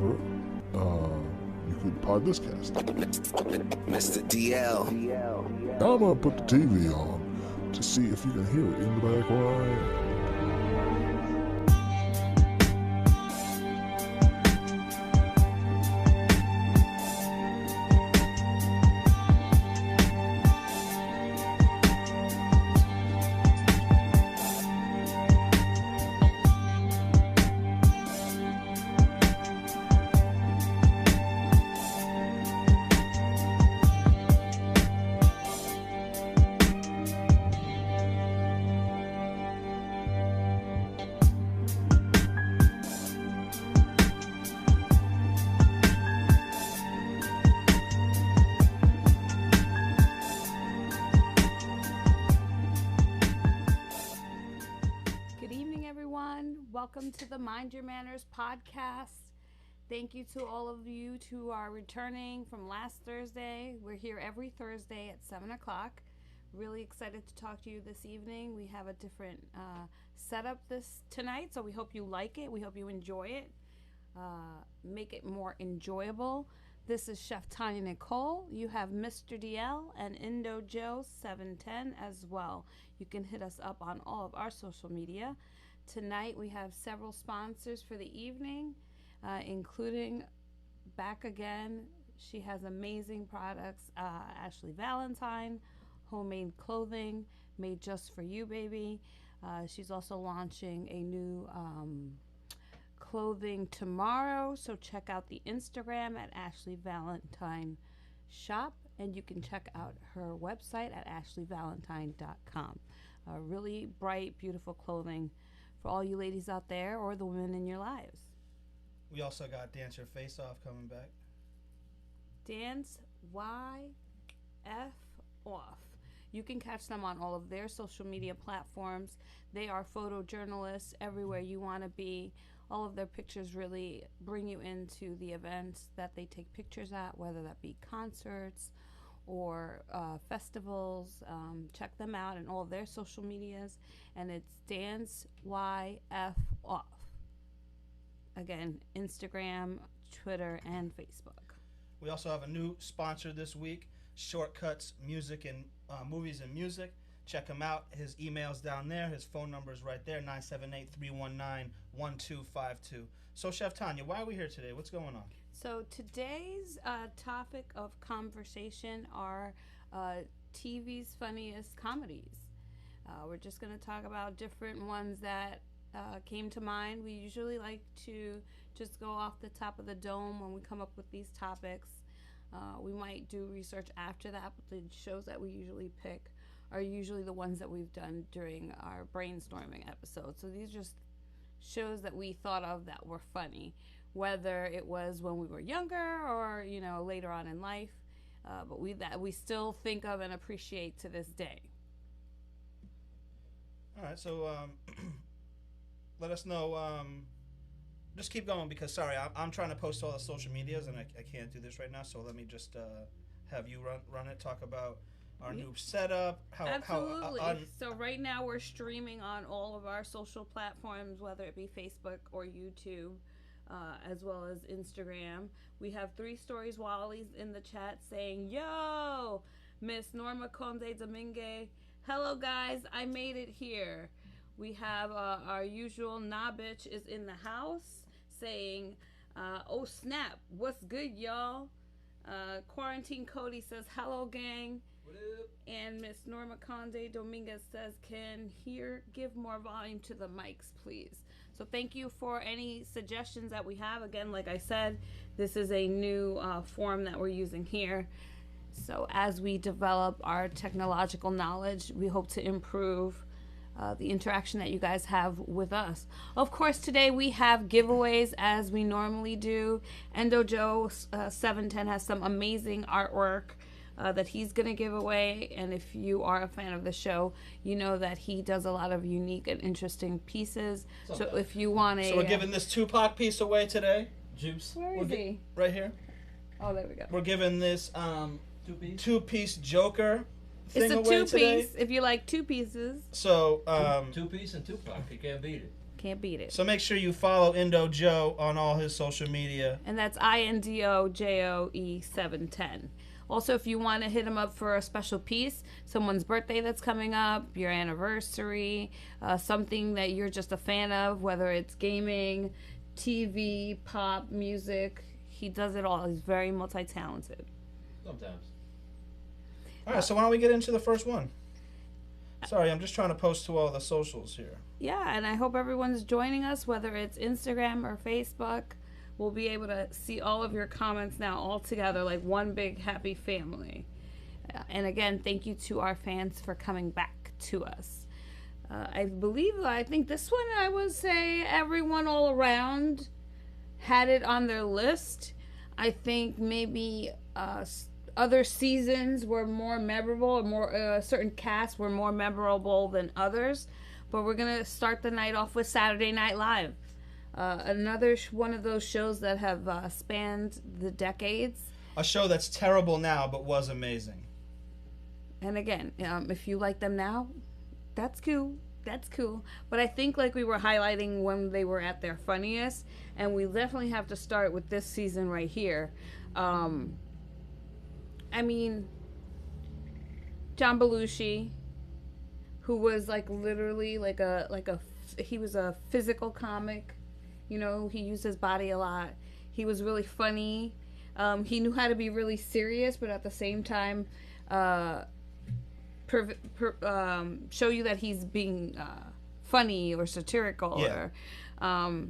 You could pod this cast. Mr. DL. Now I'm gonna put the TV on to see if you can hear it in the background. Welcome to the Mind Your Manners podcast. Thank you to all of you who are returning from last Thursday. We're here every Thursday at 7 o'clock. Really excited to talk to you this evening. We have a different setup tonight, so we hope you like it. We hope you enjoy it. Make it more enjoyable. This is Chef Tanya Nicole. You have Mr. DL and Indo Joe 710 as well. You can hit us up on all of our social media. Tonight we have several sponsors for the evening, including back again. She has amazing products. Ashley Valentine, homemade clothing made just for you, baby. She's also launching a new clothing tomorrow, so check out the Instagram at Ashley Valentine Shop, and you can check out her website at ashleyvalentine.com. Really bright, beautiful clothing for all you ladies out there or the women in your lives. We also got Dance Your Face Off coming back. Dance YF Off. You can catch them on all of their social media platforms. They are photojournalists everywhere you want to be. All of their pictures really bring you into the events that they take pictures at, whether that be concerts or festivals. Check them out in all of their social medias, and it's Dance YF Off. Again, Instagram, Twitter, and Facebook. We also have a new sponsor this week, Shortcuts Music and Movies and Music. Check him out. His email's down there. His phone number is right there, 978-319-1252. So, Chef Tanya, why are we here today? What's going on? So today's topic of conversation are TV's funniest comedies. We're just going to talk about different ones that came to mind. We usually like to just go off the top of the dome when we come up with these topics. We might do research after that, but the shows that we usually pick are usually the ones that we've done during our brainstorming episodes. So these are just shows that we thought of that were funny, whether it was when we were younger or, later on in life, but we still think of and appreciate to this day. All right, so let us know. Just keep going because, sorry, I'm trying to post all the social medias and I can't do this right now, so let me just have you run it, talk about our new setup. Absolutely. So right now we're streaming on all of our social platforms, whether it be Facebook or YouTube. As well as Instagram. We have 3 Stories Wally's in the chat saying, yo, Miss Norma Conde Domingue. Hello, guys. I made it here. We have our usual Nah Bitch is in the house saying, oh, snap. What's good, y'all? Quarantine Cody says, hello, gang. What up? And Miss Norma Conde Dominguez says, give more volume to the mics, please. So thank you for any suggestions that we have. Again, like I said, this is a new form that we're using here. So as we develop our technological knowledge, we hope to improve the interaction that you guys have with us. Of course, today we have giveaways as we normally do. Endo Joe 710 has some amazing artwork that he's going to give away, and if you are a fan of the show, you know that he does a lot of unique and interesting pieces. So if you want So we're giving this Tupac piece away today. Juice. Where is he? Right here. Oh, there we go. We're giving this two-piece Joker thing it's a away today. Two-piece, if you like 2 pieces. So, 2-piece and Tupac. You can't beat it. Can't beat it. So make sure you follow Indo Joe on all his social media. And that's INDOJOE710. Also, if you want to hit him up for a special piece, someone's birthday that's coming up, your anniversary, something that you're just a fan of, whether it's gaming, TV, pop, music, he does it all. He's very multi-talented. Sometimes. All right, so why don't we get into the first one? Sorry, I'm just trying to post to all the socials here. Yeah, and I hope everyone's joining us, whether it's Instagram or Facebook. We'll be able to see all of your comments now all together like one big happy family. And again, thank you to our fans for coming back to us. I think this one, I would say everyone all around had it on their list. I think maybe other seasons were more memorable, or more certain casts were more memorable than others. But we're going to start the night off with Saturday Night Live. Another one of those shows that have spanned the decades. A show that's terrible now, but was amazing. And again, if you like them now, that's cool. That's cool. But I think like we were highlighting when they were at their funniest, and we definitely have to start with this season right here. I mean, John Belushi, who was like literally he was a physical comic. You know, he used his body a lot. He was really funny. He knew how to be really serious, but at the same time, show you that he's being funny or satirical. Yeah. Or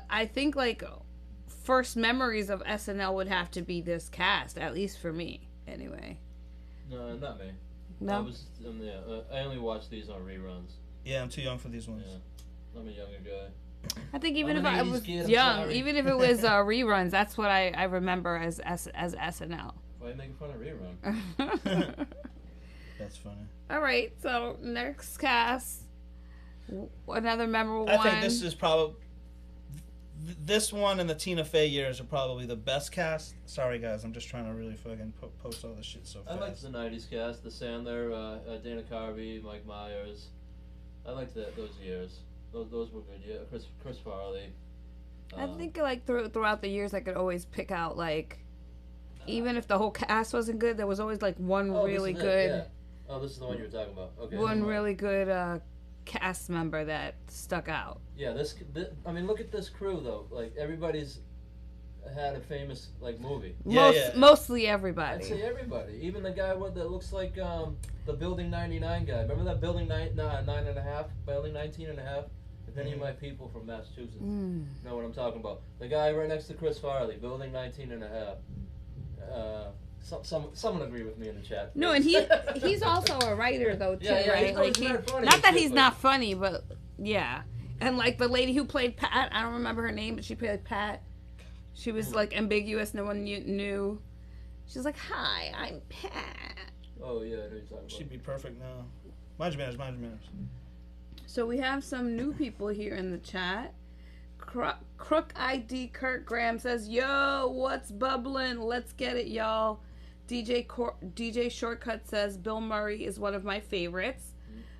I think like first memories of SNL would have to be this cast, at least for me, anyway. No, not me. No? I only watch these on reruns. Yeah, I'm too young for these ones. Yeah. I'm a younger guy. I think even if I'm I an was 80s kid, I'm young, sorry. even if it was reruns, that's what I remember as SNL. Why are you making fun of rerun? That's funny. All right, so next cast, another memorable I one. think this is probably... This one and the Tina Fey years are probably the best cast. Sorry, guys, I'm just trying to really fucking post all this shit so fast. I liked the 90s cast. The Sandler, Dana Carvey, Mike Myers. I liked those years. Those were good. Yeah, Chris Farley. I think like throughout the years, I could always pick out like, even if the whole cast wasn't good, there was always like one really good. Yeah. Oh, this is the one you were talking about. Okay. One really good cast member that stuck out. Yeah, this. I mean, look at this crew though. Like everybody's had a famous like movie. Mostly everybody. I'd say everybody. Even the guy that looks like the Building 99 guy. Remember that Building 9.5? Building 19.5? If any of my people from Massachusetts know what I'm talking about. The guy right next to Chris Farley, Building 19.5. Someone agree with me in the chat. No, and he's also a writer though too, yeah, right? Like funny not that he's not funny, but yeah. And like the lady who played Pat, I don't remember her name, but she played Pat. She was like ambiguous, no one knew. She's like, "Hi, I'm Pat." Oh yeah, I know you're talking about. She'd be perfect now. Mind your manners. So we have some new people here in the chat. Crook ID Kurt Graham says, "Yo, what's bubbling? Let's get it, y'all." DJ Shortcut says, "Bill Murray is one of my favorites."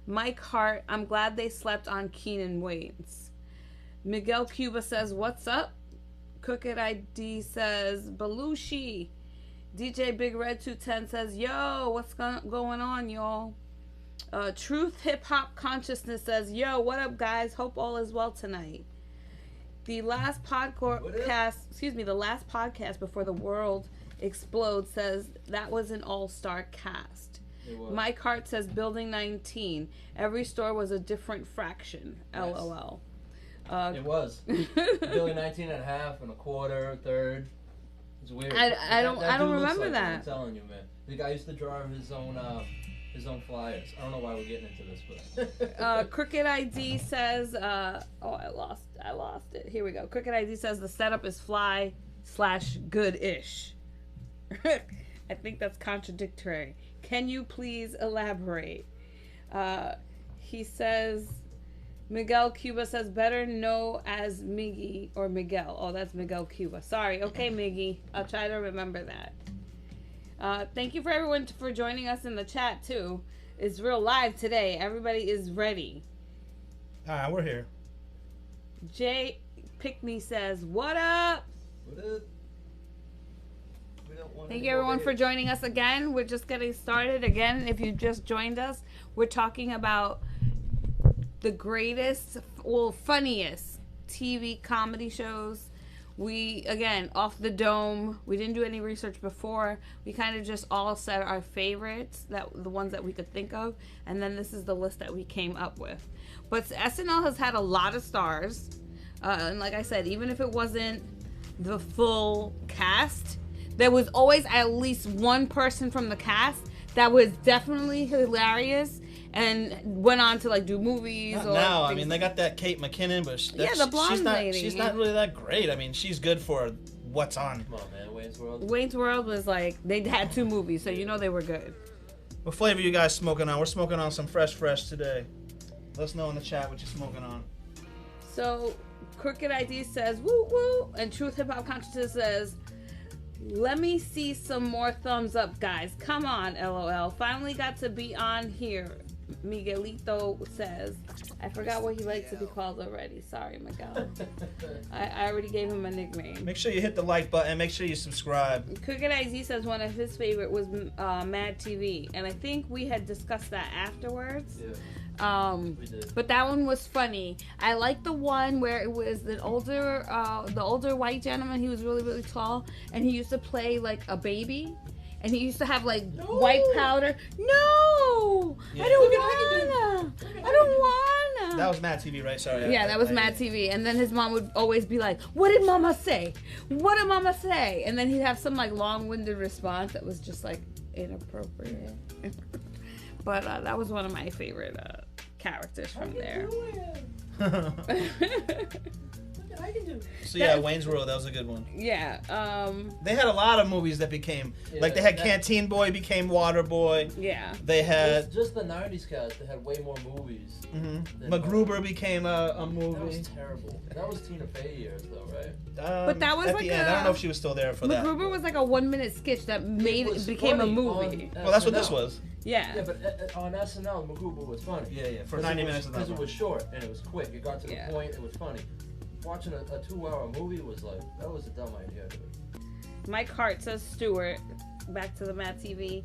Mike Hart, "I'm glad they slept on Keenan Wayans." Miguel Cuba says, "What's up?" Crooked ID says, "Belushi." DJ Big Red 210 says, "Yo, what's going on, y'all?" Truth Hip Hop Consciousness says, "Yo, what up, guys? Hope all is well tonight." The last podcast before the world explodes says that was an all-star cast. Mike Hart says Building 19. Every store was a different fraction. Nice. LOL. It was. Building 19.5 and a quarter, a third. It's weird. I don't remember like that. I'm telling you, man. The guy used to draw his own flyers. I don't know why we're getting into this, but Crooked ID says I lost it. Here we go. Crooked ID says the setup is fly/good-ish. I think that's contradictory. Can you please elaborate? He says Miguel Cuba says better know as Miggy or Miguel. Oh, that's Miguel Cuba. Sorry. Okay, Miggy. I'll try to remember that. Thank you for everyone for joining us in the chat too. It's real live today. Everybody is ready. All right, we're here. Jay Pickney says, "What up?" What up? We don't want Thank any you everyone more for joining us again. We're just getting started again. If you just joined us, we're talking about the greatest, well, funniest TV comedy shows. We, again, off the dome. We didn't do any research before. We kind of just all said our favorites, the ones that we could think of, and then this is the list that we came up with. But SNL has had a lot of stars, and like I said, even if it wasn't the full cast, there was always at least one person from the cast that was definitely hilarious and went on to like do movies. Not or now. I things. mean, they got that Kate McKinnon, but The blonde lady. She's not really that great. I mean, she's good for what's on. Come on, man. Wayne's World. Wayne's World was like, they had 2 movies, so you know they were good. What flavor you guys smoking on? We're smoking on some fresh today. Let us know in the chat what you're smoking on. So Crooked ID says woo woo, and Truth Hip Hop Consciousness says, "Let me see some more thumbs up, guys. Come on, LOL. Finally got to be on here." Miguelito says, "I forgot what he likes to be called already. Sorry, Miguel. I already gave him a nickname." Make sure you hit the like button. Make sure you subscribe. Crooked IZ says one of his favorite was Mad TV, and I think we had discussed that afterwards. Yeah. We did. But that one was funny. I like the one where it was the older white gentleman. He was really, really tall, and he used to play like a baby, and he used to have like white powder. No, Yeah. I don't wanna. That was Mad TV, right? Sorry. Yeah, that was Mad TV. And then his mom would always be like, "What did Mama say? What did Mama say?" And then he'd have some like long-winded response that was just like inappropriate. But that was one of my favorite characters from there. I can do. So yeah, Wayne's World. That was a good one. Yeah. They had a lot of movies that became like they had Canteen Boy became Water Boy. Yeah. They had Just the 90s cast. They had way more movies. than- MacGruber became a That movie. was terrible. That was Tina Fey years, though, right? But that was at like the end. I don't know if she was still there for that. MacGruber was like a 1-minute sketch that was became a funny movie. on Well, that's what this SNL. was. Yeah. Yeah, but on SNL, MacGruber was funny. Yeah. For 90 minutes of that. Because it was short and it was quick. It got to the Yeah. point. It was funny. Watching a 2-hour movie was like, that was a dumb idea. Mike Hart says Stewart. Back to the Mad TV.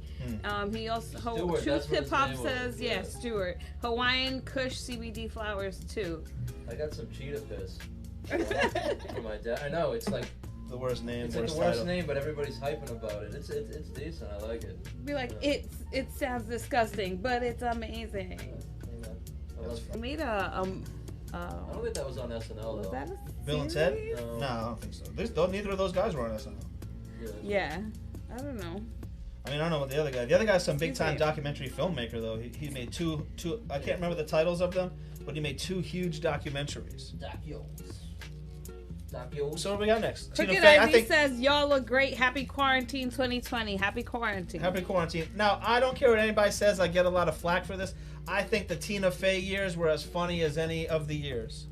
He also Stewart, Truth that's what Hip his Hop name was, says yeah. Stewart. Hawaiian Kush CBD flowers too. I got some cheetah piss for my dad. I know, it's like The worst name. it's like worst the worst title. name, but everybody's hyping about it. It's decent. I like it. Be like, Yeah. it sounds disgusting, but it's amazing. Amen. That's I made a I don't think that was on SNL was though. that a Bill and Ted? series? No, I don't think so. Neither of those guys were on SNL. Yeah, I don't know. I mean, I don't know what the other guy. The other guy's some big time He's documentary filmmaker though. He made two. I can't remember the titles of them, but he made 2 huge documentaries. Docuos. So what do we got next? Tina Crooked Fey, I ID think. says y'all look great. Happy quarantine 2020. Happy quarantine. Happy quarantine. Now, I don't care what anybody says. I get a lot of flack for this. I think the Tina Fey years were as funny as any of the years.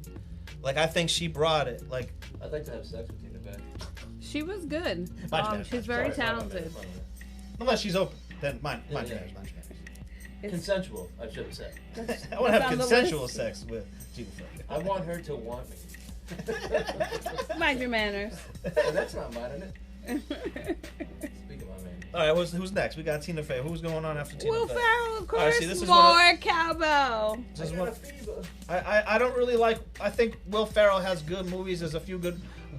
Like, I think she brought it. Like, I'd like to have sex with Tina Fey. She was good. Much better. She's very Sorry, talented. unless she's open, then mind Yeah. your manners. It's- Consensual, I should have said. I want to It's have on the consensual list. sex with Tina Fey. I want her to want me. Mind your manners. Oh, that's not mine, is it? Speak of my man. All right, who's next? We got Tina Fey. Who's going on after Tina Will Fey? Ferrell, of course. All right, see, this is more what cowbell. This is I got what- a fever. I don't really like. I think Will Ferrell has good movies. There's a few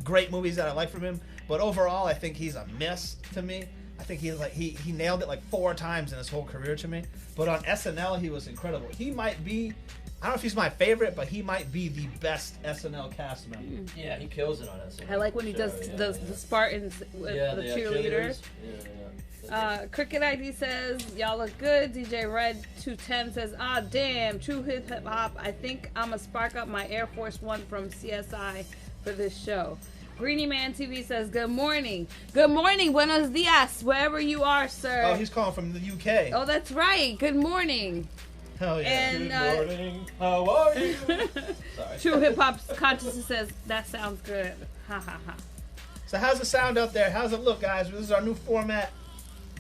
great movies that I like from him. But overall, I think he's a miss to me. I think he nailed it like 4 times in his whole career to me. But on SNL, he was incredible. He might be. I don't know if he's my favorite, but he might be the best SNL cast member. Yeah, he kills it on SNL. I like when he Sure, does yeah, the Spartans with yeah, the the cheerleaders. Yeah. Cricket ID says, y'all look good. DJ Red 210 says, ah, damn, true hip hop. I think I'm going to spark up my Air Force One from CSI for this show. Greeny Man TV says, good morning. Good morning, buenos dias, wherever you are, sir. Oh, he's calling from the UK. Oh, that's right. Good morning. Hell yeah. And Good morning. How are you? Sorry. True Hip Hop Consciousness says, that sounds good. Ha ha ha. So how's the sound out there? How's it look, guys? This is our new format,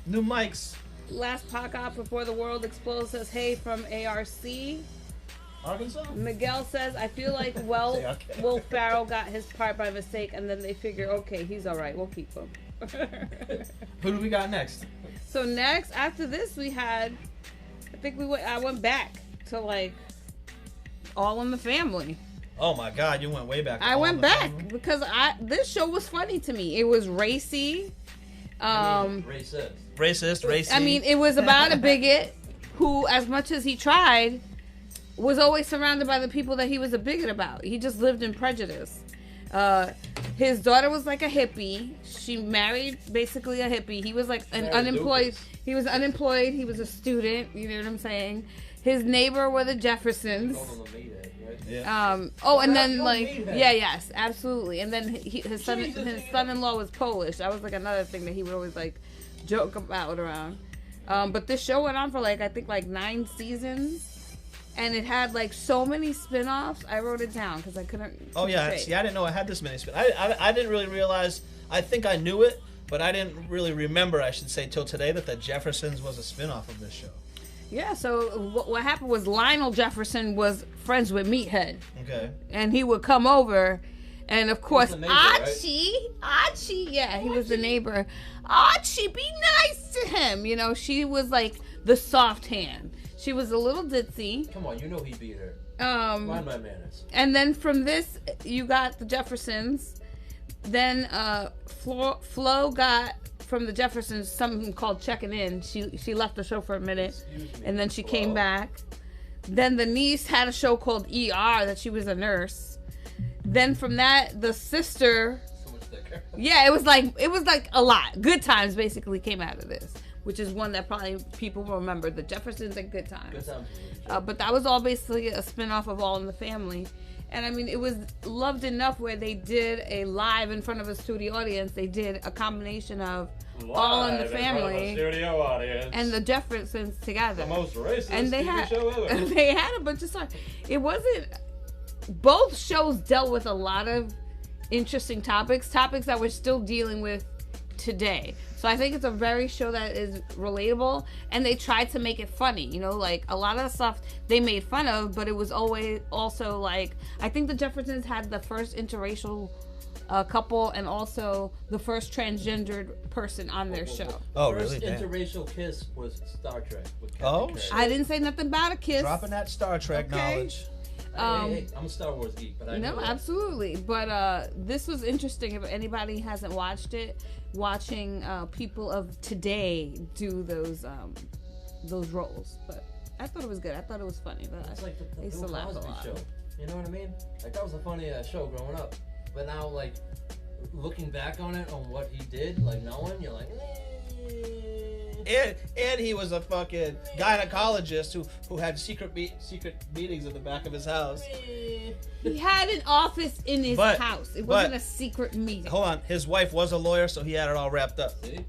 new mics. last podcast before the world explodes says, hey, from ARC. Arkansas? Miguel says, I feel like Will Ferrell got his part by mistake, and then they figure, okay, he's all right. We'll keep him. Who do we got next? So next, after this, we had, I went back to like All in the Family. Oh my God, you went way back. I went back because this show was funny to me. It was racy. Racist. I mean, it was about a bigot who, as much as he tried, was always surrounded by the people that he was a bigot about. He just lived in prejudice. His daughter was like a hippie. She married basically a hippie. He was like an unemployed. He was unemployed. He was a student. You know what I'm saying? His neighbor were the Jeffersons. Yeah. And then yes, absolutely. And then his son-in-law was Polish. That was like another thing that he would always like joke about around. But this show went on for like I think like 9 seasons. And it had like so many spin-offs. I wrote it down because I couldn't. Oh yeah, see, I didn't know I had this many I didn't really realize. I think I knew it, but I didn't really remember. I should say till today that the Jeffersons was a spin-off of this show. Yeah. So what happened was Lionel Jefferson was friends with Meathead. Okay. And he would come over, and of course neighbor, Archie. Yeah, he was the neighbor. Archie, be nice to him. You know, she was like the soft hand. She was a little ditzy. Come on, you know he beat her. Mind my manners. And then from this, you got the Jeffersons. Then Flo got from the Jeffersons something called Checking In. She left the show for a minute, and then she came back. Then the niece had a show called ER that she was a nurse. Then from that, the sister. So much thicker. Yeah, it was like a lot. Good Times basically came out of this, which is one that probably people will remember. The Jeffersons and Good Times. Good Times. But that was all basically a spin-off of All in the Family. And I mean, it was loved enough where they did a live in front of a studio audience. They did a combination of All in the Family studio audience and the Jeffersons together. The most racist and they TV had, show ever. They had a bunch of songs. It wasn't... Both shows dealt with a lot of interesting topics that we're still dealing with today. So I think it's a very show that is relatable, and they tried to make it funny. You know, like a lot of the stuff they made fun of, but it was always also like, I think the Jeffersons had the first interracial couple and also the first transgendered person on their show. Oh, First really? interracial kiss was Star Trek. With Oh, Kirk. I didn't say nothing about a kiss. Dropping that Star Trek knowledge. Hey, I'm a Star Wars geek, but I know that. Absolutely. But this was interesting. If anybody hasn't watched it, watching people of today do those roles. But I thought it was good. I thought it was funny. But It's like the they Bill still laughed a Cosby lot. show. You know what I mean? Like that was a funny show growing up. But now, like looking back on it, on what he did, like knowing, you're like. And he was a fucking gynecologist who had secret meetings at the back of his house. He had an office in his But- house. It but- wasn't a secret meeting. Hold on, his wife was a lawyer, so he had it all wrapped up. See?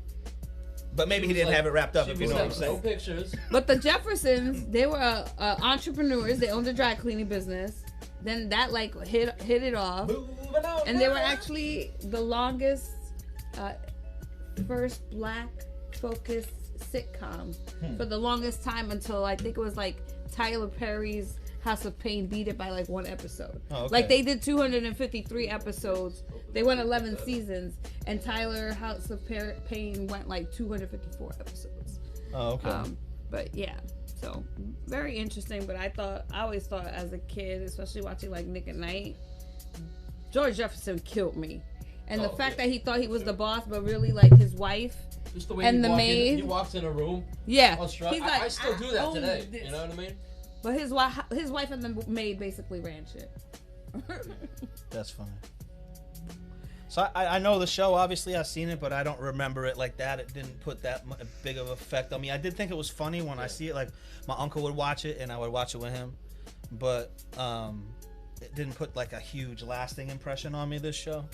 But maybe She he was didn't like- have it wrapped up, she if you was know what I'm like, saying. no pictures. But the Jeffersons, they were entrepreneurs. They owned a dry cleaning business. Then that like hit it off. Moving on, And they were man. actually the longest, first black focused sitcom for the longest time until I think it was like Tyler Perry's House of Pain beat it by like 1 episode. Oh, okay. Like they did 253 episodes. They went 11 seasons, and Tyler House of Pain went like 254 episodes. Oh, okay. But yeah, so very interesting. But I always thought as a kid, especially watching like Nick at Night, George Jefferson killed me. And the fact that he thought he was the boss, but really like his wife Just the way and he the maid. he walks in a room. Yeah, On strut. he's like, I still do that own today. this. You know what I mean? But his wife and the maid basically ran shit. That's funny. So I know the show, obviously I've seen it, but I don't remember it like that. It didn't put that big of an effect on me. I did think it was funny when I see it. Like my uncle would watch it and I would watch it with him, but it didn't put like a huge lasting impression on me, this show.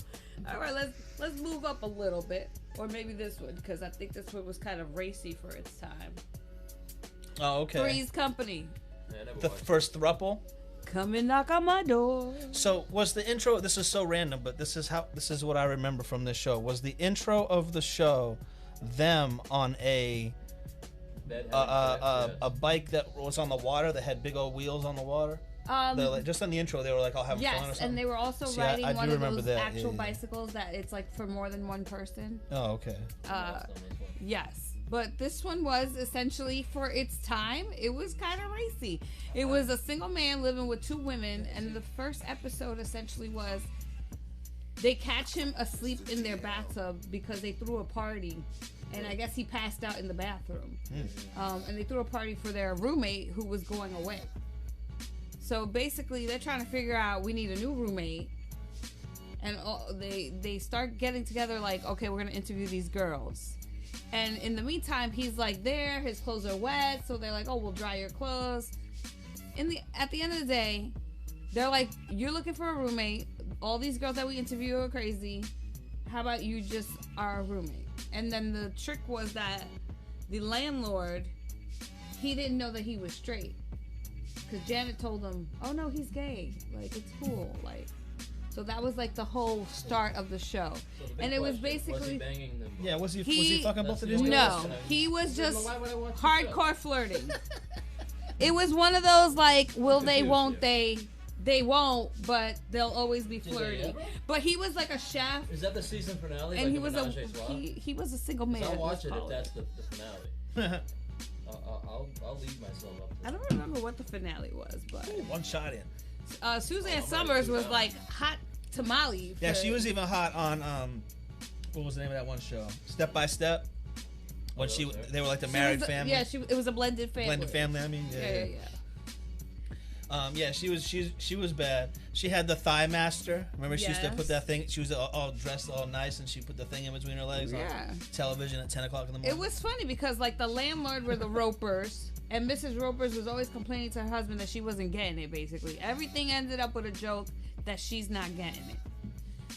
All right, let's move up a little bit, or maybe this one, because I think this one was kind of racy for its time. Oh, okay. Three's Company. Yeah, I never The watched it. first throuple. Come and knock on my door. So was the intro, this is so random, but this is what I remember from this show. Was the intro of the show them on a a bike that was on the water that had big old wheels on the water. Just on the intro, they were like all having fun or something. Yes, and they were also See, riding I one do of remember those that. actual Yeah. bicycles that it's like for more than one person. Oh, okay. Yes, but this one was essentially for its time. It was kind of racy. It was a single man living with two women, and the first episode essentially was they catch him asleep in their bathtub because they threw a party, and I guess he passed out in the bathroom. And they threw a party for their roommate who was going away. So basically, they're trying to figure out we need a new roommate, and they start getting together like, okay, we're gonna interview these girls. And in the meantime, he's like there, his clothes are wet, so they're like, oh, we'll dry your clothes. At the end of the day, they're like, you're looking for a roommate. All these girls that we interview are crazy. How about you just are a roommate? And then the trick was that the landlord, he didn't know that he was straight. Because Janet told him, oh no, he's gay. Like, it's cool. Like, so that was like the whole start of the show. So the big And it was question, basically... Was he banging them? Yeah, was he fucking both of these No, girls? he was just Why would I watch the hardcore flirting. It was one of those like, will they, confused, won't yeah. they? They won't, but they'll always be they flirty. ever? But he was like a chef, Is that the season finale? and like he the was Menage a Trois? he was a single man. I'll watch let's it if call that's the finale. I'll leave myself up to I don't remember what the finale was, but One shot in. Suzanne I'm Summers ready was to like hot tamale. Yeah, for- she was even hot on what was the name of that one show? Step by Step. When Oh, okay. they were like the she married was family. Yeah, it was a blended family. Blended family. I mean, Yeah. yeah, she was bad. She had the thigh master. Remember, she used to Yes. put that thing. She was all dressed all nice, and she put the thing in between her legs Yeah. on television at 10 o'clock in the morning. It was funny because like the landlord were the Ropers, and Mrs. Ropers was always complaining to her husband that she wasn't getting it. Basically, everything ended up with a joke that she's not getting it.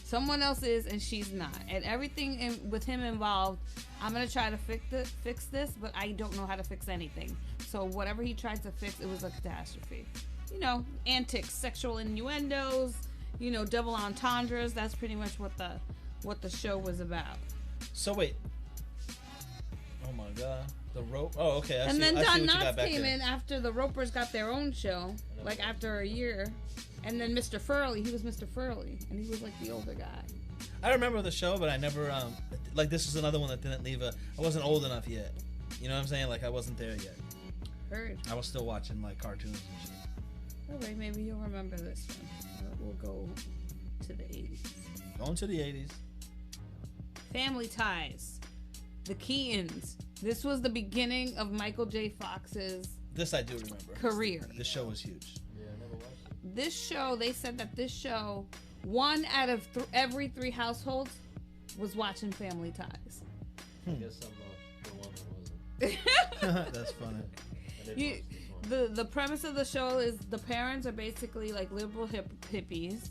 Someone else is, and she's not. And everything with him involved, I'm gonna try to fix this, but I don't know how to fix anything. So whatever he tried to fix, it was a catastrophe. You know, antics, sexual innuendos, you know, double entendres. That's pretty much what the show was about. So wait. Oh my god, the rope. Oh, okay. And then Don what you got Knotts back came there. in after the Ropers got their own show, like after a year. And then Mr. Furley, he was Mr. Furley, and he was like the older guy. I remember the show, but I never like this is another one that didn't leave I wasn't old enough yet. You know what I'm saying? Like I wasn't there yet. Heard. I was still watching like cartoons and shit. Alright, maybe you'll remember this one. We'll go to the 80s. Going to the 80s. Family Ties. The Keatons. This was the beginning of Michael J. Fox's This I do remember. career. This show was huge. Yeah, I never watched it. This show, they said that this show, one out of every 3 households was watching Family Ties. I guess I'm the one that wasn't. That's funny. I didn't You- watch this one. The premise of the show is the parents are basically like liberal hippies.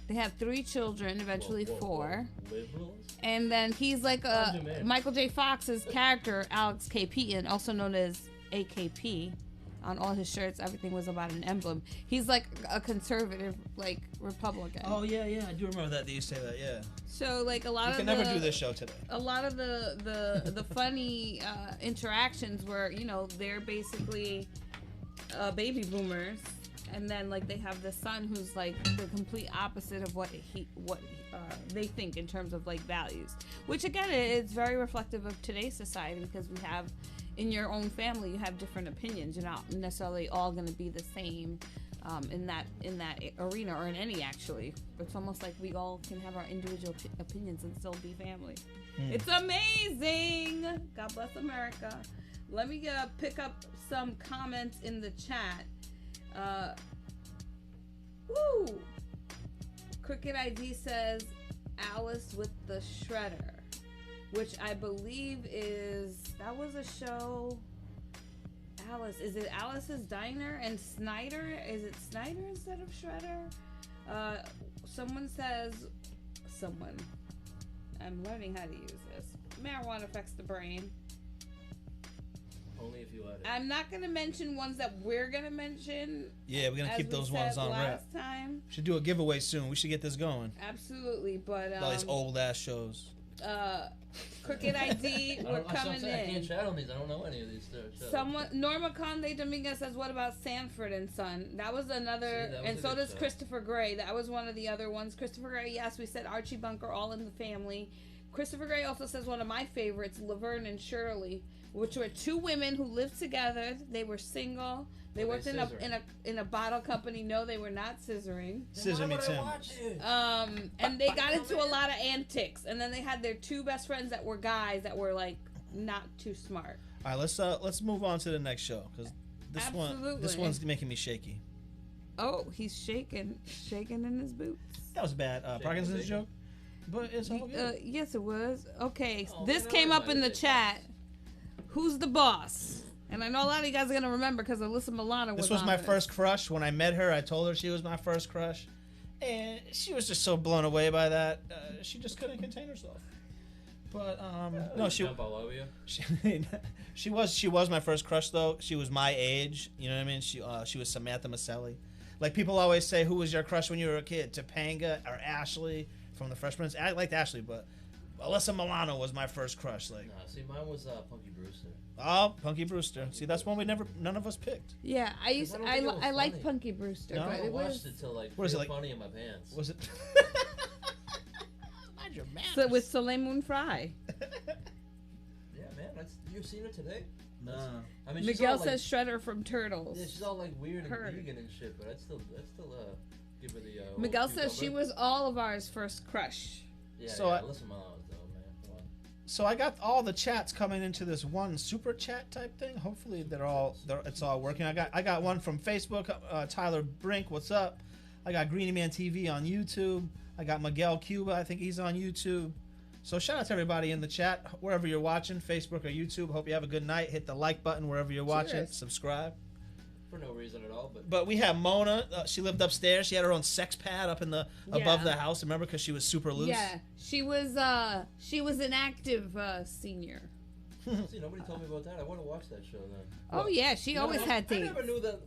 They have 3 children, eventually Whoa, 4. Liberals? And then he's like Fun man. Michael J. Fox's character, Alex K. Keaton, also known as AKP. On all his shirts, everything was about an emblem. He's like a conservative, like Republican. Oh yeah, I do remember that. They used to say that. Yeah. So like a lot You of can the, never do this show today. a lot of the funny interactions were, you know, they're basically baby boomers, and then like they have the son who's like the complete opposite of what they think in terms of like values, which again it's very reflective of today's society, because we have in your own family you have different opinions. You're not necessarily all going to be the same in that arena, or in any, actually. It's almost like we all can have our individual opinions and still be family. It's amazing. God bless America. Let me pick up some comments in the chat. Woo! Cricket ID says Alice with the Shredder, which I believe that was a show. Alice, is it Alice's Diner and Snyder? Is it Snyder instead of Shredder? I'm learning how to use this. Marijuana affects the brain. Only if you let it. I'm not gonna mention ones that we're gonna mention. Yeah, we're gonna as keep we those said ones on wrap. last time. Should do a giveaway soon. We should get this going. Absolutely, but All these old ass shows. Crooked ID, we're coming I can't in. chat on these. I don't know any of these. Norma Conde Dominguez says, "What about Sanford and Son?" That was another, See, that was and a so good does show. Christopher Gray. That was one of the other ones. Christopher Gray, yes, we said Archie Bunker, All in the Family. Christopher Gray also says one of my favorites, Laverne and Shirley, which were two women who lived together. They were single. They worked in a bottle company. No, they were not scissoring. Scissor me Tim. And they got into a lot of antics. And then they had their two best friends that were guys that were like not too smart. All right, let's move on to the next show because this one's making me shaky. Oh, he's shaking in his boots. That was a bad Parkinson's joke, but it's all good. Yes, it was. Okay, Oh, this man, came I up in the reminded chat. Who's the boss? And I know a lot of you guys are gonna remember because Alyssa Milano was. This was on my this. first crush. When I met her, I told her she was my first crush, and she was just so blown away by that. She just couldn't contain herself. But no, jump all over you. She was my first crush though. She was my age. You know what I mean? She was Samantha Maselli. Like people always say, who was your crush when you were a kid? Topanga or Ashley from The Fresh Prince? I liked Ashley, but Alyssa Milano was my first crush. Like, Nah, see, mine was Punky Brewster. oh, Punky Brewster. See, that's one none of us picked. Yeah, I used. Because I don't think it was liked funny. Punky Brewster, No? but I it watched was it till like What is it, feel like- funny in my pants. Was it? Mind your manners. so with Soleil Moon Frye. Yeah, man. You've seen it today? No. I mean, Miguel she's all, says Shredder from Turtles. yeah, she's all like weird and Her. vegan and shit, but I'd still give her the. Miguel old says she cucumber. was all of ours first crush. Yeah, So yeah. I- Listen, Milan was dope, man. Come on. So I got all the chats coming into this one super chat type thing. Hopefully it's all working. I got one from Facebook. Tyler Brink, what's up? I got Greenie Man TV on YouTube. I got Miguel Cuba. I think he's on YouTube. So shout out to everybody in the chat wherever you're watching, Facebook or YouTube. Hope you have a good night. Hit the like button wherever you're watching. Cheers. Subscribe. For no reason at all, but. But we have Mona. She lived upstairs. She had her own sex pad up in the above Yeah. the house. Remember, because she was super loose. Yeah, she was an active senior. See, nobody told me about that. I want to watch that show then. Oh yeah, she No, always had I dates. never knew that.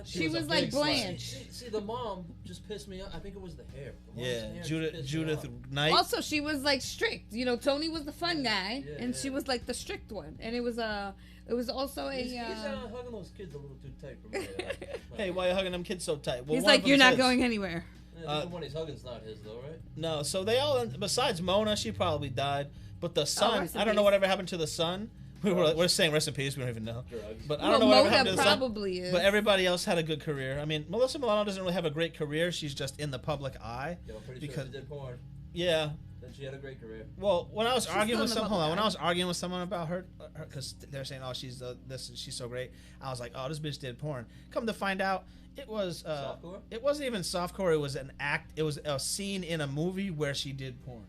She was a like big slut. Blanche. See, the mom just pissed me off. I think it was the hair. The mom's Yeah, hair Judith just pissed me off. Knight. Also, she was like strict. You know, Tony was the fun guy, Yeah, and she yeah. was like the strict one. And it was also a. He's hugging those kids a little too tight for me. Hey, why are you hugging them kids so tight? Well, He's one of like, you're them's not his. going anywhere. Yeah, the one he's hugging's not his though, right? No, so they all, besides Mona, she probably died. But the son, rest in I don't know peace. whatever happened to the son. We're saying rest in peace. We don't even know. Drugs. But I Well, don't know whatever Mona happened to the son. probably is. But everybody else had a good career. I mean, Melissa Milano doesn't really have a great career. She's just in the public eye. Yeah, I'm pretty Because- sure she did porn. Yeah. Then she had a great career. Well, when I was She's arguing still with in the someone, public when eye. I was arguing with someone about her, because they're saying, "Oh, she's she's so great," I was like, "Oh, this bitch did porn." Come to find out, it was Softcore? It wasn't even softcore. It was an act. It was a scene in a movie where she did porn.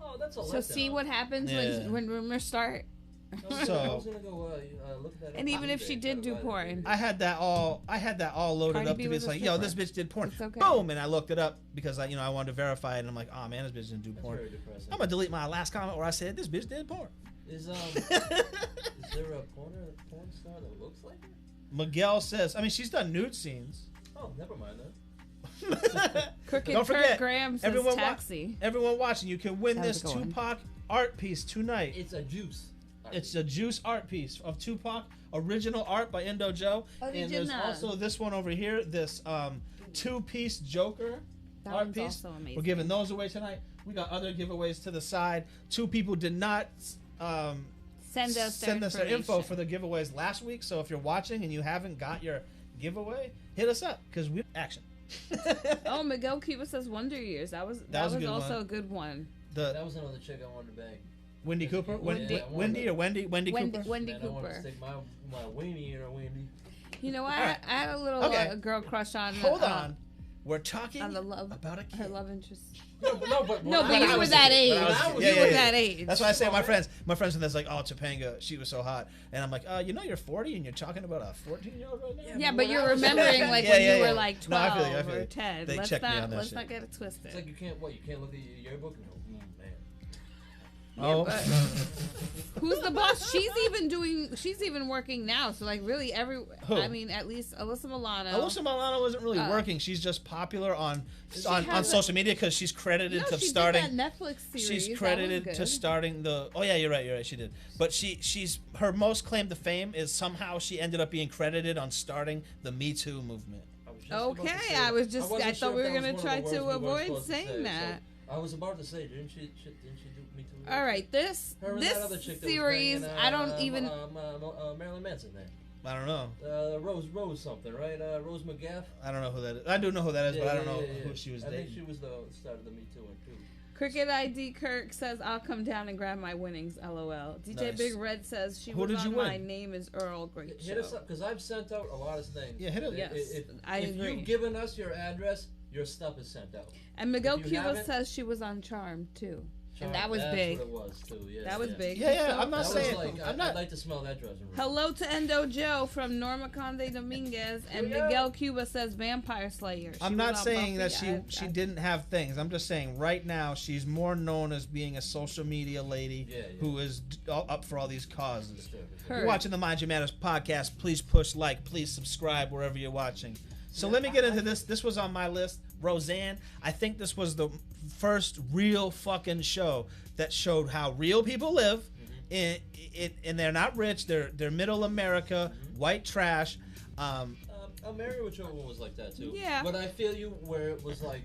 Oh, that's a So letdown. see what happens Yeah. when rumors start. I So- was gonna go look at that. And on even if eBay, she try did to do buy that porn. DVD. I had that all loaded Cardi up B to be was a like, yo, stripper. this bitch did porn. It's okay. Boom, and I looked it up because I wanted to verify it, and I'm like, oh man, this bitch didn't do That's porn. very depressing. I'm gonna delete my last comment where I said this bitch did porn. Is there a porn star that looks like her? Miguel says, I mean, she's done nude scenes. Oh, never mind that. Crooked Don't forget, Kurt Graham says everyone wa- taxi. Everyone watching, you can win That was this a good one. Tupac art piece tonight. It's a juice. It's a juice art piece of Tupac, original art by Indo Joe. And there's Original. also this one over here, this two-piece Joker That art one's piece. also amazing. We're giving those away tonight. We got other giveaways to the side. Two people did not Send us their their info information. for the giveaways last week. So if you're watching and you haven't got your giveaway, hit us up because we action. Oh, Miguel Cuba says Wonder Years. That was That was a good also one. a good one. The That was another chick I wanted to bang. Wendy Cooper, Wendy- Wendy or Wendy Cooper. Wendy Man, I wanted to Cooper. stick my weenie in her weenie. You know, I, Alright. I had a little Okay. girl crush on. Hold on, we're talking on the love about a kid. her love interest. No, but No, When but I you were was a that kid, age. when I was a kid. You Yeah, were yeah, that yeah. age. That's why I say my friends when that's like, oh, Topanga, she was so hot, and I'm like, you know, you're 40 and you're talking about a 14-year-old right now. Yeah, but but when you're I was- remembering like Yeah, when yeah, you were yeah. like No, I 12 feel you, I feel or you. 10. They let's checked me not on that let's shit. not get it twisted. It's like you can't look at your yearbook and go, man. Oh. But who's the boss? She's even working now. So like really Who? I mean, at least Alyssa Milano. Alyssa Milano wasn't really working. She's just popular on social media because she's credited to starting. Did that Netflix series. She's credited to starting the. Oh yeah, you're right. She did. But she's her most claim to fame is somehow she ended up being credited on starting the Me Too movement. Okay, I thought we were gonna try to avoid saying that. I was about to say, didn't she do Me Too? All right, this series, I don't even. Marilyn Manson there. I don't know. Rose something, right? Rose McGaff. I don't know who that is. I do know who that is, but I don't know who she was dating. I think she was the start of the Me Too one too. Cricket ID Kirk says, "I'll come down and grab my winnings." LOL. DJ Nice. Big Red says, "She Who was did on you win? My Name Is Earl." Great show. Hit us up because I've sent out a lot of things. Yeah, hit us. Yes, I if agree. you've given us your address, your stuff is sent out. And Miguel If you Cuba haven't- says she was on Charmed too. And that was That's big. What it was too. Yeah, That was big. Yeah, So- I'm not That saying. was like, I'm not. I'd like to smell that dressing room. Hello to Endo Joe from Norma Conde Dominguez, and Here we go. Miguel Cuba says Vampire Slayer. She I'm was not on saying that Buffy. she didn't have things. I'm just saying right now she's more known as being a social media lady who is up for all these causes. If you're watching the Mind Your Manners podcast, please push like, please subscribe wherever you're watching. So let me get into this. This was on my list. Roseanne. I think this was the first real fucking show that showed how real people live. And they're not rich. They're middle America, white trash. Married with Children was like that too. Yeah. But I feel you where it was like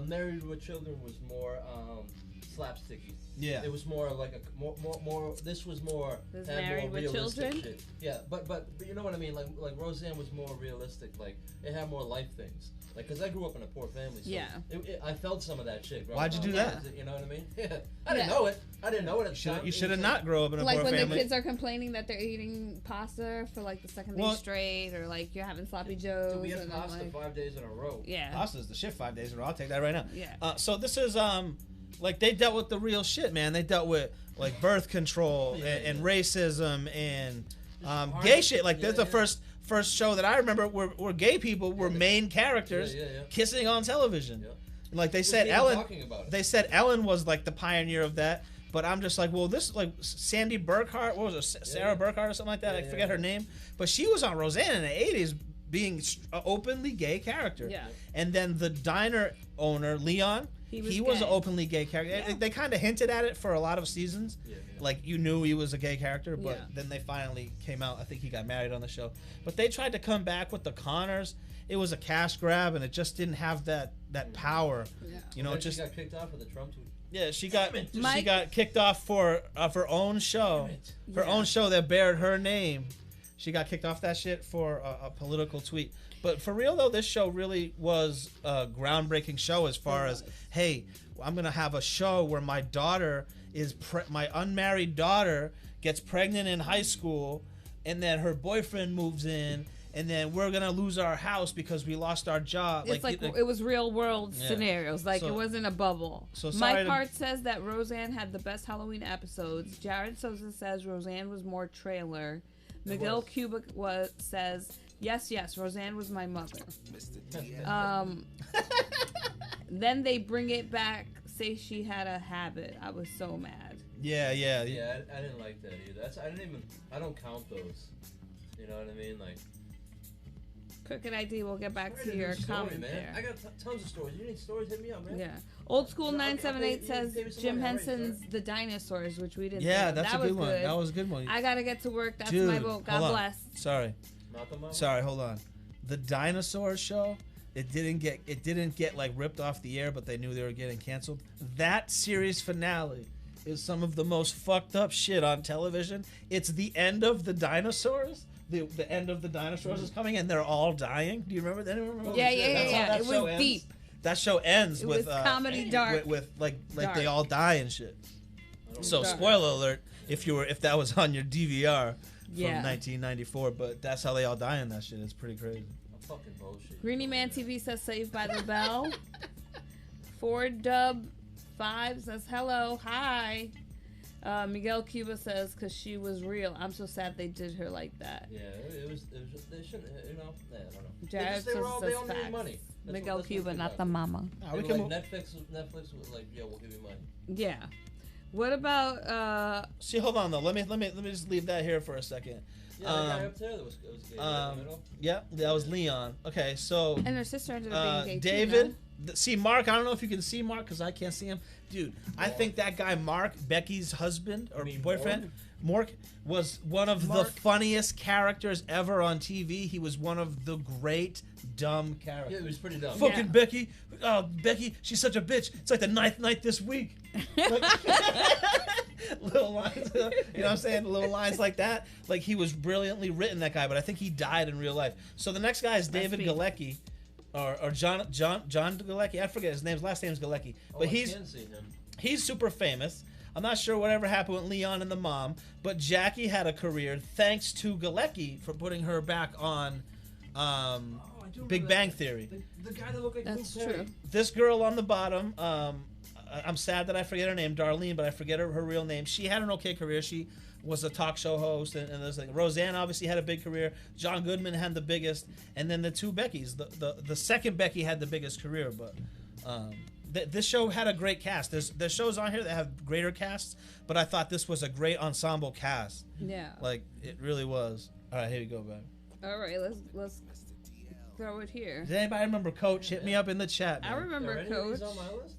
Married with Children was more slapsticky. Yeah. It was more like a more. This was more. Was had Married more with realistic Children? shit. Yeah, but you know what I mean. Like Roseanne was more realistic. Like it had more life things. Like because I grew up in a poor family. So Yeah. I felt some of that shit. Why'd you do that? You know what I mean? Yeah. I didn't know it. I didn't know it at the time. You should have not grown up in a Like poor when family. the kids are complaining that they're eating pasta for like the second day straight, or like you're having sloppy joes. We had and pasta like, 5 days in a row. yeah. Pasta's the shit 5 days in a row. I'll take that right now. Yeah. So this is like they dealt with the real shit, man. They dealt with like birth control and racism and gay shit. Like there's the first show that I remember where gay people were main characters kissing on television. Yeah. Like they said Ellen was like the pioneer of that. But I'm just like, well, this like Sandy Burkhart, what was it, Sarah Burkhart or something like that? I forget her name. But she was on Roseanne in the 80s being an openly gay character. Yeah. And then the diner owner, Leon, he was an openly gay character. Yeah. They kind of hinted at it for a lot of seasons. Yeah. Like you knew he was a gay character, but Yeah. then they finally came out. I think he got married on the show. But they tried to come back with the Connors. It was a cash grab, and it just didn't have that power. Yeah. You know, Then just she got kicked off of the Trump tweet. yeah, she got Mike- kicked off for her own show, her own show that bared her name. She got kicked off that shit for a political tweet. But for real though, this show really was a groundbreaking show as far as, hey, I'm gonna have a show where my daughter is my unmarried daughter gets pregnant in high school, and then her boyfriend moves in. And then we're gonna lose our house because we lost our job. It's like it was real world scenarios. Like So- it wasn't a bubble. so sorry Mike to- Hart says that Roseanne had the best Halloween episodes. Jared Sosa says Roseanne was more trailer. Miguel Cuba says yes, Roseanne was my mother. Then they bring it back. Say she had a habit. I was so mad. Yeah. Yeah, I didn't like that either. I don't count those. You know what I mean? Like. Crooked ID, we'll get back Write to a new your story, comment man. there. I got tons of stories. You need stories? Hit me up, man. Yeah. Old School No, I'll 978 pay says me some Jim money, I'll write Henson's The Dinosaurs, which we didn't Yeah, think of. that's That a good was one. That was a good one. I gotta get to work. That's Dude, my vote. God hold on. bless. Sorry, Not the mama? sorry. Hold on. The Dinosaur Show. It didn't get like ripped off the air, but they knew they were getting canceled. That series finale is some of the most fucked up shit on television. It's the end of the dinosaurs. The end of the dinosaurs is coming, and they're all dying. Do you remember that? Anyone remember? Yeah. that It show was ends? deep. That show ends It with was comedy dark. with like Dark. they all die and shit. So Dark. spoiler alert if that was on your DVR from Yeah. 1994, but that's how they all die in that shit. It's pretty crazy. Fucking bullshit. Greeny Man TV says Saved by the Bell. Ford Dub 5 says hello, hi. Miguel Cuba says because she was real. I'm so sad they did her like that. Yeah, it was they shouldn't, you know. I don't know. Jared they all says made facts. money. That's Miguel what Cuba, they not got. the mama. Nah, They we were can like Netflix was like, yeah, we'll give you money. Yeah. What about See, hold on though. Let me just leave that here for a second. Yeah, that guy up there that was gay. Right in the middle. Yeah, that was Leon. Okay, so and her sister ended up being gay David. too, See Mark. I don't know if you can see Mark because I can't see him, dude. I think that guy Mark, Becky's husband or boyfriend, Mark was one of the funniest characters ever on TV. He was one of the great dumb characters. Yeah, he was pretty dumb. Fucking Becky. Oh, Becky, she's such a bitch. It's like the 9th night this week. Little lines, you know what I'm saying? Little lines like that. Like, he was brilliantly written, that guy, but I think he died in real life. So the next guy is David Galecki, or John Galecki. I forget his name. His last name is Galecki. But I can see him. He's super famous. I'm not sure whatever happened with Leon and the mom, but Jackie had a career thanks to Galecki for putting her back on Big Bang Theory. The guy that looked like That's Luke true. Perry. This girl on the bottom, I'm sad that I forget her name, Darlene, but I forget her real name. She had an okay career. She was a talk show host, and there's like Roseanne obviously had a big career. John Goodman had the biggest, and then the two Beckys. The second Becky had the biggest career, but this show had a great cast. There's shows on here that have greater casts, but I thought this was a great ensemble cast. Yeah. Like, it really was. All right, here you go, babe. All right, let's throw it here. Does anybody remember Coach? Hit me up in the chat, man. I remember Are any of these Coach. on my list?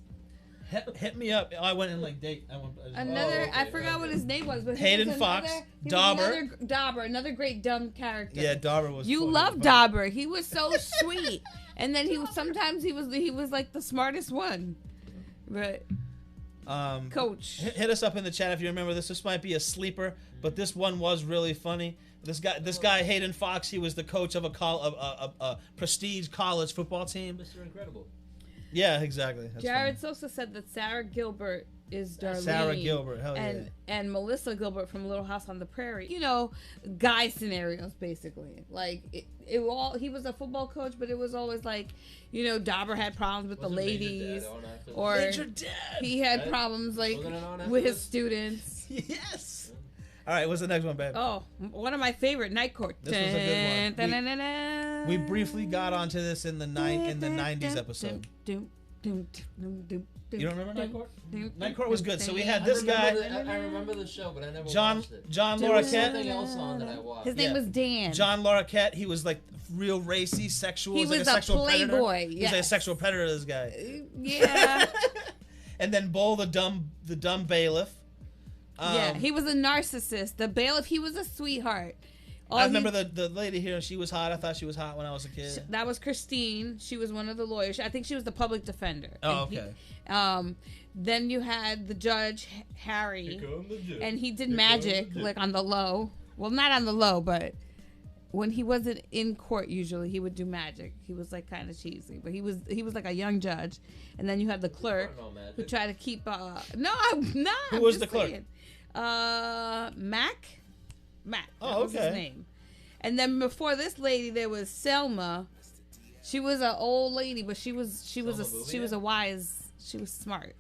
Hit me up. I went in like date. I forgot what his name was, but Hayden he was Fox, he was Dauber. another great dumb character. Yeah, Dauber was. You funny. love Dauber. He was so sweet, and then he was like the smartest one. But Coach, hit us up in the chat if you remember this. This might be a sleeper, but this one was really funny. This guy Hayden Fox. He was the coach of a prestige college football team. Mr. Incredible. Yeah, exactly. That's Jared Sosa said that Sarah Gilbert is Darlene. Sarah Gilbert, hell and yeah. and Melissa Gilbert from Little House on the Prairie. You know, guy scenarios basically. Like he was a football coach, but it was always like, you know, Dauber had problems with the ladies, or Major Dad. he had problems like with his students. Yes. All right, what's the next one, babe? Oh, one of my favorite, Night Court. This was a good one. We briefly got onto this in the 90s episode. You don't remember Night Court? Night Court was good. So we had this guy. I remember the show, but I never John watched it. John There was Larroquette. something else on that I watched. His name was Dan. John Larroquette. He was like real racy, sexual. He was like was a a sexual playboy, predator. He was like a yes. sexual predator. This guy. Yeah. And then Bull, the dumb bailiff. Yeah, he was a narcissist. The bailiff, he was a sweetheart. I remember the lady here. She was hot. I thought she was hot when I was a kid. That was Christine. She was one of the lawyers. I think she was the public defender. Oh, And okay. then you had the judge, Harry, and he did magic, like on the low. Well, not on the low, but when he wasn't in court, usually he would do magic. He was like kind of cheesy, but he was like a young judge. And then you had the clerk who tried to keep. No, I'm not. Who was the clerk? Mac. Oh, That was his name. And then before this lady, there was Selma. She was an old lady, but she was a wise. She was smart,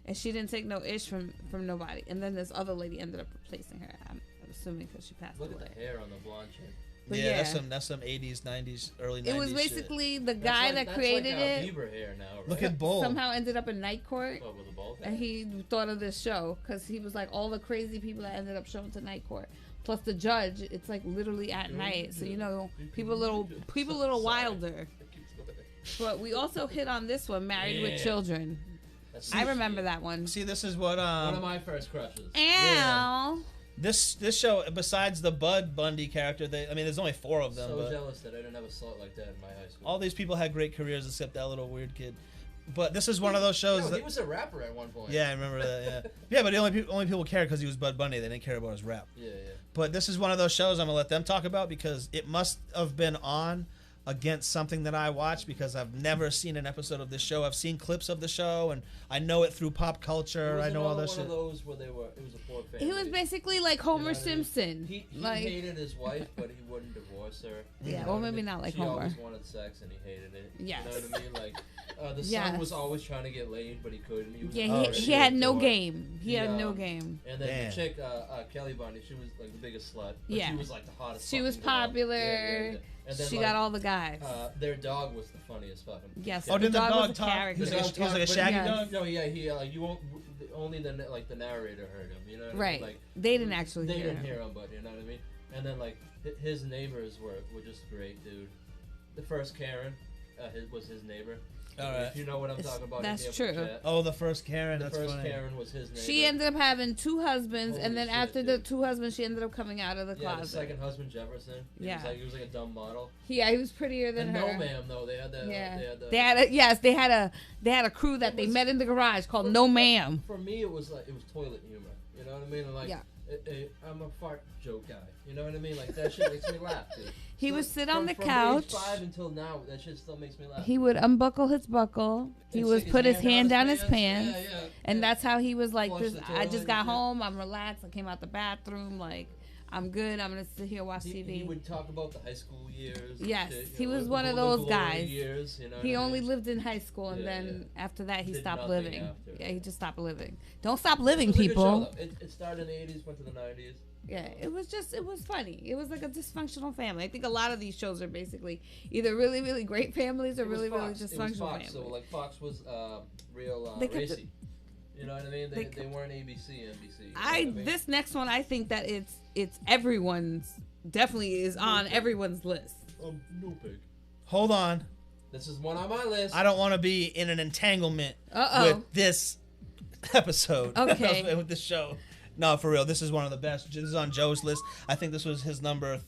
and she didn't take no ish from nobody. And then this other lady ended up replacing her. I'm assuming because she passed Look away. at the hair on the blonde chick. But yeah, that's some 80s, 90s, early 90s. It was basically the guy that created that's like it. Bieber hair now, right? Look at Bull. Somehow ended up in Night Court, Oh, with the bald head? and he thought of this show because he was like all the crazy people that ended up showing to Night Court. Plus the judge, it's like literally at night, so you know people a little wilder. But we also hit on this one, Married with Children. I remember that one. See, this is what one of my first crushes. Ow. This show, besides the Bud Bundy character, there's only 4 of them. So but jealous that I didn't have a slot like that in my high school. all these people had great careers except that little weird kid. But this is one of those shows. He was a rapper at one point. Yeah, I remember that. Yeah, yeah, but the only people cared because he was Bud Bundy. They didn't care about his rap. Yeah. But this is one of those shows I'm gonna let them talk about because it must have been on against something that I watched because I've never seen an episode of this show. I've seen clips of the show and I know it through pop culture. I know all that shit. It was one of those where it was a poor family. He was basically like Homer Simpson. He like, hated his wife, but he wouldn't divorce her. Yeah, well, maybe not like she Homer. She always wanted sex and he hated it. Yes. You know what I mean? Like, the son was always trying to get laid, but he couldn't. He had no game. He had no game. And then the chick, Kelly Bundy, she was like the biggest slut. But she was like the hottest. She was popular. And then, She got all the guys. Their dog was the funniest fucking. Yes. Oh, did the dog was a talk? character. He was like a shaggy yes. dog? No, yeah, he you won't only the narrator heard him. You know what Right. I mean? Like, They didn't actually they hear didn't him. hear him, but you know what I mean. And then like his neighbors were just great, dude. The first Karen was his neighbor. All right. If you know what I'm talking about. That's hit me up in true. chat. Oh, the first Karen. The That's first funny. Karen was his neighbor. She ended up having 2 husbands, Holy and then shit, after the dude. 2 husbands, she ended up coming out of the Yeah, the closet. second husband, Jefferson. Yeah. He was like a dumb model. Yeah, he was prettier than And her. No Ma'am, though. They had that. Yeah. They had the, They had a crew that It they was- met in the garage called No Ma'am. For me, it was toilet humor. You know what I mean? And like, Yeah. I'm a fart joke guy. You know what I mean? Like that shit makes me laugh, dude. He would sit on the from couch. Age 5 until now, that shit still makes me laugh. He would unbuckle his buckle. He And would stick put his hand down his pants. pants. Yeah, yeah. And yeah. that's how he was like, Flush this. the I toilet just and got shit. home. I'm relaxed. I came out the bathroom. Like, I'm good. I'm going to sit here and watch TV. He would talk about the high school years. and Yes, shit, you he know, was the one of glory those guys. Years, you know He what I only mean? lived in high school, and Yeah, then after that, he Did stopped nothing living. after. Yeah, he just stopped living. Don't stop living, It was a good people. show, though. It started in the 80s, went to the 90s. Yeah, it was funny. It was like a dysfunctional family. I think a lot of these shows are basically either really, really great families or It was really, really Fox. It was dysfunctional Fox. families. So like Fox was real They kept racy. You know what I mean? they They weren't ABC, NBC. You know what I mean? this next one, I think that it's everyone's, definitely is on everyone's list. No pig. Hold on. This is one on my list. I don't want to be in an entanglement Uh-oh. with this episode. Okay. With this show. No, for real. This is one of the best. This is on Joe's list. I think this was his number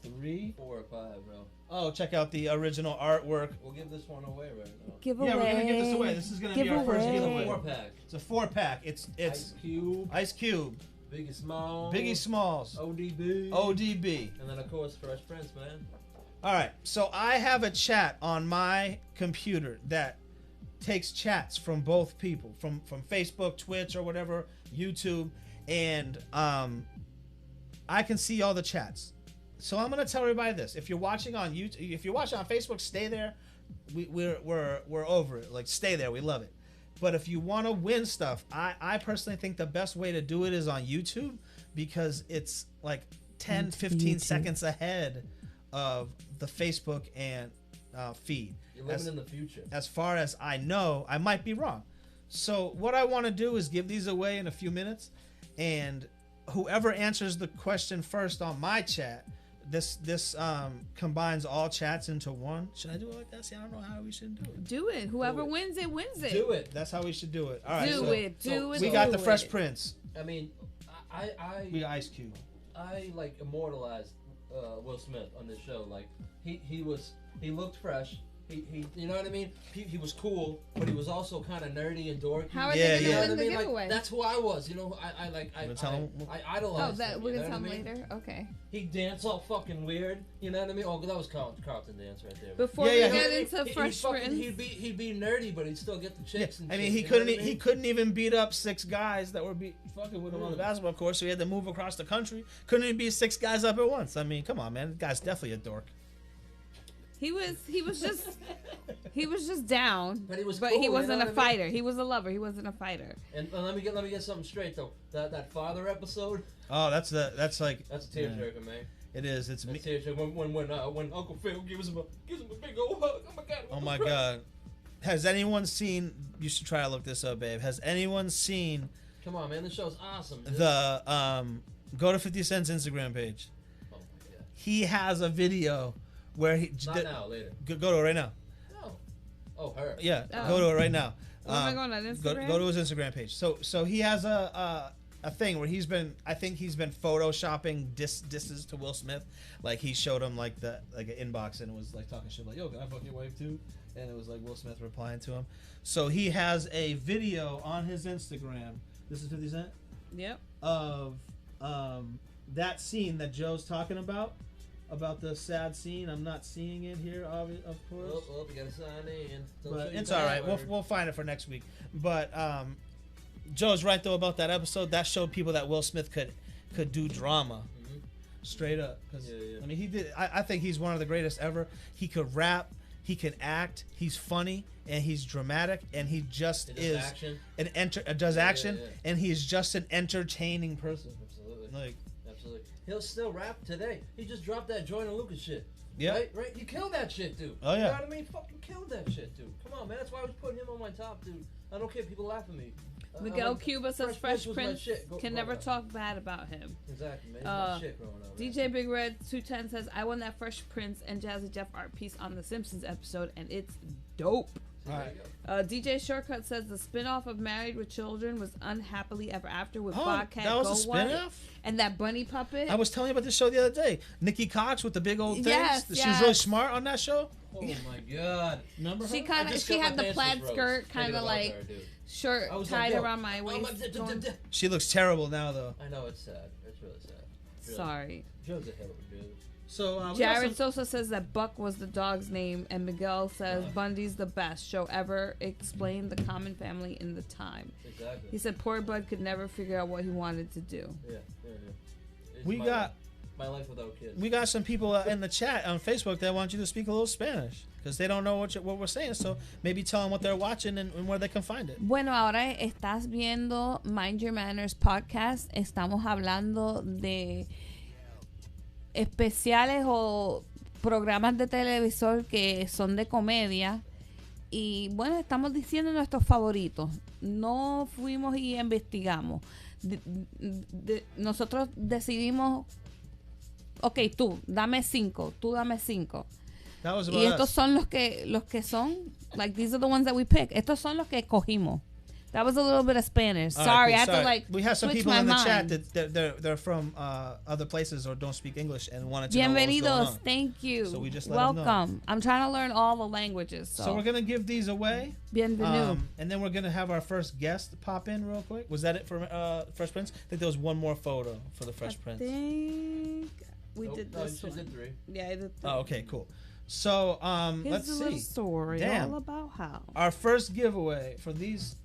3. 4 or 5, bro. Oh, check out the original artwork. We'll give this one away right now. Give Yeah, away. we're gonna give this away. This is gonna be our first giveaway. 4-pack. It's a 4-pack. It's Ice Cube, Ice Cube, Biggie Smalls, Biggie Smalls, ODB, ODB. and then of course Fresh Prince, man. All right, so I have a chat on my computer that takes chats from both people, from Facebook, Twitch, or whatever, YouTube, and I can see all the chats. So I'm gonna tell everybody this: if you're watching on YouTube, if you're watching on Facebook, stay there. We're over it. Like, stay there. We love it. But if you want to win stuff, I personally think the best way to do it is on YouTube, because it's like 10, 15 seconds ahead of the Facebook and feed. You're living in the future. As far as I know, I might be wrong. So what I want to do is give these away in a few minutes, and whoever answers the question first on my chat, this combines all chats into one. Should I do it like that? See, I don't know how we should do it. Do it. Whoever wins it wins it. Do it. That's how we should do it. All right. Do so it. Do it. we got do the Fresh it. Prince. I mean, We got Ice Cube. I like immortalized Will Smith on this show. Like he looked fresh. He you know what I mean? He was cool, but he was also kind of nerdy and dorky. How are Yeah, they You know gonna what I win the mean? giveaway? Like, that's who I was. You know, I gonna tell him? idolized. Oh, that him, we're you gonna know tell what him I mean? later. Okay. He danced all fucking weird. You know what I mean? Oh, that was Carlton dance right there. Before Yeah, we yeah, get into Fresh Prince, He'd be nerdy, but he'd still get the chicks. And I mean, shit, he you know couldn't what I mean? he couldn't even beat up 6 guys that were fucking with him on the Mm. basketball court, so he had to move across the country. Couldn't even beat 6 guys up at once. I mean, come on, man. The guy's definitely a dork. he was just down. But he was But cool, he you wasn't know a what I mean? fighter. He was a lover. He wasn't a fighter. And let me get something straight though. That father episode, Oh, that's like that's a tearjerker, man. it is. It's me. That's tearjerker. When Uncle Phil gives him a big old hug. Oh my god. Oh my god. Has anyone seen? You should try to look this up, babe. Has anyone seen Come on, man. This show's awesome. Dude. the go to 50 Cent's Instagram page? Oh my god. He has a video where he Not now. Later. go to it right now. No. Oh, her. Yeah, Oh. go to it right now. Where am I going on Instagram? Go to his Instagram page. So he has a thing where I think he's been photoshopping disses to Will Smith. Like, he showed him like an inbox, and it was like talking shit like, "Yo, can I fuck your wife too?" And it was like Will Smith replying to him. So he has a video on his Instagram. This is 50 Cent. Yep. Of that scene that Joe's talking about the sad scene. I'm not seeing it here, of course. Oh, you gotta sign in. Don't But show you it's all right. password. We'll find it for next week. But Joe's right though about that episode. That showed people that Will Smith could do drama, straight up. 'Cause, Yeah. I mean, he did. I think he's one of the greatest ever. He could rap. He can act. He's funny and he's dramatic, and he just He does action. does action, yeah. and he's just an entertaining person. Absolutely. Like, Absolutely. He'll still rap today. He just dropped that Joyner Lucas shit. Yeah. Right? You killed that shit, dude. Oh, yeah. You know what I mean? Fucking killed that shit, dude. Come on, man. That's why I was putting him on my top, dude. I don't care if people laugh at me. Miguel Cuba says Fresh was Prince my shit. can never talk bad about him. Exactly, man. He's my shit growing up. DJ Big Red 210 says, I won that Fresh Prince and Jazzy Jeff art piece on the Simpsons episode, and it's dope. All right. DJ Shortcut says the spinoff of Married with Children was Unhappily Ever After with Oh, Bobcat that was a Goldthwait spinoff? and that bunny puppet. I was telling you about this show the other day. Nikki Cox with the big old things. Yes, She was really yes. smart on that show. Oh my god. Remember her? She I just got had my the plaid pants skirt, froze kind thinking of about like her, dude. shirt I was tied like, yo, around my waist. She looks terrible now, though. I know, it's sad. It's really sad. Really. Sorry. Joe's a hell of a dude. So we got Jared some- Sosa says that Buck was the dog's name, and Miguel says Bundy's the best show ever. Explained the common family in the time. Exactly. He said poor Bud could never figure out what he wanted to do. Yeah. It's we my got life. My life without kids. we got some people in the chat on Facebook that want you to speak a little Spanish because they don't know what we're saying. So maybe tell them what they're watching and where they can find it. Bueno, ahora estás viendo Mind Your Manners podcast. Estamos hablando de especiales o programas de televisor que son de comedia. Y bueno, estamos diciendo nuestros favoritos. No fuimos y investigamos. Nosotros decidimos, ok, tú dame 5, tú dame 5. That was Y about estos us. son los que son, like these are the ones that we pick. Estos son los que cogimos. That was a little bit of Spanish. All Sorry, right, cool. I had to Sorry. like We have some switch people my in the mind. chat that they're from other places or don't speak English and wanted to know what was going Bienvenidos, on. thank you. So we just let 'em know. Welcome. I'm trying to learn all the languages. So we're gonna give these away. Bienvenue. And then we're gonna have our first guest pop in real quick. Was that it for Fresh Prince? I think there was one more photo for the Fresh I Prince. think we Nope, did no, this she one. did 3. Yeah, I did. Oh, okay, cool. So Here's let's a little see. story Damn. all about how. Our first giveaway for these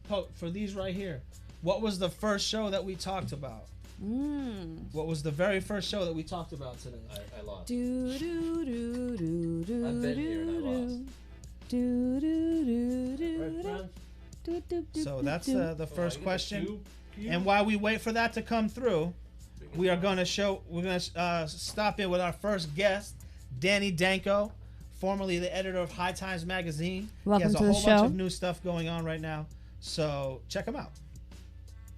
right here. What was the first show that we talked about? What was the very first show that we talked about today? I lost. Do do do do do. I've been here and I lost. Do do do Right, do friend? do do do. So that's do. the first you get question. the cube. And while we wait for that to come through, we're gonna stop in with our first guest, Danny Danko, formerly the editor of High Times magazine. Welcome he has to a the whole bunch show. of new stuff going on right now. So check him out.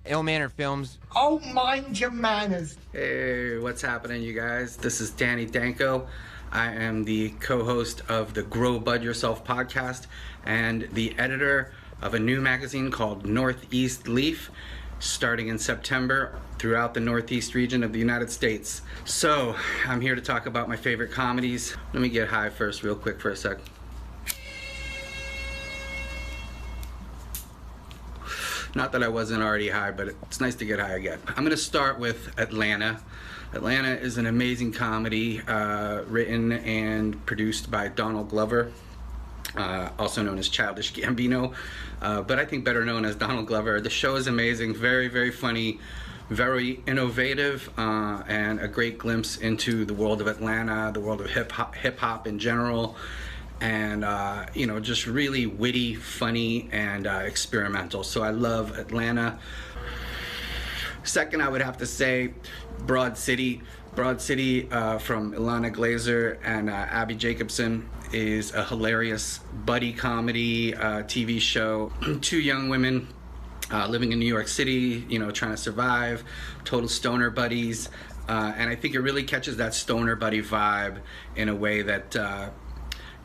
Ill-Mannered Films. Oh, mind your manners. Hey, what's happening, you guys? This is Danny Danko. I am the co-host of the Grow Bud Yourself podcast and the editor of a new magazine called Northeast Leaf, starting in September throughout the Northeast region of the United States. So, I'm here to talk about my favorite comedies. Let me get high first real quick for a sec. Not that I wasn't already high, but it's nice to get high again. I'm gonna start with Atlanta. Atlanta is an amazing comedy written and produced by Donald Glover, also known as Childish Gambino, but I think better known as Donald Glover. The show is amazing, very, very funny, very innovative, and a great glimpse into the world of Atlanta, the world of hip hop in general. And you know, just really witty, funny, and experimental. So I love Atlanta. Second, I would have to say Broad City. Broad City from Ilana Glazer and Abby Jacobson is a hilarious buddy comedy TV show. Two young women living in New York City, you know, trying to survive, total stoner buddies. And I think it really catches that stoner buddy vibe in a way that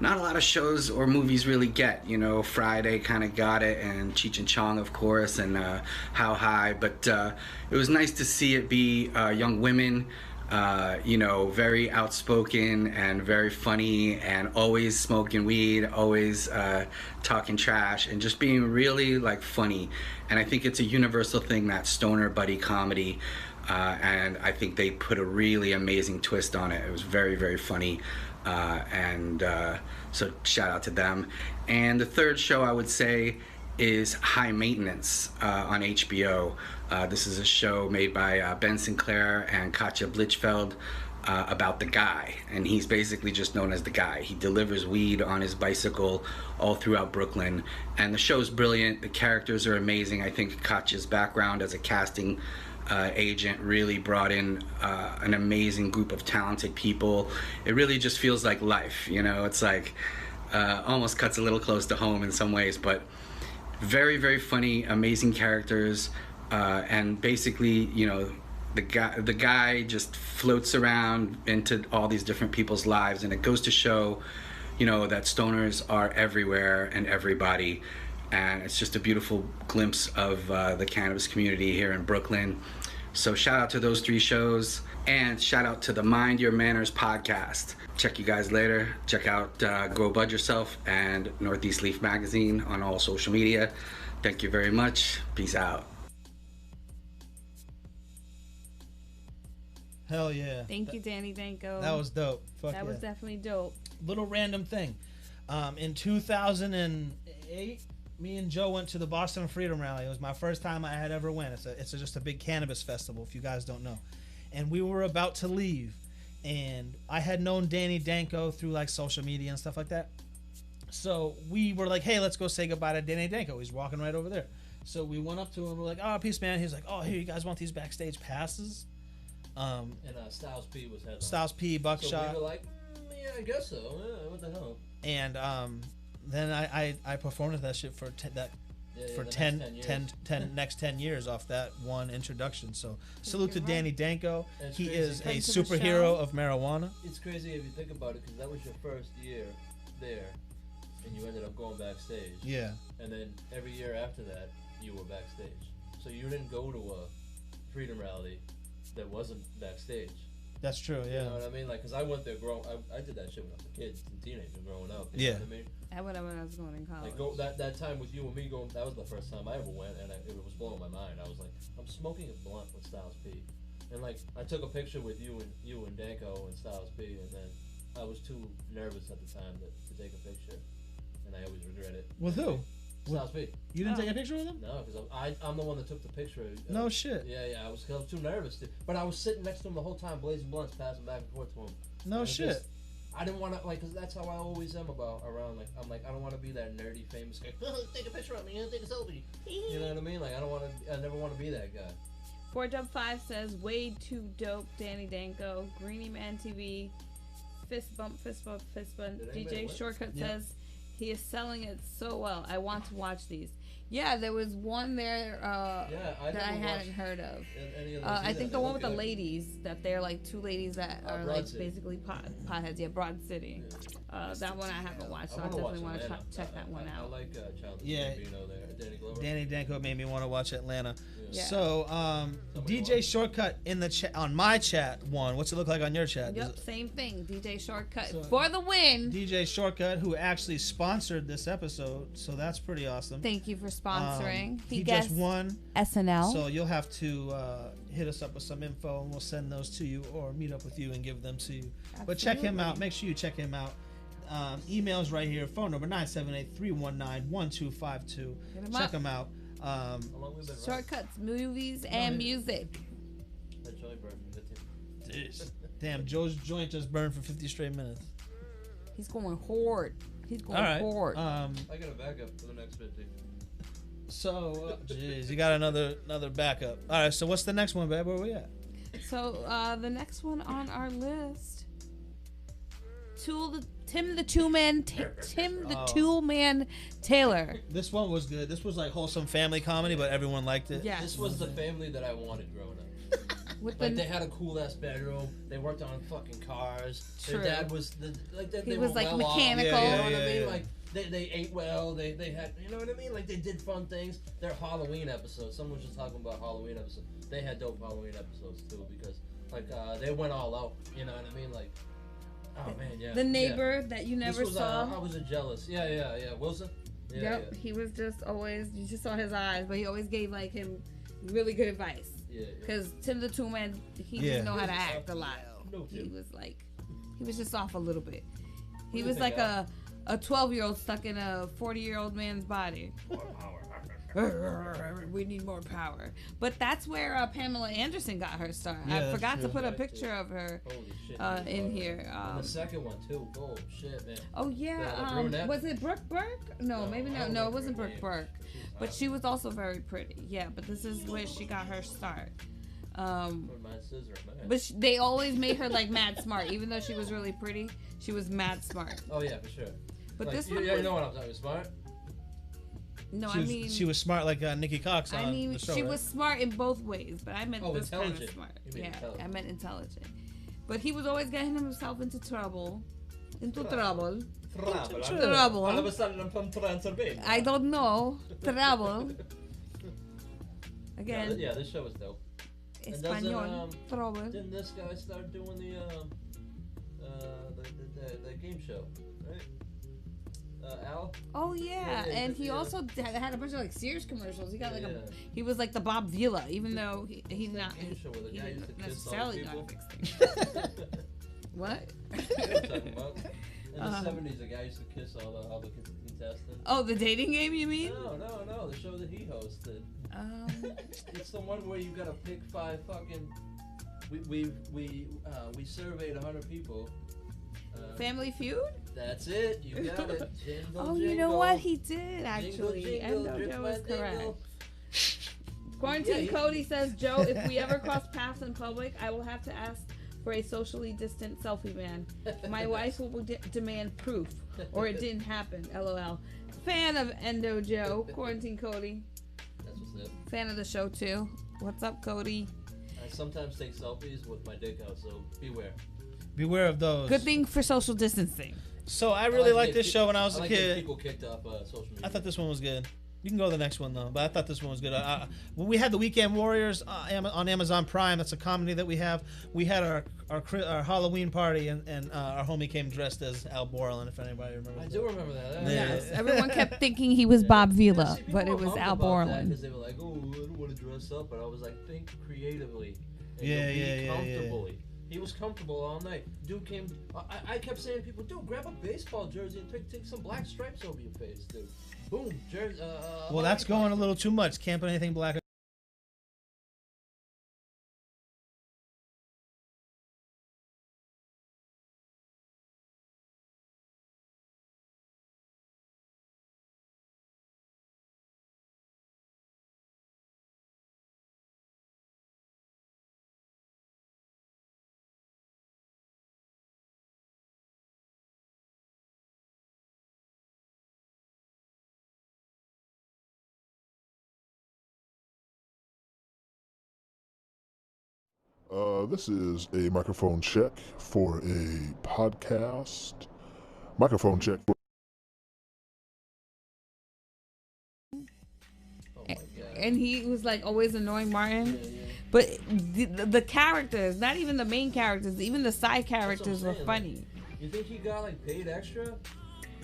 not a lot of shows or movies really get. You know, Friday kind of got it, and Cheech and Chong, of course, and How High. But it was nice to see it be young women, you know, very outspoken and very funny, and always smoking weed, always talking trash, and just being really like funny. And I think it's a universal thing, that stoner buddy comedy. And I think they put a really amazing twist on it. It was very, very funny. So shout out to them. And the third show I would say is High Maintenance on HBO. This is a show made by Ben Sinclair and Katja Blichfeld about the guy, and he's basically just known as the guy. He delivers weed on his bicycle all throughout Brooklyn, and the show's brilliant. The characters are amazing. I think Katja's background as a casting agent really brought in an amazing group of talented people. It really just feels like life, you know. It's like almost cuts a little close to home in some ways, but very, very funny, amazing characters, and basically, you know, the guy just floats around into all these different people's lives, and it goes to show, you know, that stoners are everywhere and everybody. And it's just a beautiful glimpse of the cannabis community here in Brooklyn. So shout out to those 3 shows, and shout out to the Mind Your Manners podcast. Check you guys later. Check out Grow Bud Yourself and Northeast Leaf Magazine on all social media. Thank you very much. Peace out. Hell yeah. Thank you, Danny Danko. That was dope. Fuck That yeah. was definitely dope. Little random thing. In 2008, me and Joe went to the Boston Freedom Rally. It was my first time I had ever went. It's just a big cannabis festival, if you guys don't know. And we were about to leave, and I had known Danny Danko through like social media and stuff like that. So we were like, hey, let's go say goodbye to Danny Danko. He's walking right over there. So we went up to him. We're like, oh, peace, man. He's like, oh, here, you guys want these backstage passes? And Styles P was headlining. Styles P, Buckshot. So we were like, yeah, I guess so. Yeah, what the hell? And then I performed at that shit for next 10 years off that one introduction. So salute to Danny Danko. He is a superhero of marijuana. It's crazy if you think about it, because that was your first year there, and you ended up going backstage. Yeah. And then every year after that, you were backstage. So you didn't go to a Freedom Rally that wasn't backstage. That's true, yeah. You know what I mean? Like, because I went there I did that shit when I was a kid and teenager growing up. You know what I mean? I went when I was going in college. Like, that time with you and me going, that was the first time I ever went, and it was blowing my mind. I was like, I'm smoking a blunt with Styles P. And, like, I took a picture with you and Danko and Styles P, and then I was too nervous at the time to take a picture. And I always regret it. With who? Styles P. You didn't take a picture with him? No, because I'm the one that took the picture. No shit. Yeah, I was too nervous. But I was sitting next to him the whole time, blazing blunts, passing back and forth to him. No shit. I didn't want to, like, because that's how I always am around, like, I'm like, I don't want to be that nerdy, famous guy. Take a picture of me, take a selfie. You know what I mean? Like, I never want to be that guy. 4Dub5 says, way too dope, Danny Danko. Greenie Man TV, fist bump, fist bump, fist bump. DJ Shortcut says, he is selling it so well. I want to watch these. Yeah, there was one there that I hadn't heard of. I think the one with the ladies, that they're like 2 ladies that are like basically potheads. Yeah, Broad City. That one I haven't watched, so I definitely want to check that one out. I like Childish Yeah. Gambino there. Danny Glover. Danny Danko made me want to watch Atlanta. Yeah. So, DJ Shortcut in the chat on my chat one. What's it look like on your chat? Yep, same thing. DJ Shortcut for the win. DJ Shortcut, who actually sponsored this episode, so that's pretty awesome. Thank you for sponsoring. He just won SNL. So you'll have to hit us up with some info, and we'll send those to you, or meet up with you and give them to you. Absolutely. But check him out. Make sure you check him out. Emails right here. Phone number 978-319-1252. Check him out. Shortcuts, movies, and music. That joint burned for 15. Damn, Joe's joint just burned for 50 straight minutes. He's going hard. He's going hard. I got a backup for the next 50. So, jeez, you got another backup. All right, so what's the next one, babe? Where we at? So, the next one on our list, Tim the Two-Man Taylor. This one was good. This was like wholesome family comedy, but everyone liked it. Yeah. This was the family that I wanted growing up. They had a cool ass bedroom. They worked on fucking cars. True. Their dad was he was like well mechanical. Off. You know what I mean? Like they ate well. They had, you know what I mean? Like they did fun things. Their Halloween episodes. Someone was just talking about Halloween episodes. They had dope Halloween episodes too, because like they went all out. You know what I mean? Like, oh man, yeah. The neighbor that you never saw. I was jealous. Yeah. Wilson. Yeah, yep. Yeah. He was just always. You just saw his eyes, but he always gave like him really good advice. Yeah. Because Tim the Two-Man, he didn't know how to act a lot. He was just off a little bit. He was like a 12-year-old stuck in a 40-year-old man's body. More power. We need more power. But that's where Pamela Anderson got her start. I forgot to put a picture of her in here. And the second one too. Oh shit, man. Oh yeah. Was it Brooke Burke? No, maybe not. No, it wasn't Brooke Burke. But she was also very pretty. Yeah, but this is where she got her start. My scissor, man. But they always made her like mad smart, even though she was really pretty. She was mad smart. Oh yeah, for sure. But like, this one, you know what I'm talking about? Smart. No, she was smart like Nikki Cox on the show. She right? was smart in both ways, but I meant this kind of smart. Yeah, intelligent. I meant intelligent. But he was always getting himself into trouble. Trouble. All of a sudden, I'm from Transylvania. I don't know. Trouble. Again. Yeah, this show was dope. Espanol. Trouble. Didn't this guy start doing the game show, right? Al? Oh yeah, and he also had a bunch of like Sears commercials. He got like he was like the Bob Vila, even though he's not necessarily not fixed. What? In the 70s, a guy used to kiss all the contestants. Oh, the dating game, you mean? No, the show that he hosted. It's the one where you gotta pick 5 fucking. We surveyed 100 people. Family Feud? That's it. You got it. Jingle, you know what? He did actually. Endo Joe is correct. Quarantine Cody says, Joe, if we ever cross paths in public, I will have to ask for a socially distant selfie man. My wife will demand proof, or it didn't happen. LOL. Fan of Endo Joe, Quarantine Cody. That's what's up. Fan of the show too. What's up, Cody? I sometimes take selfies with my dick out, so beware. Beware of those. Good thing for social distancing. So I really liked this show when I was a kid. People kicked off social media. I thought this one was good. You can go to the next one though, but I thought this one was good. When we had the Weekend Warriors on Amazon Prime, that's a comedy that we have. We had our Halloween party, and our homie came dressed as Al Borland. If anybody remembers. I do remember that. Yes, everyone kept thinking he was Bob Vila, but it was Al Borland. Because they were like, "Oh, I don't want to dress up," but I was like, "Think creatively." Yeah. Comfortably. He was comfortable all night. Dude came. I kept saying to people, "Dude, grab a baseball jersey and take some black stripes over your face, dude." Boom, jersey. Well, that's going a little too much. Can't put anything black. This is a microphone check for a podcast. Microphone check. And he was like always annoying Martin. But the characters, not even the main characters, even the side characters were funny. You think he got like paid extra?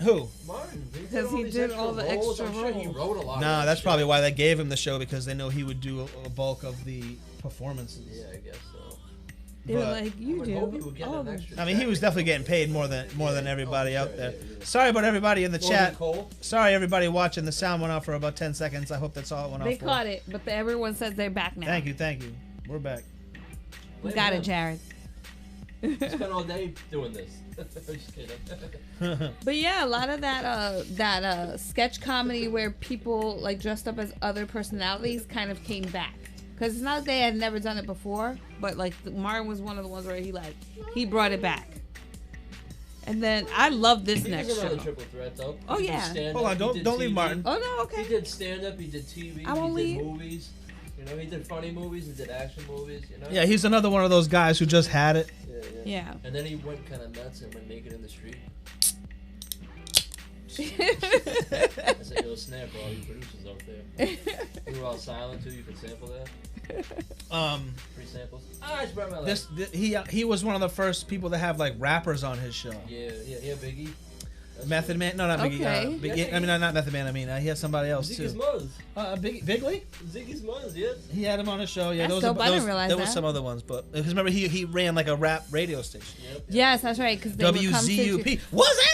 Who? Martin. Because he did all the extra roles. I'm sure he wrote a lot. Nah, that's probably why they gave him the show, because they know he would do a bulk of the performances. Yeah, I guess so. They were like, you do. I mean, he was definitely getting paid more than everybody out there. Sorry about everybody in the chat. Sorry, everybody watching. The sound went off for about 10 seconds. I hope that's all it went off They for. caught it, but everyone says they're back now. Thank you. We're back. We got it, Jared. Spent all day doing this. Just kidding. But yeah, a lot of that sketch comedy where people like dressed up as other personalities kind of came back. Because it's not that they had never done it before, but like Martin was one of the ones where he brought it back. And then I love this next show. Another triple threat though. Oh yeah. Hold on, don't leave Martin. Oh no, okay. He did stand up, he did TV, he did movies. You know, he did funny movies, he did action movies. You know. Yeah, he's another one of those guys who just had it. Yeah. And then he went kind of nuts and went naked in the street. That's a little snap for all you producers out there. We were all silent too. You can sample that. Free samples. I just brought my life. He was one of the first people to have like rappers on his show. Yeah, Biggie. That's Method Man? No, not Biggie. Okay. Biggie. I mean, not Method Man. I mean, he has somebody else Ziggy's too. Muzz. Bigley? Ziggy's Muzz, yes. He had him on his show. Yeah, That's there dope. I didn't realize there was that. some other ones, but because remember he ran like a rap radio station. Yep. Yes, that's right. Because WZUP. What's that?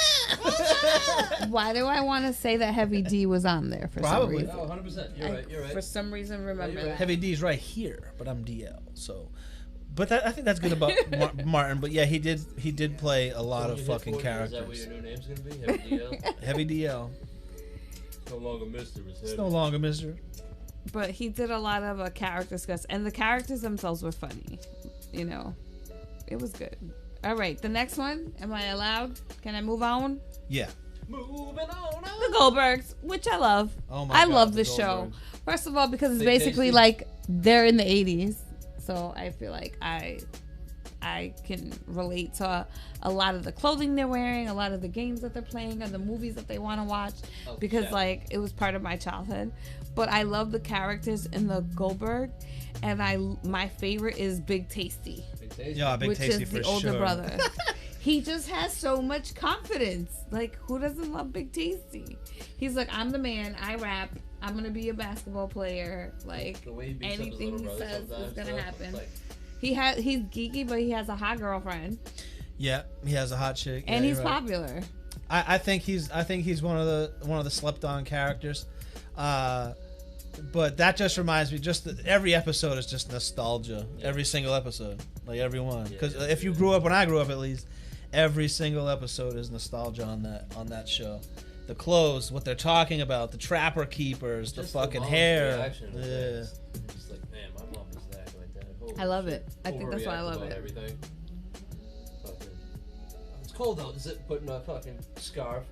Why do I want to say that Heavy D was on there for Probably. some reason? Oh, 100%. You're right. For some reason, remember that. Heavy D's right here, but I'm DL. So, but I think that's good about Martin. But yeah, he did play a lot of fucking characters. Is that what your new name's gonna be? Heavy DL. Heavy DL. It's no longer Mr. It's no longer Mr. but he did a lot of character sketches, and the characters themselves were funny. You know, it was good. All right, the next one. Am I allowed? Can I move on? Yeah. Moving on. The Goldbergs, which I love. Oh my I God, love the this show. Goldbergs. First of all, because it's Big basically Tasty. like they're in the 80s. So I feel like I can relate to a lot of the clothing they're wearing, a lot of the games that they're playing, and the movies that they want to watch, because yeah. like it was part of my childhood. But I love the characters in the Goldberg, and my favorite is Big Tasty, Big Tasty. Yeah, Big which Tasty is for the older sure. brother. He just has so much confidence. Like, who doesn't love Big Tasty? He's like, I'm the man. I rap. I'm gonna be a basketball player. Like, The way he beats up his anything he little brother says is sometimes, gonna though, happen. like- He's geeky, but he has a hot girlfriend, Yeah, he has a hot chick. and yeah, he's you're right. popular. I think he's one of the slept on characters. But that just reminds me, every episode is just nostalgia. Yeah. Every single episode, like every one. Because Yeah, if you grew up when I grew up, at least, every single episode is nostalgia on that show. The clothes, what they're talking about, the trapper keepers, the Just fucking mom's hair. reaction to Yeah. things. Just like, man, my mom is that like that. Holy I love shit. it. I think that's why I Overreact love about it. Everything. Fucking, it's cold out. Is it putting a fucking scarf,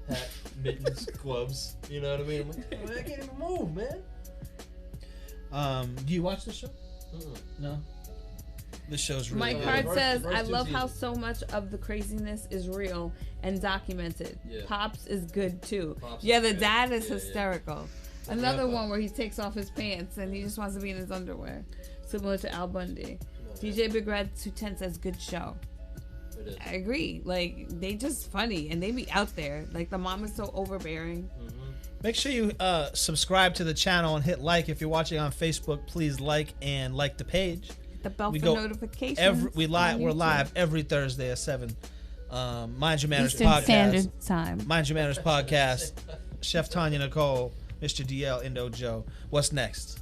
hat, mittens, gloves? You know what I mean? I'm like, man, I can't even move, man. Do you watch the show? Mm-mm. No. This show's really Mike good. Hart First- says, first I two love how seasons. so much of the craziness is real and documented. Yeah. Pops is good too. Pops Yeah, is the great. dad is Yeah, yeah. hysterical. The Another grandpa. one where he takes off his pants and he just wants to be in his underwear. Similar to Al Bundy. on, DJ Big Red 210 says, good show. It is. I agree. Like, they just funny and they be out there. Like, the mom is so overbearing. Make sure you subscribe to the channel and hit like. If you're watching on Facebook, please like the page. The bell We for go notifications. We're on YouTube. live every Thursday at 7. Mind Your Manners Eastern podcast. Standard Time. Mind Your Manners podcast. Chef Tanya Nicole, Mr. DL, Indo Joe. What's next?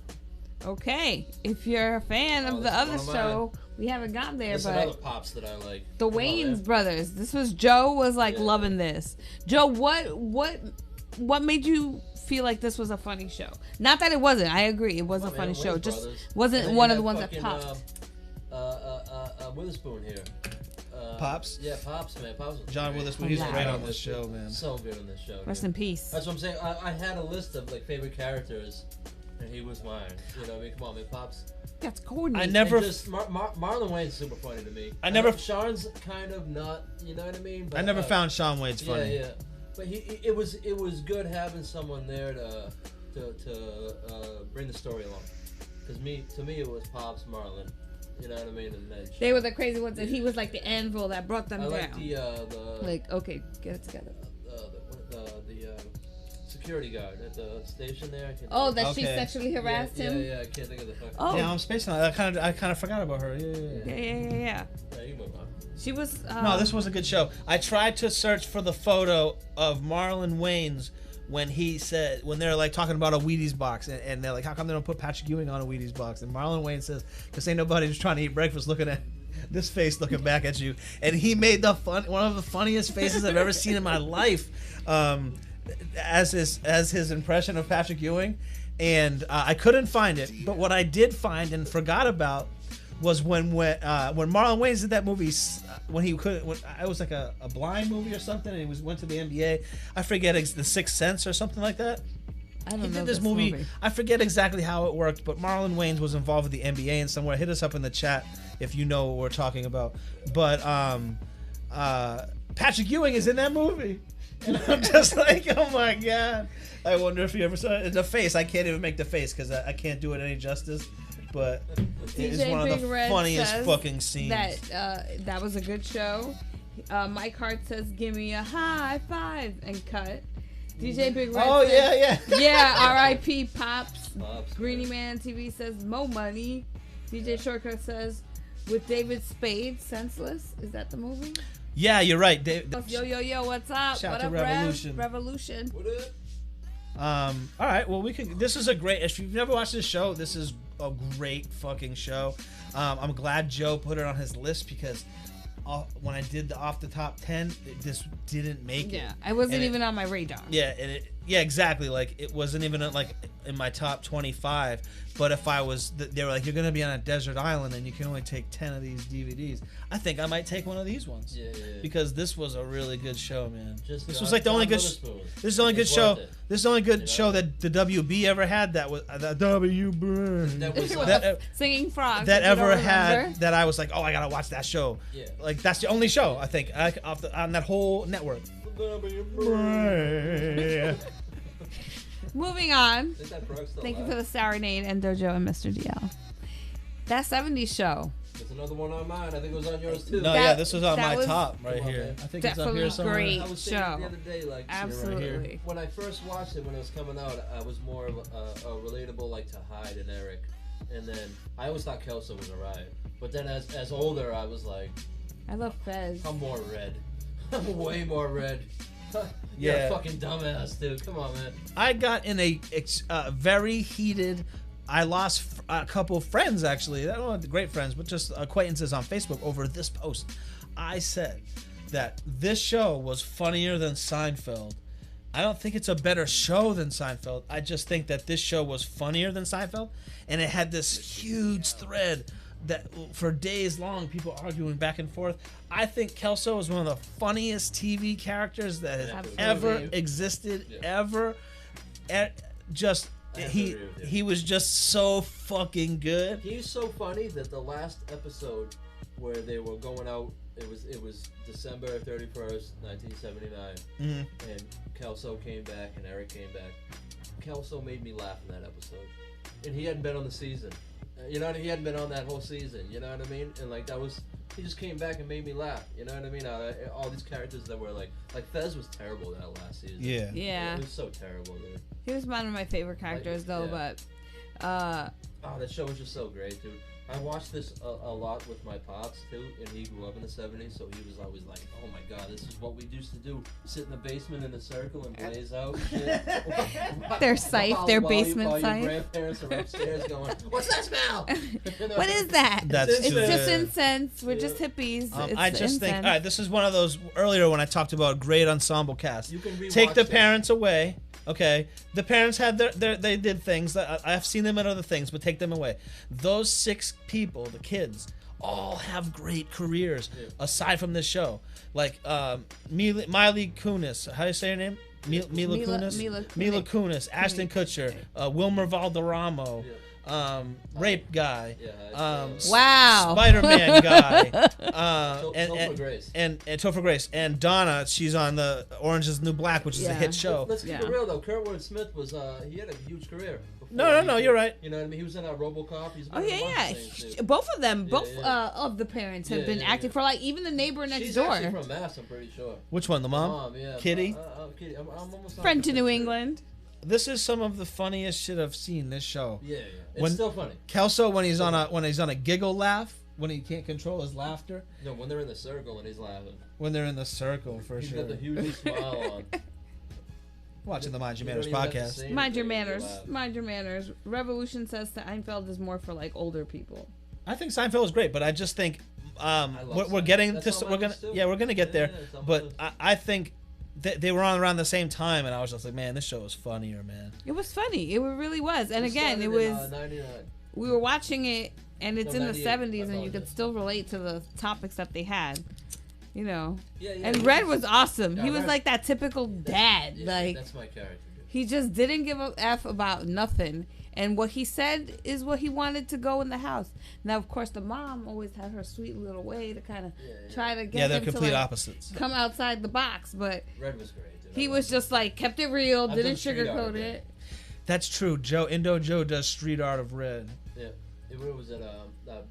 Okay, if you're a fan Oh, of this the is other one of mine. show, we haven't gotten there, There's but another pops that I like. the Come on, Wayans man. Brothers. This was Joe was like Yeah. loving this. Joe, what made you feel like this was a funny show? Not that it wasn't. I agree, it was Come a on, funny man, show. Wayans Just Brothers. wasn't And then one you of the have ones that fucking, popped. Witherspoon here. Pops? Yeah, Pops, man. Pops was John great. Witherspoon. He's Wow. great on this show, man. So good on this show. Rest dude. in peace. That's what I'm saying. I had a list of like favorite characters, and he was mine. You know what I mean? Come on, man, Pops. That's coordinated. I never- And just Marlon Wayne's super funny to me. I never- Sean's kind of not. You know what I mean? But, I never found Shawn Wade's funny. Yeah, yeah. But it was good having someone there to bring the story along. Because to me it was Pops, Marlon. You know what I mean? And then They were the crazy ones, and he was like the anvil that brought them I down. like the Like, okay, get it together. the security guard at the station there. I can't Oh, think that she Okay. sexually harassed him. Yeah, I can't think of the fucking. Oh. Yeah, I'm spacing on that. I kind of forgot about her. Yeah. Yeah. Yeah, you move on. She was. No, this was a good show. I tried to search for the photo of Marlon Wayans when they're like talking about a Wheaties box, and they're like, how come they don't put Patrick Ewing on a Wheaties box? And Marlon Wayans says, because ain't nobody who's trying to eat breakfast looking at this face looking back at you. And he made one of the funniest faces I've ever seen in my life, as his impression of Patrick Ewing. And I couldn't find it, but what I did find and forgot about was when Marlon Wayans did that movie, when it was like a blind movie or something, and he went to the NBA. I forget, The Sixth Sense or something like that. I don't He know did this movie. I forget exactly how it worked, but Marlon Wayans was involved with the NBA in somewhere. Hit us up in the chat if you know what we're talking about. But Patrick Ewing is in that movie, and I'm just like, oh my god! I wonder if you ever saw it. The face. I can't even make the face because I can't do it any justice. But it is DJ one of Big the Red funniest says fucking scenes. That was a good show. Mike Hart says, "Give me a high five," and cut. DJ Big Red. Oh says, yeah. Yeah, R.I.P. Pops. Pops, Greeny Man TV says, "Mo money." DJ Shortcut says, "With David Spade, Senseless." Is that the movie? Yeah, you're right. Yo, what's up? Shout What to up, Revolution. Revolution. What up? All right. Well, this is a great. If you've never watched this show, this is a great fucking show. I'm glad Joe put it on his list because when I did the off the top 10, this didn't make it. Yeah, I wasn't And even on my radar. Yeah, and Yeah, exactly. Like it wasn't even like in my top 25. But if I was, they were like, you're gonna be on a desert island and you can only take 10 of these DVDs. I think I might take one of these ones. Yeah. Because this was a really good show, man. Just this was like the only good. This is the only good show. This is the only good show that the WB ever had. That was the WB. That was singing frogs. That ever had. That I was like, oh, I gotta watch that show. Yeah. Like that's the only show I think on that whole network. Moving on. Thank you for the serenade and Dojo and Mr. DL. That 70s show. There's another one on mine. I think it was on yours too. No, this was on my top right here. I think it's up here somewhere. Great I was show. the other day, like, absolutely. When I first watched it, when it was coming out, I was more of a relatable, like, to Hyde and Eric. And then I always thought Kelso was a riot. But then as older, I was like, I love Fez. I'm more red. I'm way more red. Yeah. You're a fucking dumbass, dude. Come on, man. I got in a very heated. I lost a couple of friends, actually. I don't know, great friends, but just acquaintances on Facebook over this post. I said that this show was funnier than Seinfeld. I don't think it's a better show than Seinfeld. I just think that this show was funnier than Seinfeld, and it had this huge thread that for days long, people arguing back and forth. I think Kelso is one of the funniest TV characters that has ever existed, ever. He was just so fucking good. He's so funny that the last episode where they were going out, it was December 31st, 1979, and Kelso came back and Eric came back. Kelso made me laugh in that episode, and he hadn't been on the season. You know, he hadn't been on that whole season. You know what I mean? And like he just came back and made me laugh. You know what I mean? All these characters that were like Fez was terrible that last season. Yeah. It was so terrible, dude. He was one of my favorite characters, but that show was just so great, dude. I watched this a lot with my pops too, and he grew up in the 70s, so he was always like, "Oh my God, this is what we used to do: sit in the basement in a circle and blaze out." Shit. Their scythe, their basement scythe. Your grandparents are upstairs going, "What's that smell?" What is that? It's just incense. We're just hippies. I just think, all right, this is one of those earlier when I talked about a great ensemble cast. You can take the parents away. Okay, the parents had they did things that I've seen them in other things, but take them away. Those 6 people, the kids, all have great careers aside from this show. Like Miley Kunis, how do you say her name? Mila Kunis, Ashton Kutcher, Wilmer Valderrama. Rape guy, wow, Spider-Man guy, and Topher Grace, and Donna. She's on the Orange Is the New Black, which is a hit show. Let's keep it real though. Kurtwood Smith was he had a huge career. No, you're right. You know what I mean? He was in RoboCop. He's both of them, of the parents have been acting for like even the neighbor next door. She's actually from Mass, I'm pretty sure. Which one? The mom? Yeah. Kitty. Kitty. I'm almost Friend to New England. This is some of the funniest shit I've seen this show. Yeah. It's still funny. Kelso when he's on a giggle laugh, when he can't control his laughter. No, when they're in the circle and he's laughing. When they're in the circle, for he's sure. He's got the hugest smile on. Watching the Mind Your Manners podcast. Mind your manners. Mind your manners. Revolution says Seinfeld is more for like older people. I think Seinfeld is great, but I just think we're getting this. We're gonna get there. But I think they were on around the same time, and I was just like, man, this show is funnier, man. It was funny. It really was. And again, it was. We were watching it, and it's in the 70s, and you could still relate to the topics that they had. You know. And Red was awesome. He was like that typical dad. Like that's my character. He just didn't give a F about nothing. And what he said is what he wanted to go in the house. Now, of course, the mom always had her sweet little way to kind of try to get him complete to opposites. Come outside the box. But Red was great. Dude. He was just like, kept it real, didn't sugarcoat it. That's true. Indo Joe does street art of Red. Yeah. What was it?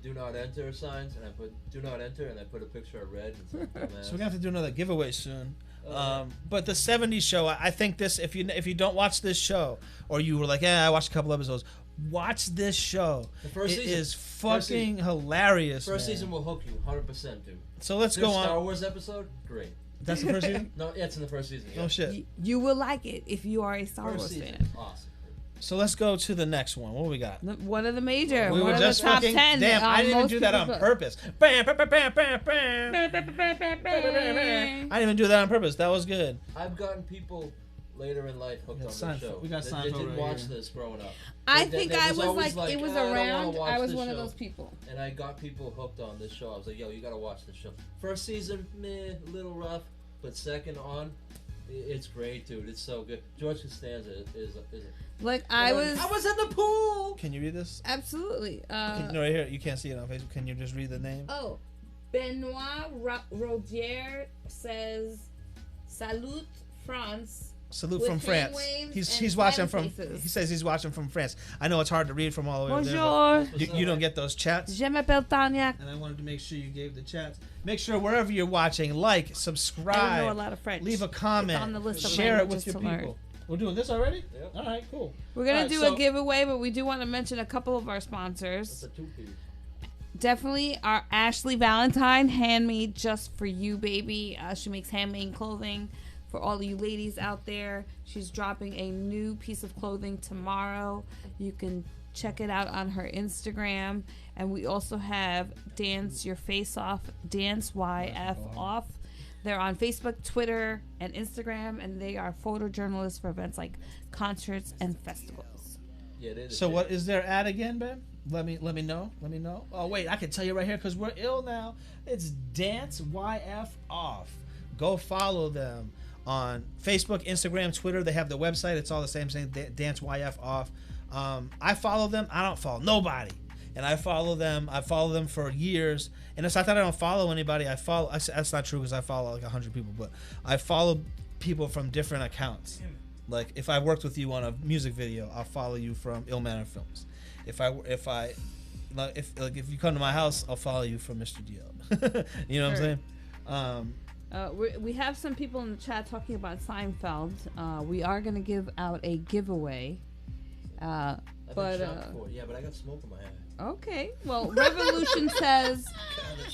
Do not enter signs, and I put do not enter, and I put a picture of Red. So we're gonna have to do another giveaway soon. But the 70s show, I think this, if you don't watch this show, or you were like, I watched a couple episodes, watch this show. The first season is fucking hilarious. First season will hook you 100%, dude. So let's go on. Star Wars episode, great. That's the first season? No, it's in the first season. Yeah. Oh shit. You will like it if you are a Star Wars fan. Awesome. So let's go to the next one. What do we got? One of the major. We one were of just the top fucking 10. Damn, I didn't even do that on purpose. Bam, bam, bam, bam, bam, bam. I didn't even do that on purpose. That was good. I've gotten people later in life hooked on this Seinfeld. show. We got They Seinfeld didn't right watch here. this growing up. I They- think they I was always like, it was "I don't wanna around. watch I was this one of show." those people. And I got people hooked on this show. I was like, yo, you gotta watch this show. First season, meh, a little rough, but second on, it's great, dude. It's so good. George Costanza is Like I was in the pool. Can you read this? absolutely. No, right here. You can't see it on Facebook. Can you just read the name? Oh, Benoit Rodier says, "Salut, France." Salute With from hand France. waves He's and watching fan from. faces. He says he's watching from France. I know it's hard to read from all the way over there. Bonjour. but You don't get those chats. Je m'appelle Tanya. And I wanted to make sure you gave the chats. Make sure wherever you're watching, like, subscribe, I don't know a lot of French. leave a comment, It's on the list of share it languages with your to learn. people. We're doing this already? Yep. All right, cool. We're gonna Alright, do so- a giveaway, but we do want to mention a couple of our It's sponsors. a two-piece. Definitely our Ashley Valentine, handmade just for you, baby. She makes handmade clothing for all of you ladies out there. She's dropping a new piece of clothing tomorrow. You can check it out on her Instagram. And we also have Dance Your Face Off, Dance YF Off. They're on Facebook, Twitter, and Instagram, and they are photojournalists for events like concerts and festivals. Yeah, they So what is their ad again, Ben? Let me know. Let me know. Oh wait, I can tell you right here because we're ill now. It's Dance YF Off. Go follow them on Facebook, Instagram, Twitter. They have the website. It's all the same thing. Dance YF Off. I follow them. I don't follow nobody, and I follow them. I follow them for years. And it's not that I don't follow anybody. I follow. That's not true because I follow like 100 people, but I follow people from different accounts. Like if I worked with you on a music video, I'll follow you from Ill Manner Films. If you come to my house, I'll follow you from Mr. DL. You know what I'm saying? We have some people in the chat talking about Seinfeld. We are going to give out a giveaway. I've been But shot before. Yeah, but I got smoke in my hand. okay. Well, Revolution says Kinda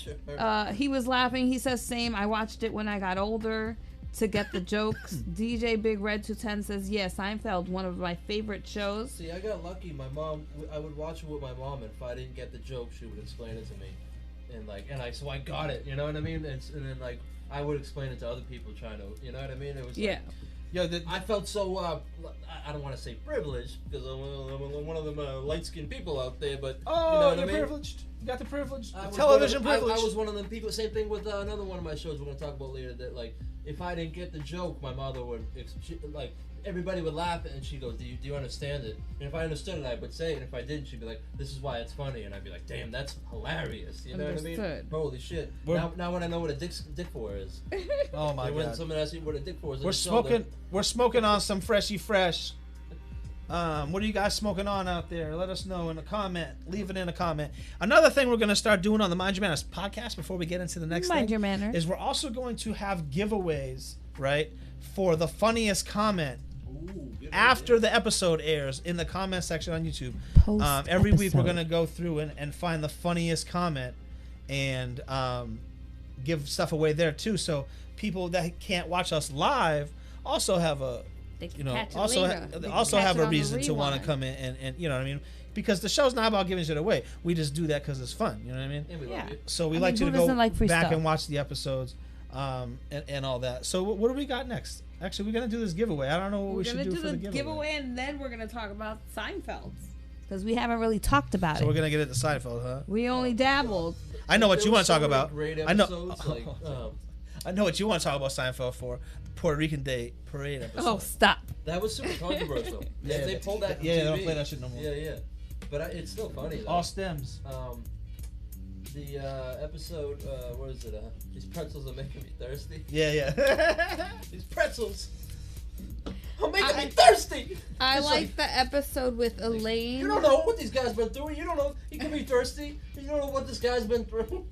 sure. he was laughing. He says same. I watched it when I got older to get the jokes. DJ Big Red 210 says yeah, Seinfeld, one of my favorite shows. See, I got lucky. My mom, I would watch it with my mom, and if I didn't get the joke, she would explain it to me, so I got it. You know what I mean? And then like I would explain it to other people trying to, you know what I mean? It was Yeah. I felt so I don't want to say privileged because I'm one of them light-skinned people out there, but you know what you're I mean? privileged. You got the privilege. I was Television one of- privilege. I was one of them people. Same thing with another one of my shows we're gonna talk about later. That like, if I didn't get the joke, my mother would everybody would laugh, and she goes, "Do you understand it?" And if I understood it, I would say it. And if I didn't, she'd be like, "This is why it's funny," and I'd be like, "Damn, that's hilarious." You know what I mean? Understood. Holy shit! Now when I know what a dick for is. Oh my When god. someone asks me what a dick for is, We're smoking. We're smoking on some freshy fresh. What are you guys smoking on out there? Let us know in a comment. Leave it in a comment. Another thing we're going to start doing on the Mind Your Manners podcast before we get into the next Mind thing Your Manners. is we're also going to have giveaways, right, for the funniest comment after the episode airs in the comment section on YouTube. Every week we're going to go through and find the funniest comment and give stuff away there too. So people that can't watch us live also have a They can you know, catch it also later. They can also catch have it a on the reason to want to rewind. come in and you know what I mean, because the show's not about giving shit away. We just do that because it's fun. You know what I mean? Yeah, we Yeah. love you. So we I like mean, you who to go doesn't like free back stuff? and watch the episodes, and all that. So what do we got next? Actually, we're gonna do this giveaway. I don't know what We're we should gonna do do for the the giveaway, and then we're gonna talk about Seinfeld because we haven't really talked about So it. we're gonna get into Seinfeld, huh? We only dabbled. I know what There you was want to so talk many about. Great I know. episodes, like, I know what you want to talk about Seinfeld for. Puerto Rican Day Parade episode. Oh, stop! that was super controversial. Yeah, they pulled that. From yeah, TV. they don't play that shit no more. Yeah. But it's still funny though. All stems. The episode, what is it? These pretzels are making me thirsty. Yeah. These pretzels are making me thirsty. I It's like the episode with Elaine. You don't know what these guys been through. You don't know. You can be thirsty. You don't know what this guy's been through.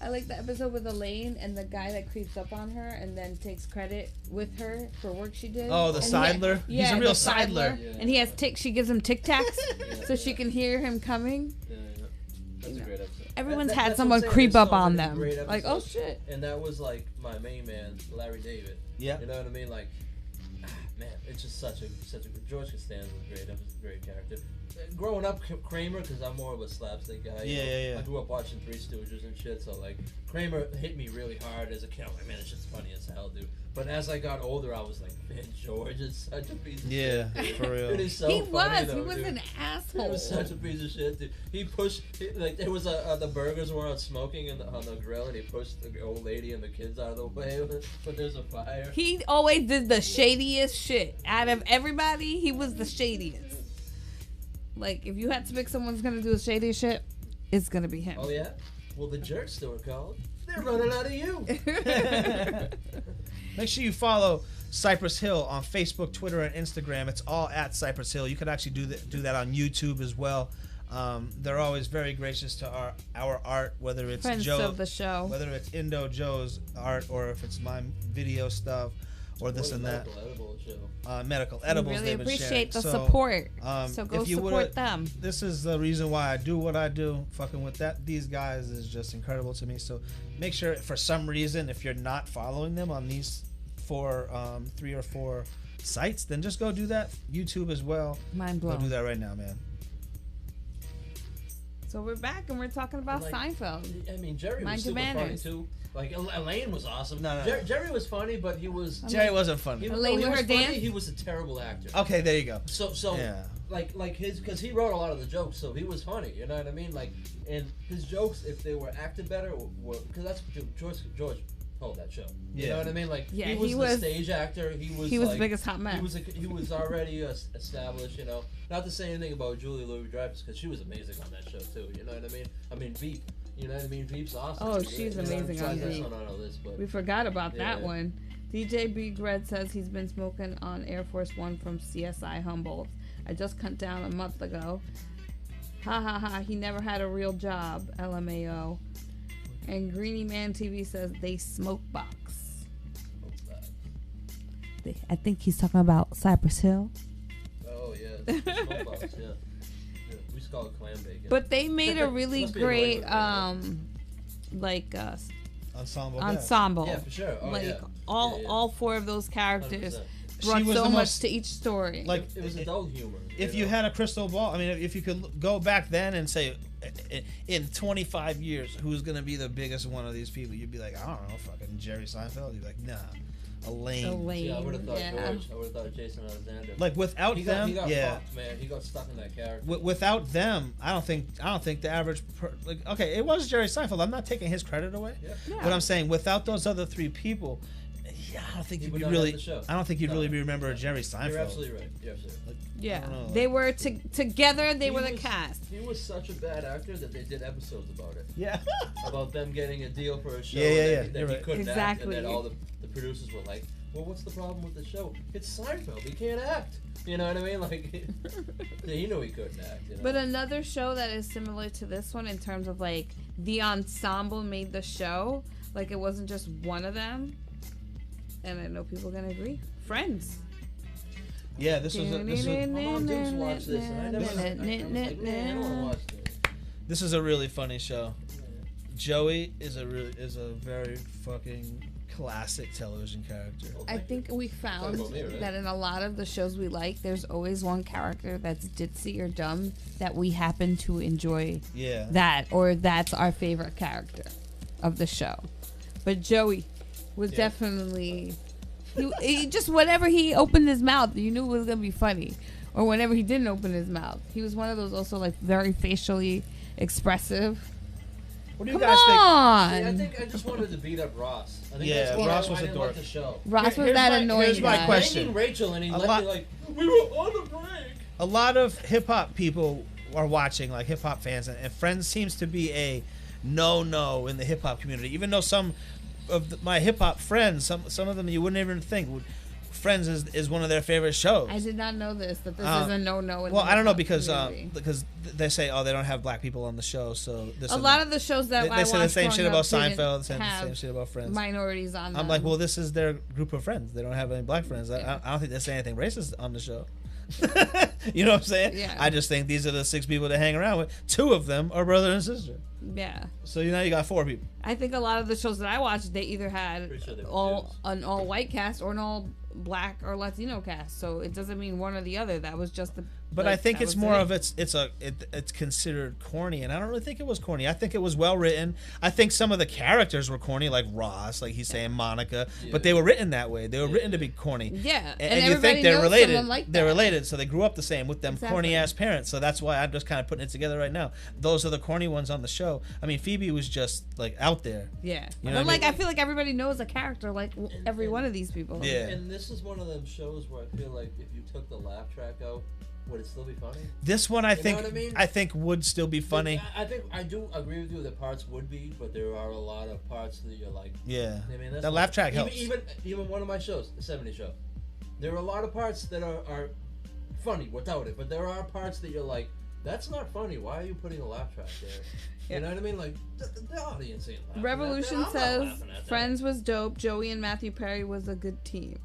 I like the episode with Elaine and the guy that creeps up on her and then takes credit with her for work she did. Oh, the And sidler? He's a the real sidler. Yeah. And he has she gives him Tic Tacs so she can hear him coming. Yeah. That's a great episode. Everyone's That's had what someone I'm saying. creep There's up so on many them. great Like, oh episodes. shit. And that was like my main man, Larry David. Yeah. You know what I mean? Like, man, it's just such a good. George Costanza is great. That was a great character. growing up, Kramer, because I'm more of a slapstick guy. Yeah. I grew up watching Three Stooges and shit, so like Kramer hit me really hard as a kid. I'm like, man, it's just funny as hell, dude. But as I got older, I was like, man, George is such a piece of shit. Yeah, for real. It is so He funny, was. though, He was dude. an asshole. He was such a piece of shit, dude. He pushed, like, there was the burgers were out smoking on the grill, and he pushed the old lady and the kids out of the way when there's a fire. He always did the shadiest shit. Out of everybody, he was the shadiest. Like, if you had to pick someone's gonna do the shadiest shit, it's gonna be him. Oh, yeah? Well, the jerks they were called. They're running out of you. Make sure you follow Cypress Hill on Facebook, Twitter, and Instagram. It's all at Cypress Hill. You could actually do that on YouTube as well. They're always very gracious to our art, whether it's Friends Joe, of the show. whether it's Indo Joe's art, or if it's my video stuff, or this and that. Medical edibles. Really they've been appreciate sharing. the support. So So go if you support them. This is the reason why I do what I do. Fucking with these guys is just incredible to me. So make sure, for some reason, if you're not following them on these 3 or 4 sites, then just go do that. YouTube as well. Mind Go blown. do that right now, man. So we're back and we're talking about Seinfeld. I mean, Jerry Mind was your super funny manners. too. Like Elaine was awesome. No. Jerry was funny, but he was. Jerry wasn't funny. Elaine he with was her funny, dance? He was a terrible actor. Okay, there you go. So Yeah. like his, because he wrote a lot of the jokes, so he was funny. You know what I mean? Like, and his jokes, if they were acted better, were because that's what George told that show. You know what I mean? Like, Yeah, he was the stage actor. He was the like, biggest hot mess. He was already established. You know, not to say anything about Julia Louis-Dreyfus, because she was amazing on that show too. You know what I mean? I mean, Veep. You know what I mean? Veep's awesome. Oh, she's amazing on Veep. Veep. We forgot about that one. DJ B. Gred says he's been smoking on Air Force One from CSI Humboldt. I just cut down a month ago. Ha ha ha, he never had a real job, LMAO. And Greeny Man TV says they smoke box. I think he's talking about Cypress Hill. Oh, yeah. Smokebox, yeah. We used to call it clam bacon. But they made a really Must be a great, regular, ensemble. Yeah, for sure. Oh, like yeah. all 4 of those characters 100%. brought She was so the much most- to each story. Like, It was adult humor. If you had a crystal ball, I mean, if you could go back then and say, in 25 years, who's going to be the biggest one of these people? You'd be like, I don't know, fucking Jerry Seinfeld. You'd be like, nah, Elaine. Yeah, I would have thought yeah. George. I would have thought Jason Alexander. Like, without he them, got yeah. fucked, man. He got stuck in that character. Without them, I don't think the average okay, it was Jerry Seinfeld. I'm not taking his credit away. Yeah. But I'm saying, without those other 3 people, yeah, I don't think you'd would be not have really. the show. I don't think you'd No. really remember Jerry Seinfeld. You're absolutely right. You're absolutely right. Yeah, I don't know, they were together. They He were the was- cast. He was such a bad actor that they did episodes about it. Yeah. About them getting a deal for a show Yeah. that You're he right. couldn't act, Exactly. and then all the producers were like, well, what's the problem with the show? It's Seinfeld. He can't act. You know what I mean? Like, he knew he couldn't act. You know? But another show that is similar to this one in terms of like the ensemble made the show. Like it wasn't just one of them. And I know people are gonna agree. Friends. Yeah, this was My mom did watch this, and I never. I was like, man, I don't want to watch this. this is a really funny show. Joey is a very fucking classic television character. I think we found Talk about me, right? that in a lot of the shows we like, there's always one character that's ditzy or dumb that we happen to enjoy Yeah. that, or that's our favorite character of the show. But Joey was definitely he just whenever he opened his mouth, you knew it was gonna be funny. Or whenever he didn't open his mouth, he was one of those also like very facially expressive. What do you Come guys think? on, See, I think I just wanted to beat up Ross. I think Yeah, that's why Ross I was a didn't dork. like the show. Ross was Here's that my- annoying here's my guy. question. Blaming Rachel, and he A let lot- me like, we were on a break. A lot of hip hop people are watching, like hip hop fans, and Friends seems to be a no in the hip hop community. Even though some of my hip hop friends, some of them you wouldn't even think would. Friends is one of their favorite shows. I did not know this. That this is a no. Well, I don't know because community. they say they don't have black people on the show, so this A lot of the shows that they I say the watched same shit growing about up didn't Seinfeld, the same have shit about Friends. minorities on them. I'm like, well, this is their group of friends. They don't have any black friends. I don't think they say anything racist on the show. You know what I'm saying? Yeah. I just think these are the 6 people to hang around with. 2 of them are brother and sister. yeah. So now you got 4 people. I think a lot of the shows that I watched, they either had Pretty sure they were an all white cast or an all black or Latino cast. So it doesn't mean one or the other. That was just the But Like, I think that it's was more it. of it's considered corny, and I don't really think it was corny. I think it was well written. I think some of the characters were corny, like Ross, like he's saying Monica, but they were written that way. They were written to be corny. Yeah, and you everybody think they're knows related? someone like they're that. related, so they grew up the same with them Exactly. corny ass parents. So that's why I'm just kind of putting it together right now. Those are the corny ones on the show. I mean, Phoebe was just like out there. Yeah, You know but what I like mean? I feel like everybody knows a character, like every one of these people. Yeah. And this is one of them shows where I feel like if you took the laugh track out, would it still be funny? This one, I You know think, what I mean? I think would still be funny. I think I do agree with you that parts would be, but there are a lot of parts that you're like, Yeah, I mean, that's the not- laugh track even, helps. Even one of my shows, the 70s show, there are a lot of parts that are funny without it, but there are parts that you're like, that's not funny. Why are you putting a laugh track there? Yeah. You know what I mean? Like the audience ain't laughing. Revolution at that. I'm not says laughing at that. Friends was dope. Joey and Matthew Perry was a good team.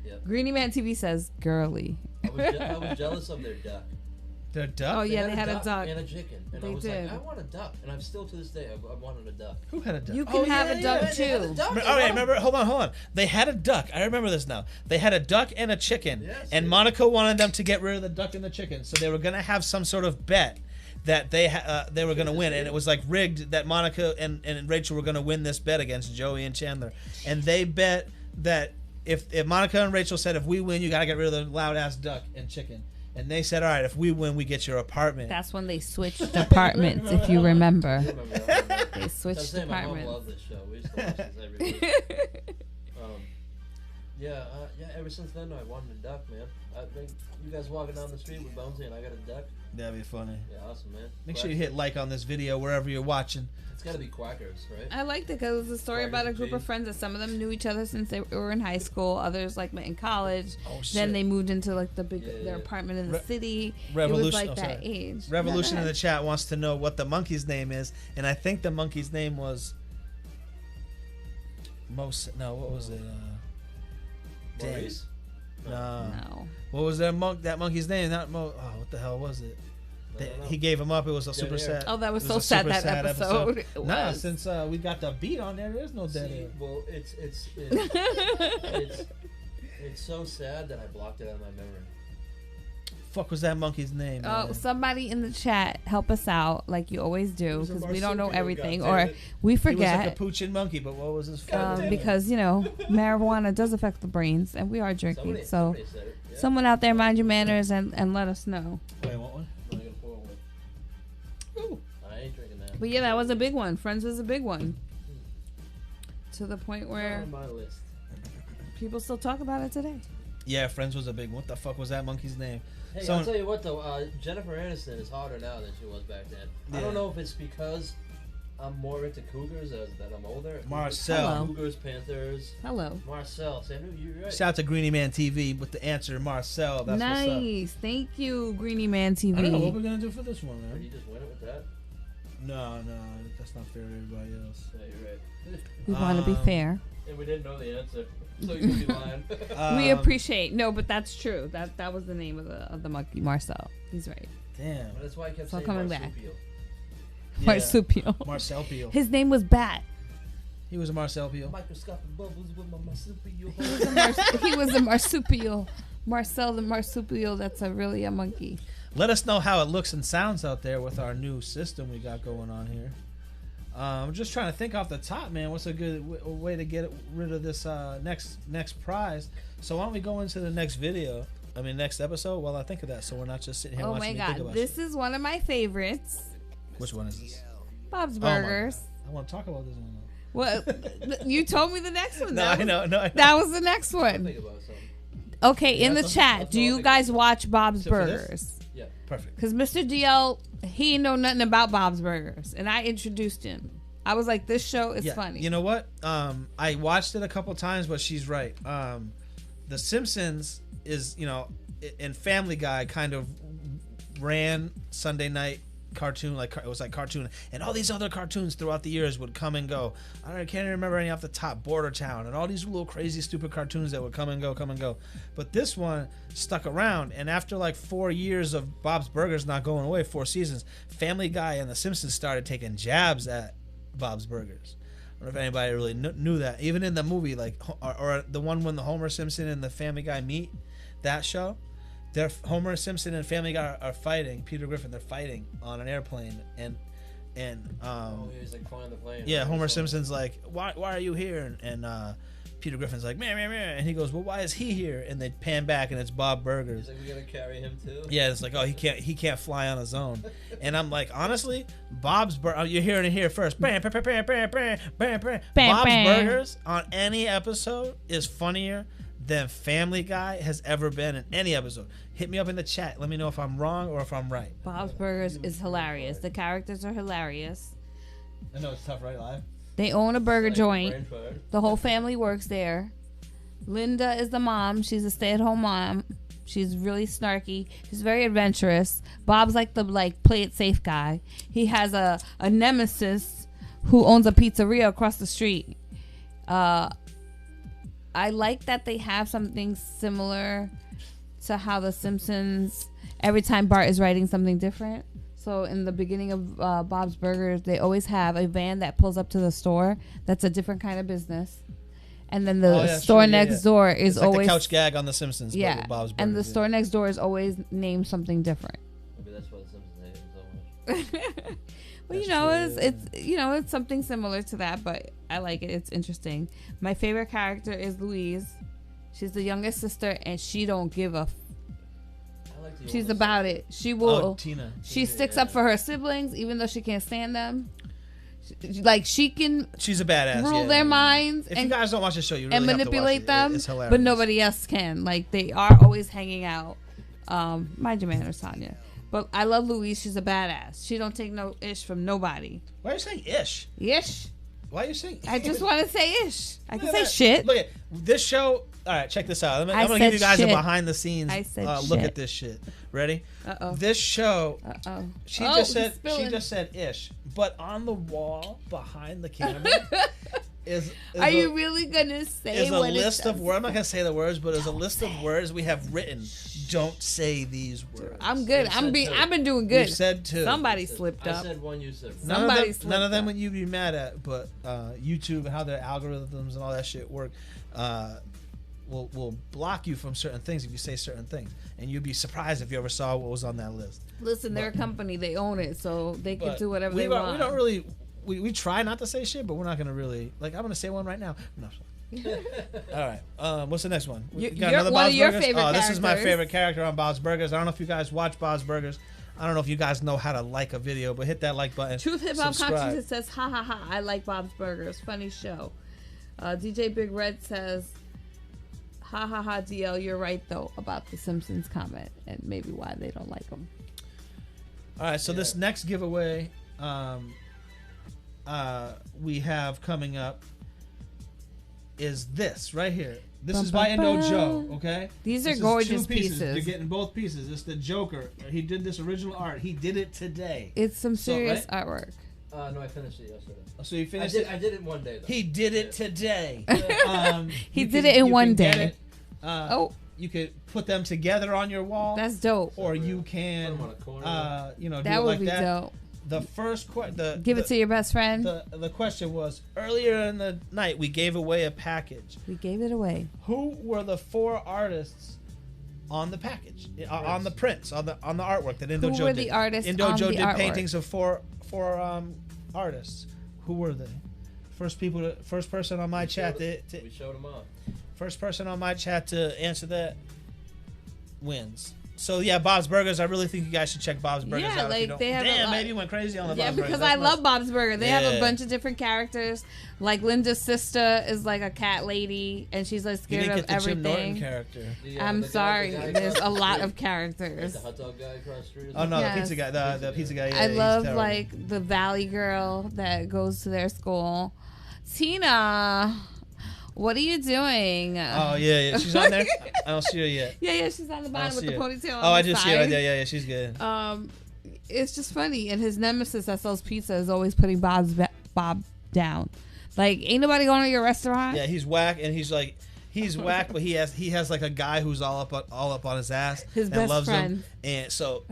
Yep. Greenie Man TV says girly. I was jealous of their duck. Their duck. Oh yeah, they had a duck. and a chicken, and They I was did. like, I want a duck, and I'm still to this day I wanted a duck. Who had a duck? You can have a duck They had a too. duck. All right, remember? Hold on. They had a duck. I remember this now. They had a duck and a chicken, Yes, and they- Monica wanted them to get rid of the duck and the chicken, so they were gonna have some sort of bet that they were gonna win, and it was like rigged that Monica and Rachel were gonna win this bet against Joey and Chandler, and they bet that if Monica and Rachel said if we win, you gotta get rid of the loud ass duck and chicken. And they said, all right, if we win, we get your apartment. That's when they switched departments, if you remember. I remember that one. They I'm switched saying my mom departments. loved this show. We used to watch this every week. Yeah, ever since then, I wanted a duck, man. I think you guys walking down the street with Bonesy and I got a duck. That'd be funny. Yeah, awesome, man. Make sure you hit like on this video wherever you're watching. It's got to be Quackers, right? I liked it because it was a story about a group of friends that some of them knew each other since they were in high school. Others like met in college. Oh, shit. Then they moved into like their Yeah. apartment in the city. Revolution. It was like oh, that sorry. age. Revolution Yeah, in go the chat wants to know what the monkey's name is, and I think the monkey's name was No, what was it? Maurice? No. No. What was that monkey's name? Not Mo. Oh, what the hell was it? He gave him up. It was a super sad. Oh, that was it so a sad super that sad episode. It Nah, was. since we got the beat on there is no dead air. Well, it's so sad that I blocked it out of my memory. Fuck was that monkey's name? Oh, man? somebody in the chat help us out, like you always do, was a because we don't know marsupial, everything, goddammit. or we He forget. was a capuchin monkey, but what was his fucking name? Because marijuana does affect the brains, and we are drinking. Somebody said it. Yeah. Someone out there, mind your manners and let us know. Wait, what one? I'm gonna pour one. Ooh. I ain't drinking that. But yeah, that was a big one. Friends was a big one. To the point where On my list. people still talk about it today. Yeah, Friends was a big one. What the fuck was that monkey's name? Hey, Someone- I'll tell you what though, Jennifer Aniston is hotter now than she was back then. I Yeah. don't know if it's because I'm more into cougars as that I'm older. Marcel. Hello. Cougars, Panthers. Hello. Marcel, you're right. Shout out to Greenie Man TV with the answer, Marcel. That's what's up. Nice. Thank you, Greenie Man I don't know what TV. we're gonna do for this one, Did man. you just win it with that? No, that's not fair to everybody else. Yeah, you're right. We want to be fair. And we didn't know the answer, so you could be lying. We appreciate. No, but that's true. That was the name of the monkey, Marcel. He's right. Damn. But that's why I kept So saying coming back. marsupial. Yeah. Marsupial. Marcel Peel. His name was Bat. He was a Marcel Peel. Microscopic bubbles with my marsupial. He was a marsupial. Marcel the marsupial. That's really a monkey. Let us know how it looks and sounds out there with our new system we got going on here. I'm just trying to think off the top, man. What's a good way to get rid of this next prize? So why don't we go into the next video? I mean, next episode. While I think of that, so we're not just sitting here Oh watching my me think God, about this shit. is one of my favorites. Which one is this? Bob's Oh my Burgers. God. I want to talk about this one. Well, you told me the next one. No, That I know. That was the next one. Think about something. Okay, in the that's- chat, that's do all I you think guys watch Bob's So for this? Burgers? Yeah. Perfect. Because Mr. DL, he ain't know nothing about Bob's Burgers, and I introduced him. I was like, this show is funny. You know what? I watched it a couple times, but she's right. The Simpsons is, and Family Guy kind of ran Sunday night cartoon, like it was like cartoon, and all these other cartoons throughout the years would come and go. I can't remember any off the top. Border Town and all these little crazy stupid cartoons that would come and go. But this one stuck around, and after like 4 years of Bob's Burgers not going away, 4 seasons, Family Guy and the Simpsons started taking jabs at Bob's Burgers. I don't know if anybody really knew that. Even in the movie, like or the one when the Homer Simpson and the Family Guy meet, that show, Homer Simpson and Family Guy are fighting. Peter Griffin, they're fighting on an airplane, and he's like flying the plane. yeah, Homer Simpson's like, why are you here? And Peter Griffin's like, meh, meh, meh. And he goes, well, why is he here? And they pan back, and it's Bob Burgers. He's like, we gotta carry him too. Yeah, it's like, oh, he can't fly on his own. And I'm like, honestly, you're hearing it here first. Bam, bam, bam, bam, bam, bam, bam, bam. Bob's Burgers on any episode is funnier than Family Guy has ever been in any episode. Hit me up in the chat. Let me know if I'm wrong or if I'm right. Bob's Burgers is hilarious. The characters are hilarious. I know it's tough, right, live? They own a burger joint. The whole family works there. Linda is the mom. She's a stay-at-home mom. She's really snarky. She's very adventurous. Bob's like the play it safe guy. He has a nemesis who owns a pizzeria across the street. I like that they have something similar to how The Simpsons, every time Bart is writing something different. So in the beginning of Bob's Burgers, they always have a van that pulls up to the store that's a different kind of business. And then the store next door is it's always like the couch gag on The Simpsons. Yeah, but with Bob's Burgers, and the store next door is always named something different. Maybe that's why The Simpsons hate him so much. Well, it's something similar to that, but I like it. It's interesting. My favorite character is Louise. She's the youngest sister, and she don't give a. She's about it. She will. Oh, Tina. She sticks up for her siblings, even though she can't stand them. She can. She's a badass. Rule their minds. If you guys don't watch the show, you really and have manipulate to watch it. them. It's hilarious. But nobody else can. They are always hanging out. Mind your manners, Tanya. But I love Louise. She's a badass. She don't take no ish from nobody. Why are you saying ish? Ish. Why are you saying? I just want to say ish. I can say shit. Look at this show. All right, check this out. I'm gonna give you guys a behind the scenes look at this shit. Ready? This show. She just said ish, but on the wall behind the camera is Are you really gonna say? Is a list of words. I'm not gonna say the words, but there's a list of words we have written. Don't say these words. I'm good. I've been doing good. You said two. Somebody slipped up. I said one. You said somebody. None of them would you be mad at, but YouTube and how their algorithms and all that shit work. Will block you from certain things if you say certain things, and you'd be surprised if you ever saw what was on that list. Listen, they're a company; they own it, so they can do whatever they want. We don't really. We try not to say shit, but we're not gonna really I'm gonna say one right now. No. All right. What's the next one? You got another one Bob's of your Burgers? favorite characters. This is my favorite character on Bob's Burgers. I don't know if you guys watch Bob's Burgers. I don't know if you guys know how to like a video, but hit that like button. Truth Hip Hop Consciousness says, ha ha ha, I like Bob's Burgers. Funny show. DJ Big Red says, ha ha ha, DL, you're right though about the Simpsons comment and maybe why they don't like them. All right, so this next giveaway we have coming up is this right here. This is by Endo Joe, okay? These are gorgeous two pieces. pieces. You're getting both pieces. It's the Joker. He did this original art. He did it today. It's some serious artwork. No, I finished it yesterday. So you finished it? I did it one day, though. He did it today. He did it in one day. You could put them together on your wall. That's dope. Or you can, put them on a corner. do that it would like be that. dope. The first question, give it to your best friend. The question was, earlier in the night we gave away a package. We gave it away. Who were the 4 artists on the package, on the prints, on the artwork that Endo Joe did? Who were the artists Endo on Joe the did artwork? paintings of four artists. Who were they? First person on my chat we showed them off. First person on my chat to answer that wins. So yeah, Bob's Burgers. I really think you guys should check Bob's Burgers out. Like they have damn, maybe you went crazy on the Bob's Burgers. because I love Bob's Burger. They have a bunch of different characters. Like Linda's sister is like a cat lady, and she's like scared of everything. Jim Norton character. I'm sorry, there's a lot of characters. The hot dog guy across the street. Oh no, the pizza guy. The pizza guy. Yeah, I love like the Valley girl that goes to their school. Tina. What are you doing? Oh yeah, she's on there. I don't see her yet. Yeah, she's on the bottom with the ponytail. I just see her right there. Yeah, she's good. It's just funny, and his nemesis that sells pizza is always putting Bob down. Like, ain't nobody going to your restaurant. Yeah, he's whack, and he's like, He's whack, but he has like a guy who's all up on his ass His and best loves friend. him, and so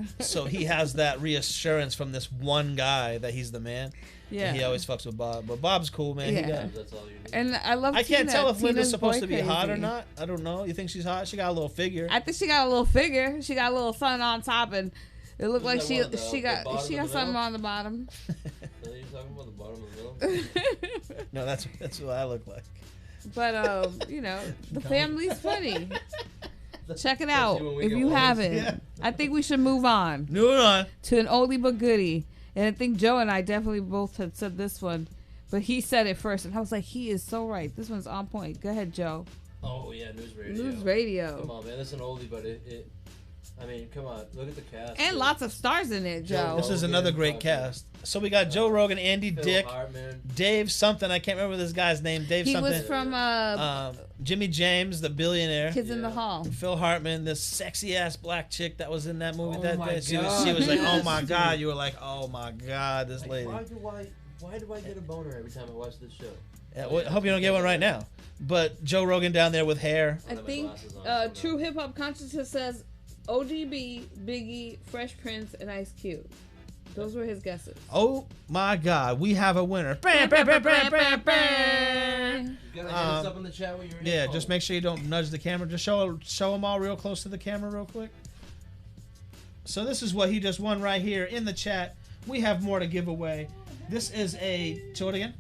he has that reassurance from this one guy that he's the man. Yeah. And he always fucks with Bob, but Bob's cool, man. Yeah. That's all you need. And I love I can't Tina. tell if Linda's Tina's supposed boy to be hot or crazy. not. I don't know. You think she's hot? She got a little figure. I think she got a little figure. She got a little sun on top, and it looked like Isn't that what, she the got bottom she of got the something middle? on the bottom. Are you talking about the bottom of the middle? No, that's what I look like. But you know, the family's funny. Check it Let's out see when we if get you old. haven't. Yeah. I think we should move on Moving on. to an oldie but goodie. And I think Joe and I definitely both had said this one, but he said it first, and I was like, he is so right. This one's on point. Go ahead, Joe. Oh yeah, news radio. News radio. Come on, man. That's an oldie, but it. I mean, come on. Look at the cast. And dude. lots of stars in it, Joe. This is Rogan, another great fucking, cast. So we got Joe Rogan, Andy Phil Dick, Hartman. Dave something. I can't remember this guy's name. Dave He something. was from Jimmy James, the billionaire. Kids in the Yeah. Hall. Phil Hartman, this sexy ass black chick that was in that movie Oh that my day. She was God, like, oh yes, my dude. God. You were like, oh my God, this Like, lady. why do I get a boner every time I watch this show? Yeah, well, I hope you don't get one right now. But Joe Rogan down there with hair. I have my think glasses on, so True no. Hip Hop Consciousness says ODB, Biggie, Fresh Prince, and Ice Cube. Those were his guesses. Oh my God, we have a winner. Bam, bam, bam, bam, bam, bam. You gotta hit us up in the chat when you're in. Yeah, just make sure you don't nudge the camera. Just show them all real close to the camera real quick. So this is what he just won right here in the chat. We have more to give away. This is show it again.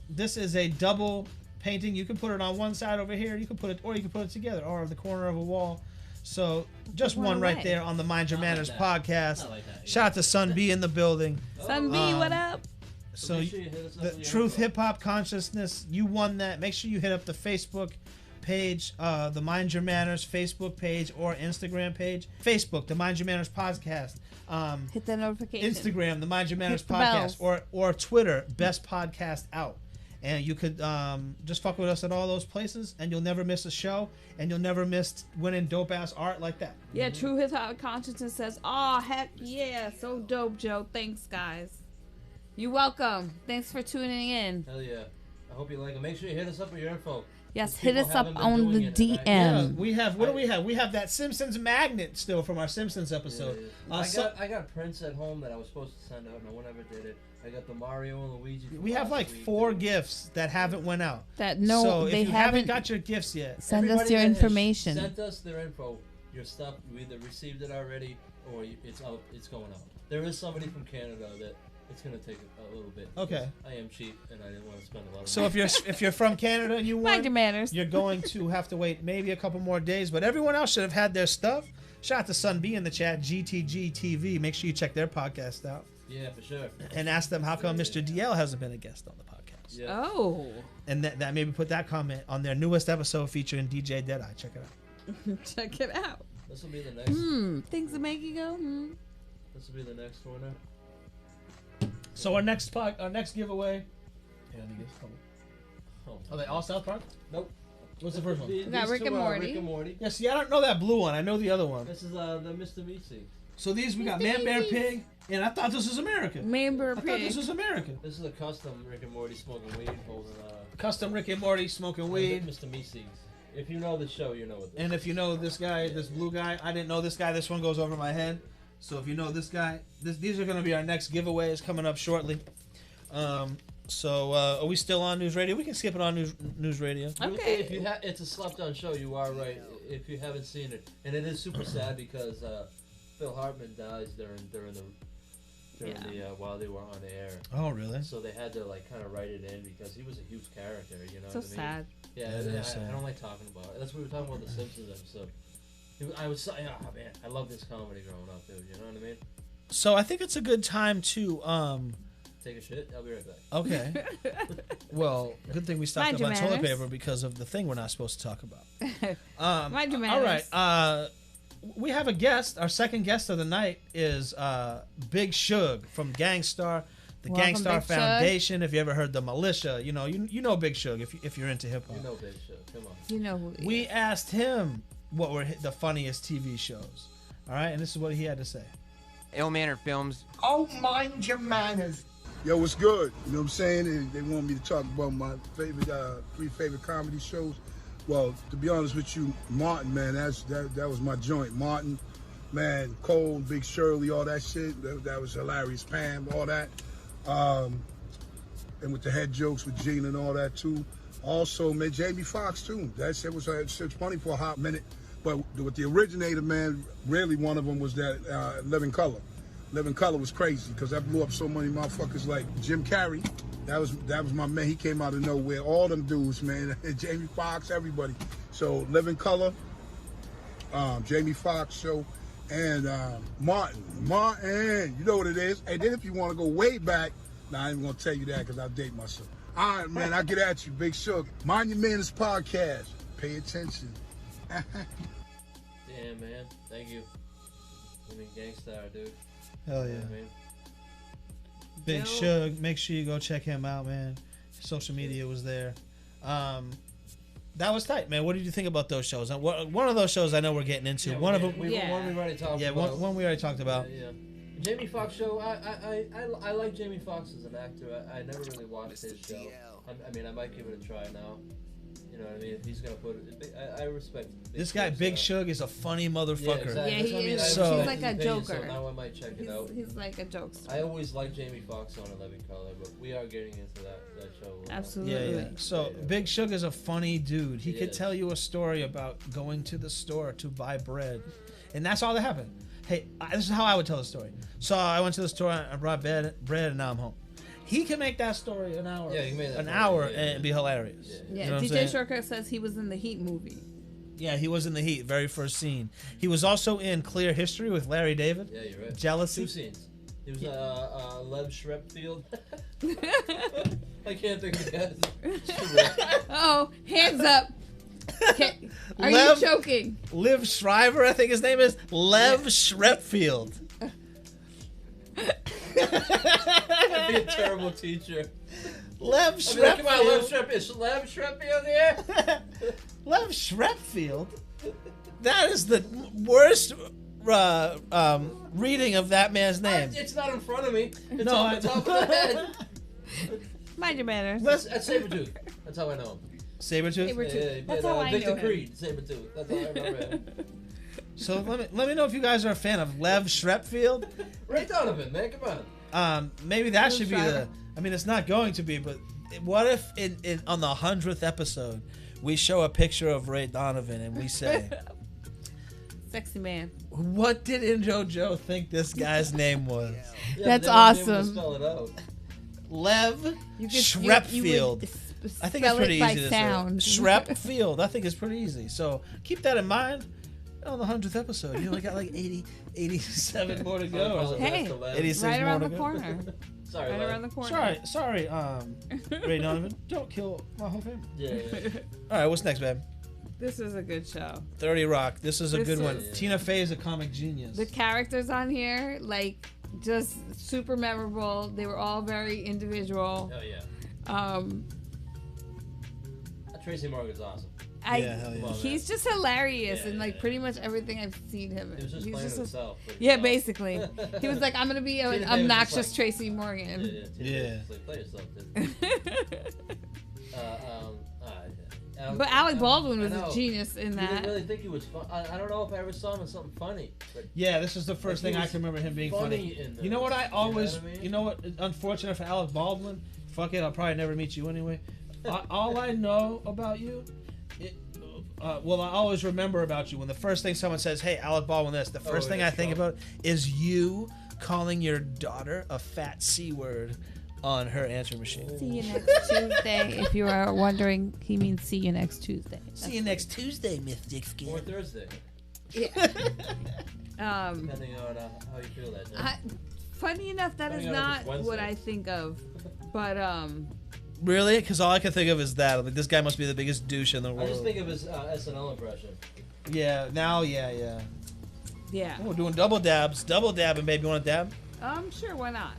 This is a double painting. You can put it on one side over here. You can put it together or the corner of a wall. So just One one right away. there on the Mind Your Not like Manners that. podcast. Not like that, yeah. Shout out to Sun B in the building. Sun B, what up? So make sure you hit us up the with your Truth info. Hip Hop Consciousness, you won that. Make sure you hit up the Facebook page, the Mind Your Manners Facebook page or Instagram page. Facebook, the Mind Your Manners podcast. Hit that notification. Instagram, the Mind Your Manners Hit the podcast, bells. or Twitter, Best Podcast Out. And you could just fuck with us at all those places, and you'll never miss a show, and you'll never miss winning dope ass art like that. Yeah, True Hip Hop Consciousness says, oh, heck yeah. So dope, Joe. Thanks, guys. You're welcome. Thanks for tuning in. Hell yeah. I hope you like it. Make sure you hit us up with your info. Yes, If hit people us up haven't been on the doing it, and DM. Yeah, we have. What do we have? We have that Simpsons magnet still from our Simpsons episode. I got prints at home that I was supposed to send out. No one ever did it. I got the Mario and Luigi. from We have last like week, 4 dude. gifts that haven't went out. That no, so if they you haven't haven't got your gifts yet, send us Everybody your that has information. Sent us their info. Your stuff. You either received it already or it's out. It's going out. There is somebody from Canada that it's gonna take a little bit. Okay. I am cheap and I didn't want to spend a lot of so money. if you're from Canada and you Mind your won, manners. you're going to have to wait maybe a couple more days. But everyone else should have had their stuff. Shout out to Sun B in the chat, GTG TV. Make sure you check their podcast out Yeah, for sure. and ask them how come Mr. DL hasn't been a guest on the podcast. Yeah. Oh. And that maybe put that comment on their newest episode featuring DJ Deadeye. Check it out. Check it out. This will be the next. Things that make you go, This will be the next winner. So our next giveaway. Oh, Are they all South Park? Nope. What's the first one? These got Rick two and are Morty. Rick and Morty. Yeah, see, I don't know that blue one. I know the other one. This is the Mr. Meatsy. So these we got Man Bear Pig, and I thought this was America. Member I thought pig. this was America. This is a custom Rick and Morty smoking weed holding Custom Rick and Morty smoking weed. Mr. Meatsy. If you know the show, you know what this And if you know this guy, this blue guy, I didn't know this guy. This one goes over my head. So if you know this guy, these are going to be our next giveaways coming up shortly. So are we still on News Radio? We can skip it on News Radio. Okay. If you it's a slept-on show. You are right. If you haven't seen it, and it is super sad because Phil Hartman dies during the while they were on the air. Oh, really? So they had to like kind of write it in because he was a huge character. You know So what I mean? sad. Yeah, That is sad. I don't like talking about it. That's what we were talking about the Simpsons episode. I was so, oh man, I love this comedy growing up, dude. You know what I mean? So I think it's a good time to Take a shit. I'll be right back. Okay. Well, good thing we stocked Mind up your on toilet manners. paper because of the thing we're not supposed to talk about. Mind your All manners. right. We have a guest. Our second guest of the night is Big Shug from Gangstarr, the Welcome, Gangstarr Big Shug. Foundation. If you ever heard the Militia, you know Big Shug if you're into hip hop. You know, Big Shug. Come on. You know who We asked him what were the funniest TV shows. All right, and this is what he had to say. Ill Manner Films. Oh, mind your manners. Yo, what's good? You know what I'm saying? They want me to talk about my favorite, 3 favorite comedy shows. Well, to be honest with you, Martin, man, that was my joint. Martin, man, Cole, Big Shirley, all that shit. That was hilarious. Pam, all that. And with the head jokes with Gene and all that too. Also, man, Jamie Foxx too. That shit was funny for a hot minute. But with the originator, man, really one of them was that Living Color. Living Color was crazy because that blew up so many motherfuckers like Jim Carrey. That was my man. He came out of nowhere. All them dudes, man. Jamie Foxx, everybody. So Living Color, Jamie Foxx show, and Martin. You know what it is. And then if you want to go way back, nah, I ain't gonna tell you that because I'll date myself. All right, man, I'll get at you, Big Shug. Mind Your Manners podcast. Pay attention. Damn, man. Thank you. I mean, Gangstarr, dude. Hell yeah. You know what I mean? Big Shug, make sure you go check him out, man. Social media was there. That was tight, man. What did you think about those shows? One of those shows I know we're getting into. One of them, one we already talked about. Yeah, one we already talked about. Yeah. Jamie Foxx show. I like Jamie Foxx as an actor. I never really watched his show. I mean, I might give it a try now. You know what I mean? If he's gonna put it, I respect this guy. Big Shug is a funny motherfucker. Yeah, exactly. Yeah, he is. So, he's like a joker. So now I might check it out. He's like a jokester. I always liked Jamie Foxx on A Living Color, but we are getting into that show. Absolutely. Yeah. So Big Shug is a funny dude. He could tell you a story about going to the store to buy bread, and that's all that happened. Hey, this is how I would tell the story. So I went to the store, I brought bread, and now I'm home. He can make that story an hour, and be hilarious. Yeah, you know DJ Shortcut says he was in the Heat movie. Yeah, he was in the Heat, very first scene. He was also in Clear History with Larry David. Yeah, you're right. Jealousy. 2 scenes. He was Lev Shrepfield. I can't think of that. Oh, hands up. Okay. Are you choking? Liv Shriver, I think his name is. Lev Shrepfield. I'd be a terrible teacher. Lev Shrepfield. Come on, Lev Shrepfield. Is Lev Shrepfield here? Lev Shrepfield? That is the worst reading of that man's name. It's not in front of me. It's No, on the top of the head. Mind your manners. That's Sabretooth. That's how I know him. Sabretooth? Yeah, That's how I know Victor him. Creed, Sabretooth. That's how I remember him. So let me know if you guys are a fan of Lev Shrepfield. Ray Donovan, man, come on. Maybe that should be the. I mean, it's not going to be, but what if in on the 100th episode we show a picture of Ray Donovan and we say, "Sexy man." What did Injo Joe think this guy's name was? Yeah, that's awesome. Spell it out. Lev Shrepfield. I think it's pretty easy to say. Shrepfield. I think it's pretty easy. So keep that in mind. On the 100th episode, you only got like 87 more to go. Hey, 86 right around more the to corner. Sorry, right around the corner. Sorry, Ray Donovan. Don't kill my whole family. Yeah. All right, what's next, babe? This is a good show. 30 Rock. This is a good one. Tina Fey is a comic genius. The characters on here, like, just super memorable. They were all very individual. Oh yeah. Tracy Morgan's awesome. He's just hilarious in like pretty much everything I've seen him in. He was just playing himself. Yeah, basically. He was like, I'm gonna be an obnoxious Tracy Morgan. Yeah. Like, play yourself, dude. But Alec Baldwin was a genius in that. I didn't really think he was fun. I don't know if I ever saw him in something funny. Yeah, this is the first thing I can remember him being funny. You know what I always, you know what, unfortunate for Alec Baldwin, fuck it, I'll probably never meet you anyway. All I know about you, well, I always remember about you when the first thing someone says, hey, Alec Baldwin this, the first thing I think about is you calling your daughter a fat C word on her answering machine. See you next Tuesday. If you are wondering, he means see you next Tuesday. See you next Tuesday, Miss Dick Skin. Or Thursday. Yeah. Depending on how you feel that day. Funny enough, that is not what I think of. But, Really? Because all I can think of is that. Like, this guy must be the biggest douche in the world. I just think of his SNL impression. Yeah, now, yeah. Yeah. Oh, we're doing double dabs. Double dabbing, baby. You want to dab? Sure, why not?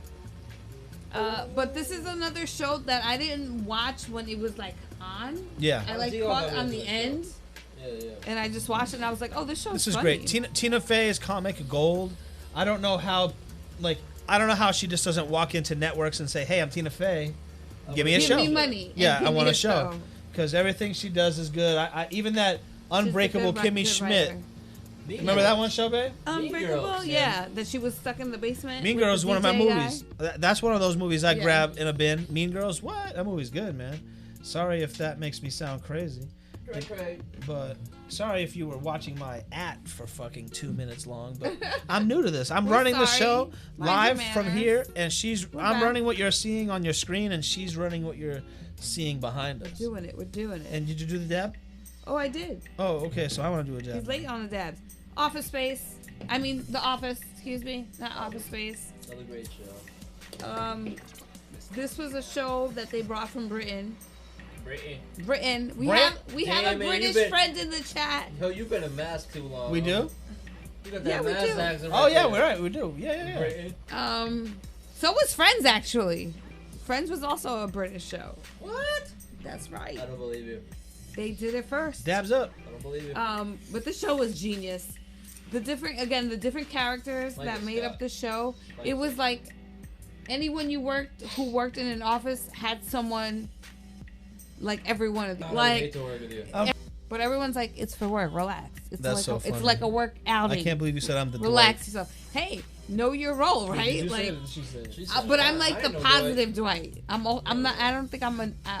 But this is another show that I didn't watch when it was, like, on. Yeah. I, like, caught on the end. Yeah. And I just watched it, and I was like, oh, this show's This is funny. great. Tina Fey is comic gold. I don't know how she just doesn't walk into networks and say, hey, I'm Tina Fey. Give me a show. Give me money. Yeah, I want a show. because everything she does is good. I even that Unbreakable Kimmy Schmidt. Remember that one show, babe? Unbreakable, Girls, yeah. That she was stuck in the basement. Mean with Girls is the one of my DJ movies. guy. That's one of those movies I Yeah. grab in a bin. Mean Girls, what? That movie's good, man. Sorry if that makes me sound crazy. But sorry if you were watching my for fucking 2 minutes long. But I'm new to this. I'm We're running the sorry. show Mind live your from manners. here, and I'm back. running what you're seeing on your screen, and she's running what you're seeing behind us. We're doing it. And did you do the dab? Oh, I did. Oh, okay. So I want to do a He's dab. late on the dabs. Office Space. I mean, The Office. Excuse me, not Office Space. Another great show. This was a show that they brought from Britain. Britain. We Brit? have Damn, a man, British you been- friend in the chat. Yo, you've been a mask too long. We do? You got Yeah, that we mask do. accent Oh right yeah, there. we're right. We do. Yeah. Britain. So was Friends actually. Friends was also a British show. What? That's right. I don't believe you. They did it first. Dabs up. I don't believe you. But the show was genius. The different characters Michael that made Scott. up the show. Michael It was like anyone who worked in an office had someone like every one of them. I Like, hate to work with you. but everyone's like, it's for work. Relax. It's That's like so it's funny. like a work outing. I can't believe you said I'm the Relax yourself. Hey, know your role, Dwight. right? Did you say Like, it or did she say it? She said, but I'm I like the know positive Dwight. I'm not. I don't think I'm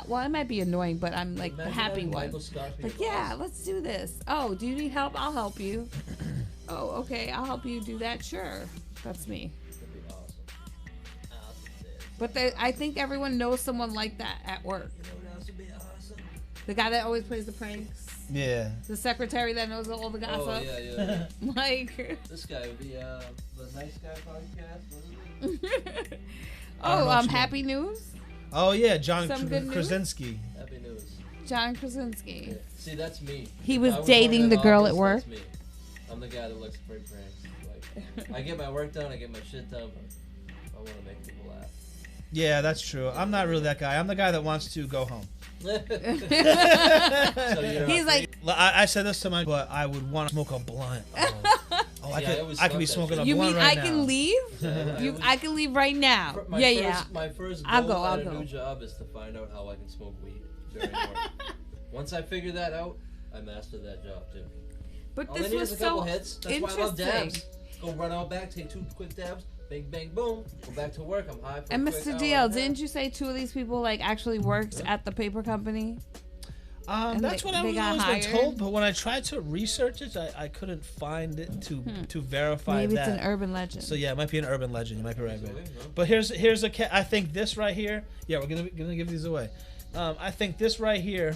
well, I might be annoying, but I'm like the Imagine happy having one. Michael Scott be Like, your yeah, boss. let's do this. Oh, do you need help? I'll help you. Oh, okay, I'll help you do that. Sure, that's me. That'd be awesome. But I think everyone knows someone like that at work. You know what else would be awesome? The guy that always plays the pranks. Yeah. The secretary that knows all the gossip. Oh, yeah. Like. This guy would be the Nice Guy podcast. What is it? Oh, what you Happy News. Oh yeah, John Some good news? Krasinski. Happy news. John Krasinski. Yeah. See, that's me. He If was I on dating that the girl office, at work. That's me. I'm the guy that likes to break pranks. Like, I get my work done, I get my shit done, but I want to make people laugh. Yeah, that's true. I'm not really that guy. I'm the guy that wants to go home. So you're He's not like, I said this to my, but I would want to smoke a blunt. Oh, I could be smoking a you blunt mean right I now. can leave? I can leave right now. My first I'll goal go, at I'll a go. new job is to find out how I can smoke weed during work. Once I figure that out, I mastered that job too. But All this I need was is a couple so hits. That's why I love interesting. dabs. Go run out back, take 2 quick dabs, bang, bang, boom. Go back to work. I'm high for And a quick Mr. hour DL, and a half. didn't you say 2 of these people like actually worked at the paper company? And That's what I they was got always been hired? told, but when I tried to research it, I couldn't find it to verify Maybe that. it's an urban legend. So yeah, it might be an urban legend. You might be right, babe. Okay, no. But here's I think this right here. Yeah, we're gonna give these away. I think this right here.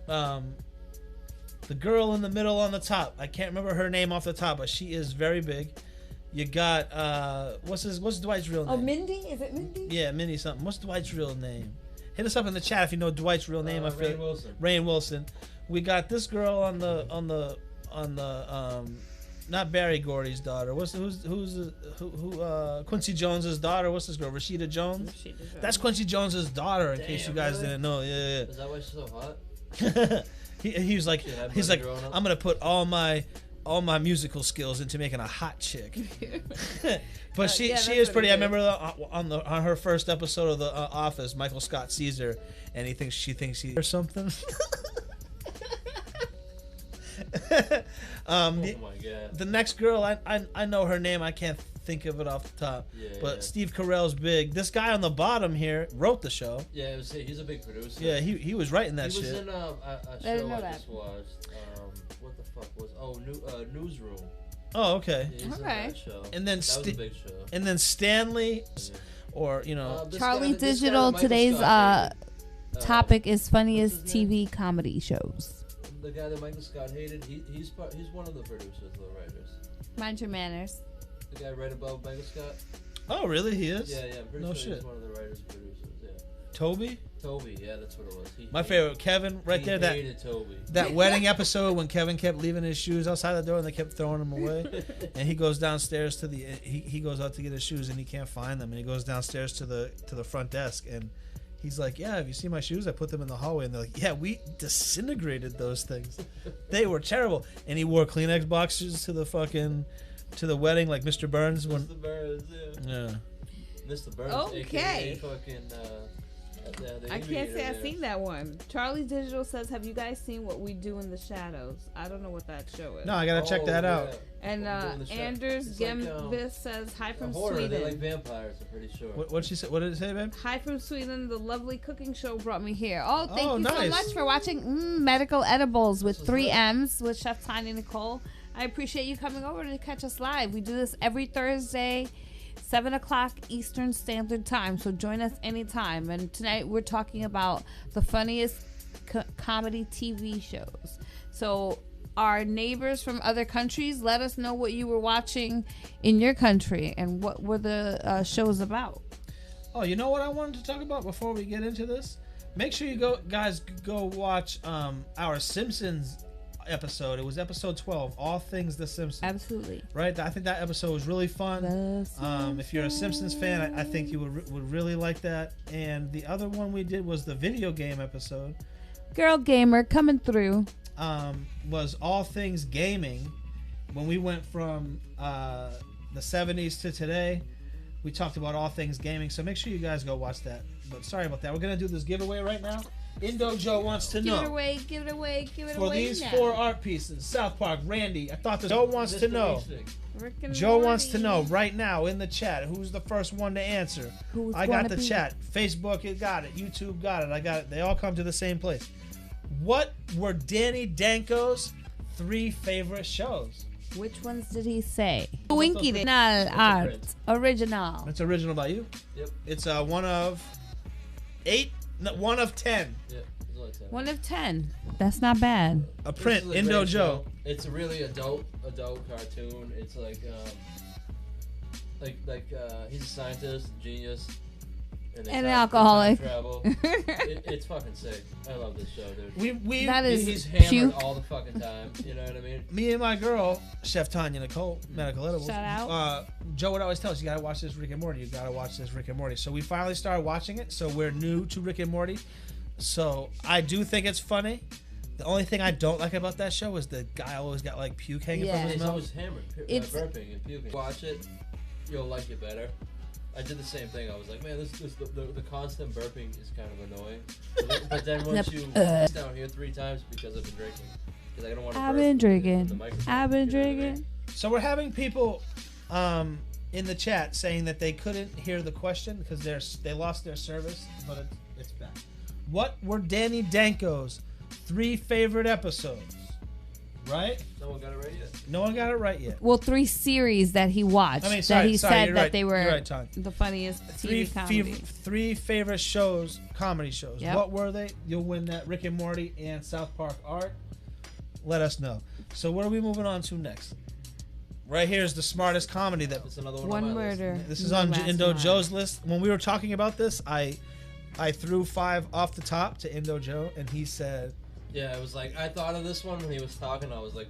The girl in the middle on the top. I can't remember her name off the top, but she is very big. You got what's Dwight's real name? Oh, Mindy? Is it Mindy? Yeah, Minnie something. What's Dwight's real name? Hit us up in the chat if you know Dwight's real name. Rainn Wilson. Rainn Wilson. We got this girl on the not Barry Gordy's daughter. Quincy Jones's daughter? What's this girl? Rashida Jones. That's Quincy Jones's daughter. In case you guys really? didn't know. Yeah. Is that why she's so hot? he was like, Yeah, he's money like, growing up. I'm gonna put all my musical skills into making a hot chick. But she yeah, that's is what pretty. he I did. remember on her first episode of The Office, Michael Scott sees her and she thinks he or something. Oh my god. The next girl, I know her name. I can't think of it off the top. Yeah, but yeah. Steve Carell's big. This guy on the bottom here wrote the show. Yeah, he's a big producer. Yeah, he was writing that He was shit. in a didn't show know I that. just watched. What the fuck was? Newsroom. Oh, okay. Yeah, he's in Okay. that show. And then that was a big show. And then Stanley, or This Charlie guy that Digital, Michael today's Scott hated, topic is funniest what's his name? TV comedy shows. The guy that Michael Scott hated, he's one of the producers, the writers. Mind your manners. The guy right above Michael Scott. Oh, really? He is? Yeah, I'm pretty No sure shit. he's one of the writers and producers. Yeah. Toby? Toby, yeah, that's what it was. My favorite, Kevin, right he there. That hated Toby. that wedding episode when Kevin kept leaving his shoes outside the door and they kept throwing them away, and he goes downstairs to he goes out to get his shoes and he can't find them, and he goes downstairs to the front desk and he's like, "Yeah, have you seen my shoes? I put them in the hallway." And they're like, "Yeah, we disintegrated those things. They were terrible." And he wore Kleenex boxes to the wedding like Mr. Burns when. Mr. Burns, yeah. Yeah. Mr. Burns, Okay. aka fucking I can't say I've seen that one. Charlie Digital says, "Have you guys seen What We Do in the Shadows?" I don't know what that show is. No, I gotta check that out. And Anders Gembis says, "Hi from Sweden." They like vampires, I'm pretty sure. What she say? What did it say, babe? Hi from Sweden. The lovely cooking show brought me here. Oh, thank you so nice. much for watching Medical Edibles with 3 M's with Chef Tiny Nicole. I appreciate you coming over to catch us live. We do this every Thursday, 7 o'clock Eastern Standard Time. So join us anytime. And tonight we're talking about the funniest comedy TV shows. So our neighbors from other countries, let us know what you were watching in your country and what were the shows about. Oh, you know what I wanted to talk about before we get into this? Make sure you guys go watch our Simpsons episode. It was episode 12, All Things The Simpsons. Absolutely. Right? I think that episode was really fun. If you're a Simpsons fan, I think you would really like that. And the other one we did was the video game episode. Girl Gamer coming through. Was All Things Gaming. When we went from the 70s to today, we talked about all things gaming. So make sure you guys go watch that. But sorry about that. We're going to do this giveaway right now. Indo Joe wants to know. Give it away For these now. 4 art pieces, South Park, Randy, I thought Joe wants to know. Joe wants to know right now in the chat who's the first one to answer. I got the chat. Facebook, it got it. YouTube got it. I got it. They all come to the same place. What were Danny Danko's 3 favorite shows? Which ones did he say? Winky Original art. Original. It's original by you? Yep. It's one of 8. No, 1 of 10. Yeah, 1 of 10. That's not bad. A print, Indo Joe. It's a really adult cartoon. It's like he's a scientist, genius, and an alcoholic. Travel. It's fucking sick. I love this show, dude. He's hammered puke. all the fucking time. You know what I mean? Me and my girl, Chef Tanya Nicole, Medical Edibles. Shout out. Joe would always tell us, you gotta watch this Rick and Morty. You gotta watch this Rick and Morty. So we finally started watching it. So we're new to Rick and Morty. So I do think it's funny. The only thing I don't like about that show is the guy always got like puke hanging from his He's mouth. always hammered, burping and puking. Watch it, you'll like it better. I did the same thing. I was like, man, the constant burping is kind of annoying. But then once you sit down here 3 times because I've been drinking. Because I don't want to I've been drinking. I've been drinking. So we're having people in the chat saying that they couldn't hear the question because they lost their service, but it's back. What were Danny Danko's 3 favorite episodes? Right? No one got it right yet. No one got it right yet. Well, 3 series that he watched that he said that they were the funniest TV comedy. 3 favorite shows, comedy shows. Yep. What were they? You'll win that Rick and Morty and South Park art. Let us know. So what are we moving on to next? Right here is the smartest comedy that. It's another One murder. This is on Indo Joe's list. When we were talking about this, I threw 5 off the top to Indo Joe, and he said. Yeah, it was like, I thought of this one when he was talking. I was like,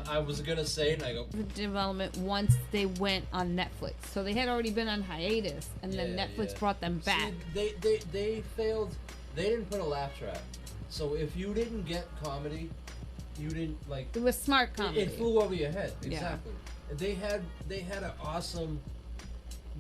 I was going to say it, and I go... The development once they went on Netflix. So they had already been on hiatus, and then Netflix brought them back. See, they failed. They didn't put a laugh track. So if you didn't get comedy, you didn't, like... It was smart comedy. It flew over your head. Exactly. Yeah. They had an awesome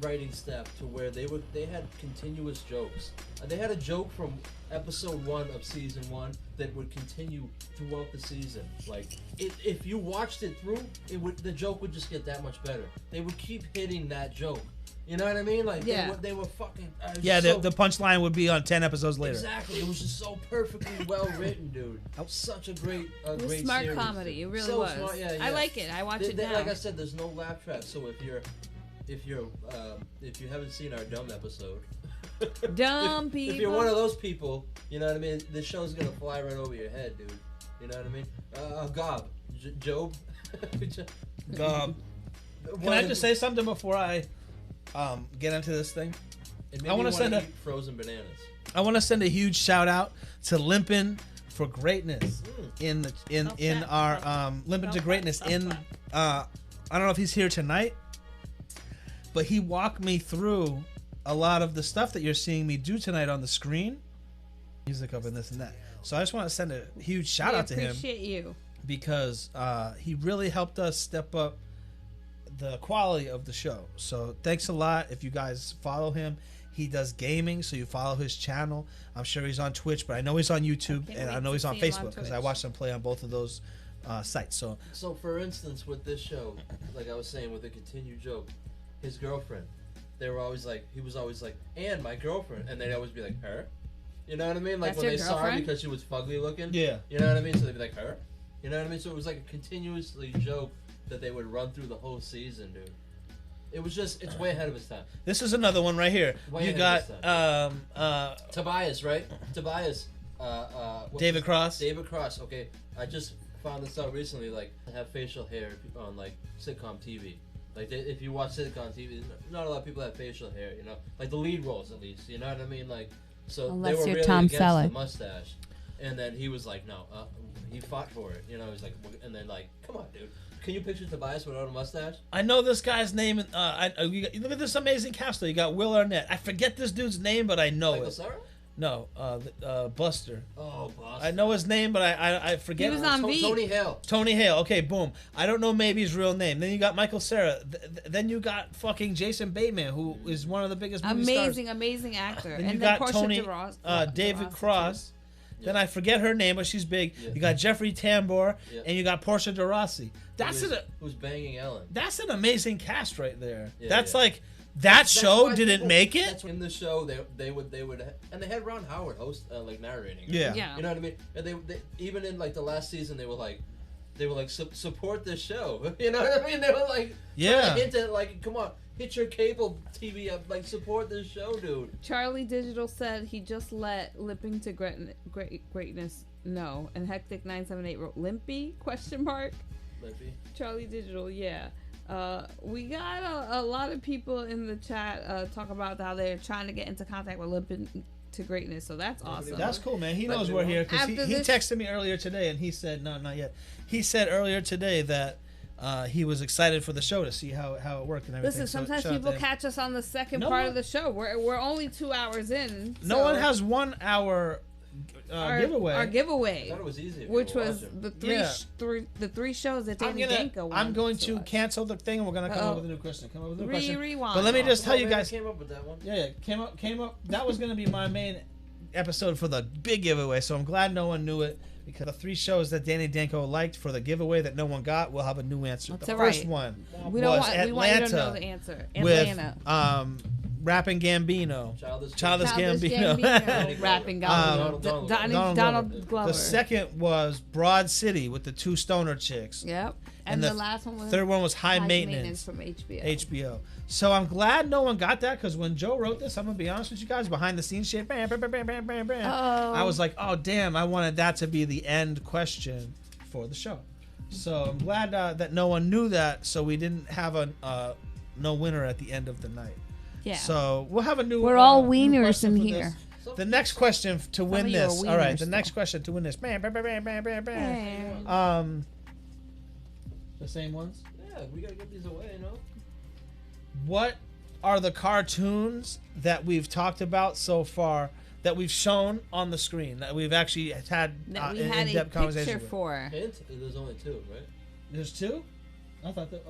writing staff to where they had continuous jokes. They had a joke from episode 1 of season 1 that would continue throughout the season. Like if you watched it through, the joke would just get that much better. They would keep hitting that joke. You know what I mean? Like they were fucking. The punchline would be on 10 episodes later. Exactly. It was just so perfectly well written, dude. Such a great great smart series. Comedy. It really so was. Smart. Yeah, I like it. I watch it now. Like I said, there's no laugh track. So if you haven't seen our dumb episode, dumb people. If you're one of those people, you know what I mean. This show's gonna fly right over your head, dude. You know what I mean? Gob, Job, Gob. Can I just say something before I get into this thing? I want to send frozen bananas. I want to send a huge shout out to Limpin' for Greatness in our Limpin' to Greatness in I don't know if he's here tonight, but he walked me through a lot of the stuff that you're seeing me do tonight on the screen, music up and this and that. So I just want to send a huge shout out to him. Appreciate you because he really helped us step up the quality of the show. So thanks a lot. If you guys follow him, He does gaming, so you follow his channel. I'm sure he's on Twitch, but I know he's on YouTube, and I know he's on Facebook because I watched him play on both of those sites. So for instance, with this show, like I was saying, with a continued joke, his girlfriend, he was always like, and my girlfriend, and they'd always be like, her? You know what I mean? Like when they saw her because she was fugly looking. Yeah. You know what I mean? So they'd be like, her? You know what I mean? So it was like a continuously joke that they would run through the whole season, dude. It was just, it's way ahead of its time. This is another one right here. You got Tobias, right? Tobias. David Cross. David Cross. Okay, I just found this out recently. Like, have facial hair on like sitcom TV. Like, if you watch sitcom TV, not a lot of people have facial hair. You know, like the lead roles at least. You know what I mean? Like, so unless they were you're really Tom against Selleck. the mustache. And then he was like, no, he fought for it. You know, he's like, and then like, come on, dude. Can you picture Tobias without a mustache? I know this guy's name. Look at this amazing cast though. You got Will Arnett. I forget this dude's name, but I know Michael it. Cera? No, Buster. Oh, Buster. I know his name, but I forget. He was on Veep. Tony Hale. Tony Hale. Okay, boom. I don't know maybe his real name. Then you got Michael Cera. Then you got fucking Jason Bateman, who is one of the biggest movie stars. Amazing actor. Then you and got Portia Tony, David Cross. Then I forget her name, but she's big. Yeah. You got Jeffrey Tambor, and you got Portia de Rossi. Who's banging Ellen. That's an amazing cast right there. Yeah, that's yeah. like that show didn't make it. That's in the show they would and they had Ron Howard host like narrating. Yeah. You know what I mean? And they even in like the last season they were like support this show. You know what I mean? They were like hint at like, come on, hit your cable TV up, like support this show, dude. Charlie Digital said he just let Limping to Greatness know, and Hectic 978 wrote Limpy ? Limpy. Charlie Digital, yeah. We got a lot of people in the chat talk about how they're trying to get into contact with Limping to Greatness, so that's awesome. That's cool, man. He knows we're here because he texted me earlier today, and he said no, not yet. He said earlier today that he was excited for the show to see how it worked and everything. Listen, sometimes people catch us on the second part of the show. We're only 2 hours in. No one has 1 hour giveaway. Our giveaway, I thought it was easy, which was the three shows that Danny Danko won. I'm going to cancel the thing, and we're gonna come up with a new question. Rewind. But let me just tell you guys. Came up with that one. Yeah, came up. That was gonna be my main episode for the big giveaway. So I'm glad no one knew it, because the 3 shows that Danny Danko liked for the giveaway that no one got, we'll have a new answer. That's the right. first one we was want you to know the answer. Atlanta. With Rapping Gambino. Childish Gambino. Rapping Gambino. Donald Glover. The second was Broad City with the 2 stoner chicks. Yep. And the last one was third one was High Maintenance from HBO. So I'm glad no one got that, because when Joe wrote this, I'm gonna be honest with you guys, behind the scenes shit, bam, bam, bam, bam, bam, bam. I was like, oh damn, I wanted that to be the end question for the show. So I'm glad that no one knew that, so we didn't have a no winner at the end of the night. Yeah. So we'll have a new. We're all wieners in here. The next question to win this. All right. The next question to win this. Bam, bam, bam, bam, bam, bam, bam. The same ones. Yeah, we gotta get these away, you know. What are the cartoons that we've talked about so far that we've shown on the screen that we've actually had in-depth conversation with? For? There's only 2, right? There's 2? I thought that.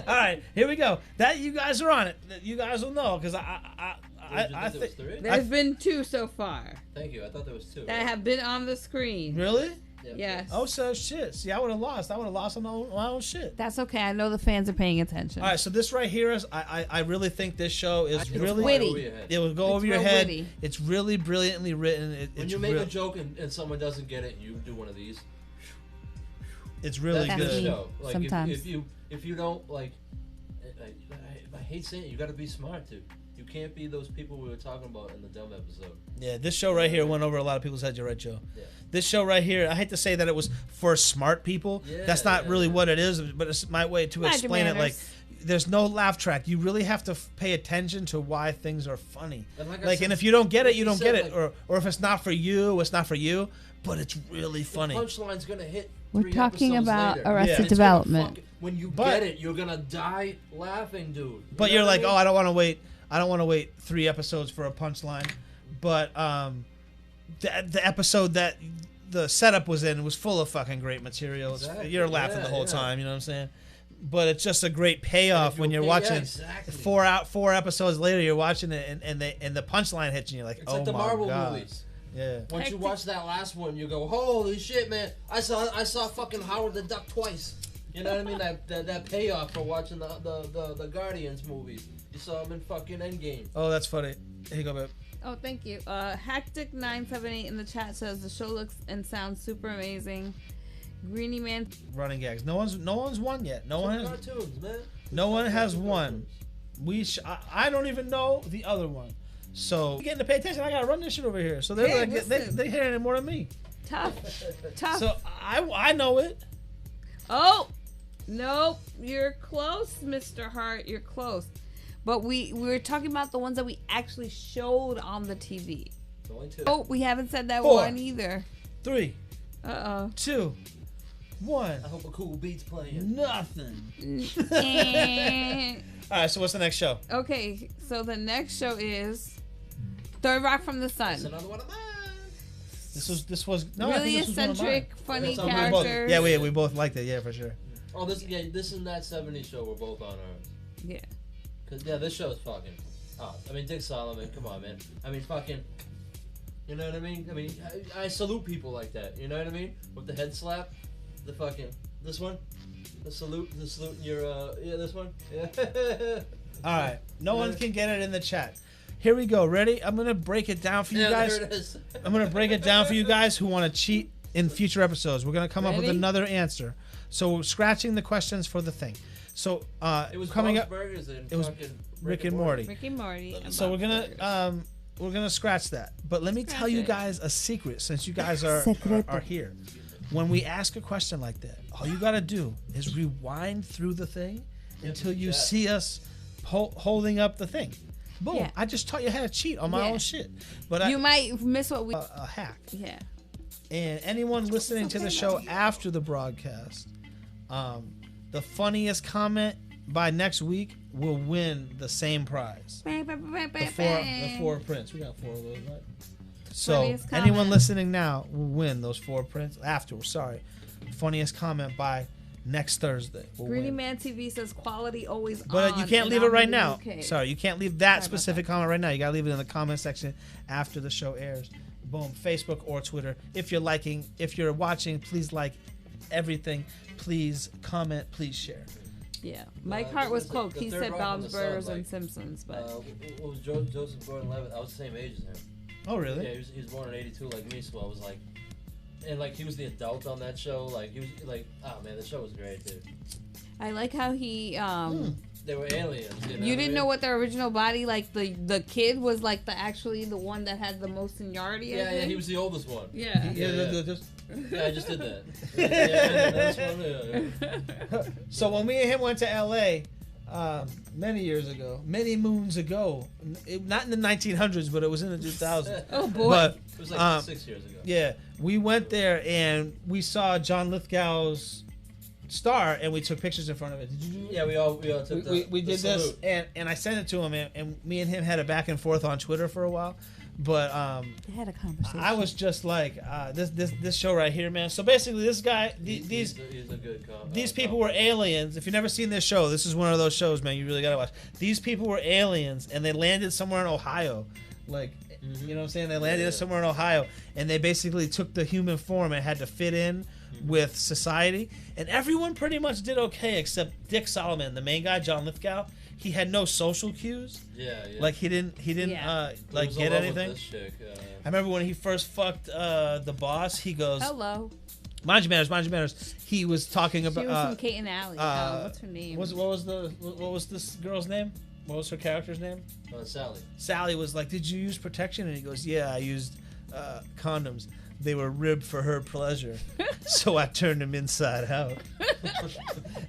All right, here we go. That you guys are on it. You guys will know, because I think there's been 2 so far. Thank you. I thought there was 2. That have been on the screen. Really? Yep. Yes. Oh, so shit. See, I would have lost. I would have lost on my own shit. That's okay. I know the fans are paying attention. All right, so this right here is, I really think this show is really witty. It will go over your head. Witty. It's really brilliantly written. When you make a joke and someone doesn't get it, and you do one of these. It's really good. Show. Like sometimes. If you don't like, I hate saying it, you got to be smart, dude. You can't be those people we were talking about in the dumb episode. Yeah, this show right here went over a lot of people's heads. You're right, Joe. Yeah. This show right here, I hate to say that it was for smart people. Yeah, that's not really what it is, but it's my way to explain it. Like, there's no laugh track. You really have to pay attention to why things are funny. And if you don't get it, you don't get it. Or if it's not for you, it's not for you. But it's really funny. The punchline's gonna hit. We're talking about later. Arrested Development. When you get it, you're gonna die laughing, dude. But you're like, oh, I don't want to wait. I don't want to wait 3 episodes for a punchline. But the episode that the setup was in was full of fucking great material. Exactly. You're laughing the whole time. You know what I'm saying? but it's just a great payoff when you're watching. Exactly. 4 episodes later, you're watching it, and the punchline hits you. And you're like, It's oh like the my Marvel God. movies. Yeah. Once you watch that last one, you go, holy shit, man! I saw fucking Howard the Duck twice. You know what I mean? That payoff for watching the Guardians movies. You saw him in fucking Endgame. Oh, that's funny. Here you go, babe. Oh, thank you. Hectic978 in the chat says the show looks and sounds super amazing. Greenie Man. Running gags. No one's won yet. No one has. Cartoons, man. No one has won. I don't even know the other one. So you're getting to pay attention. I gotta run this shit over here. So they're they're hearing it more than me. Tough. So I know it. Oh, nope. You're close, Mr. Hart. You're close. But we were talking about the ones that we actually showed on the TV. Only 2. Oh, we haven't said that 4, one either. 3, 2, 1. I hope a cool beat's playing. Nothing. Eh. All right. So what's the next show? Okay, so the next show is Third Rock from the That's Sun. another one of mine. This was no. I Really think this was one of mine. eccentric, funny That's on my characters. Yeah, we both liked it. Yeah, for sure. Oh, this and that 70s show were both on ours. Yeah. Cause this show is fucking. Oh, I mean Dick Solomon, come on, man. I mean fucking. You know what I mean? I mean, I salute people like that. You know what I mean? With the head slap, the fucking this one, the salute in your this one. Yeah. All right. No one can get it in the chat. Here we go. Ready? I'm gonna break it down for you guys. There it is. I'm gonna break it down for you guys who want to cheat in future episodes. We're gonna come up with Ready? another answer. So we're scratching the questions for the thing. So It was coming Bob's up, Burgers and it was fucking Rick and Morty. Rick and Morty. and So Bob's Burgers. we're gonna scratch that. But let me tell you it. guys a secret, since you guys are here. When we ask a question like that, all you gotta do is rewind through the thing until you see us holding up the thing. Boom! Yeah. I just taught you how to cheat on my Yeah. own shit. But You might miss what we. a hack. Yeah. And anyone listening to the show after the broadcast, the funniest comment by next week will win the same prize. The 4 prints. We got 4 of those, right? So Funniest anyone comment. listening now will win those 4 prints afterwards. Sorry. Funniest comment by next Thursday. Will Greedy win. Man TV says quality always But on. you can't and leave I'm it right in the now. UK. Sorry, you can't leave that specific comment right now. You gotta leave it in the comment section after the show airs. Boom, Facebook or Twitter. If you're watching, please like everything. Please comment. Please share. Yeah. Mike Hart was quote. the He Third said Rock from Bob's the Sun, Burgers like, and Simpsons, but What was Joseph Gordon-Levitt? I was the same age as him. Oh really? Yeah, he was born in '82 like me, so I was like, and like he was the adult on that show. Like he was like, oh man, the show was great, dude. I like how he They were aliens. You didn't know what their original body, like the kid was like the one that had the most seniority. I Yeah, think. he was the oldest one. Yeah. Yeah, I just did that. Yeah, that's one, yeah. So when me and him went to LA many moons ago, not in the 1900s, but it was in the 2000s. Oh boy! But It was like 6 years ago. yeah, we went there and we saw John Lithgow's star, and we took pictures in front of it. Did you do it? Yeah, we all took we the did this, salute. and I sent it to him, and me and him had a back and forth on Twitter for a while. But They had a conversation. I was just like, this show right here, man. So basically, this guy, He's a good these people were aliens. If you've never seen this show, this is one of those shows, man. You really gotta watch. These people were aliens, and they landed somewhere in Ohio, like. You know what I'm saying? They landed somewhere in Ohio, and they basically took the human form and had to fit in with society. And everyone pretty much did okay except Dick Solomon, the main guy, John Lithgow. He had no social cues. Yeah. Like he didn't Yeah. like was get in love with anything. this chick, I remember when he first fucked the boss. He goes, Hello. "Mind your manners." He was talking She was about from Kate and Alley. What's her name? what was this girl's name? What was her character's name? Sally. Sally was like, "Did you use protection?" And he goes, "Yeah, I used condoms. They were ribbed for her pleasure, so I turned them inside out."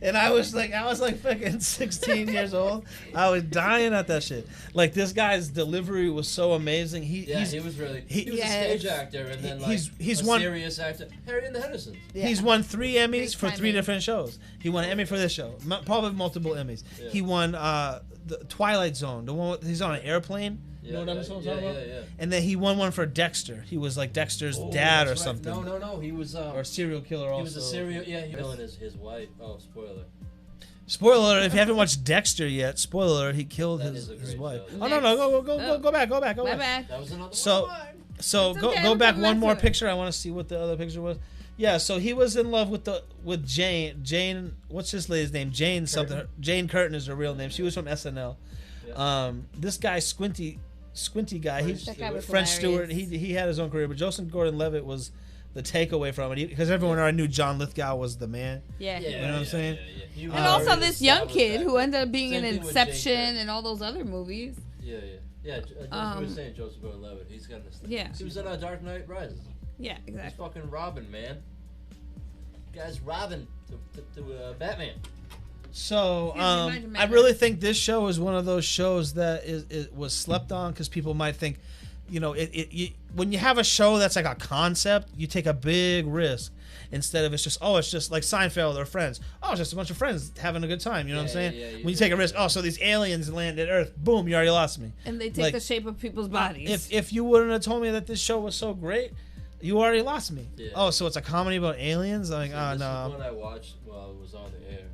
And I was like fucking 16 years old. I was dying at that shit. Like this guy's delivery was so amazing. He was a Yes. stage actor and then like he's a one serious actor. Harry and the Hendersons. Yeah. He's won 3 Emmys Big for time 3 Emmy. different shows. He won an Emmy for this show, probably multiple Emmys. Yeah. He won the Twilight Zone, the one he's on an airplane. You know what I'm talking about? Yeah. And then he won one for Dexter. He was like Dexter's dad or That's right. something. No. He was Or serial killer also. he was a serial. Yeah, he was his wife. Oh, spoiler. Spoiler alert, if you haven't watched Dexter yet, spoiler alert, he killed That his is a great wife. show. Oh, no, go back. My back. bad. That was another So, one of mine. so It's go okay, go we'll back come one back more to it. picture. I want to see what the other picture was. Yeah, so he was in love with Jane. What's this lady's name? Jane something. Jane Curtin is her real name. She was from SNL. Yeah. This guy Squinty guy. He's That guy was French hilarious. Stewart. He had his own career, but Joseph Gordon-Levitt was the takeaway from it because everyone already knew John Lithgow was the man. Yeah. You know what I'm saying? He And was also already this young established kid actor. who ended up being Same in thing with Jane Inception Curtin. and all those other movies. Yeah. You were saying Joseph Gordon-Levitt. He's got this. Yeah. He was in Dark Knight Rises. Yeah, He's exactly. fucking Robin, man. Guy's Robin to Batman. So Mind Your I really think this show is one of those shows that it was slept on because people might think, when you have a show that's like a concept, you take a big risk instead of it's just like Seinfeld or Friends. Oh, it's just a bunch of friends having a good time. You know what I'm saying? Yeah, when you take a risk, so these aliens land at Earth, boom, you already lost me. And they take Like, the shape of people's bodies. If you wouldn't have told me that this show was so great, you already lost me. Yeah. Oh, so it's a comedy about aliens? Like, This no. is one I watched while it was on the air.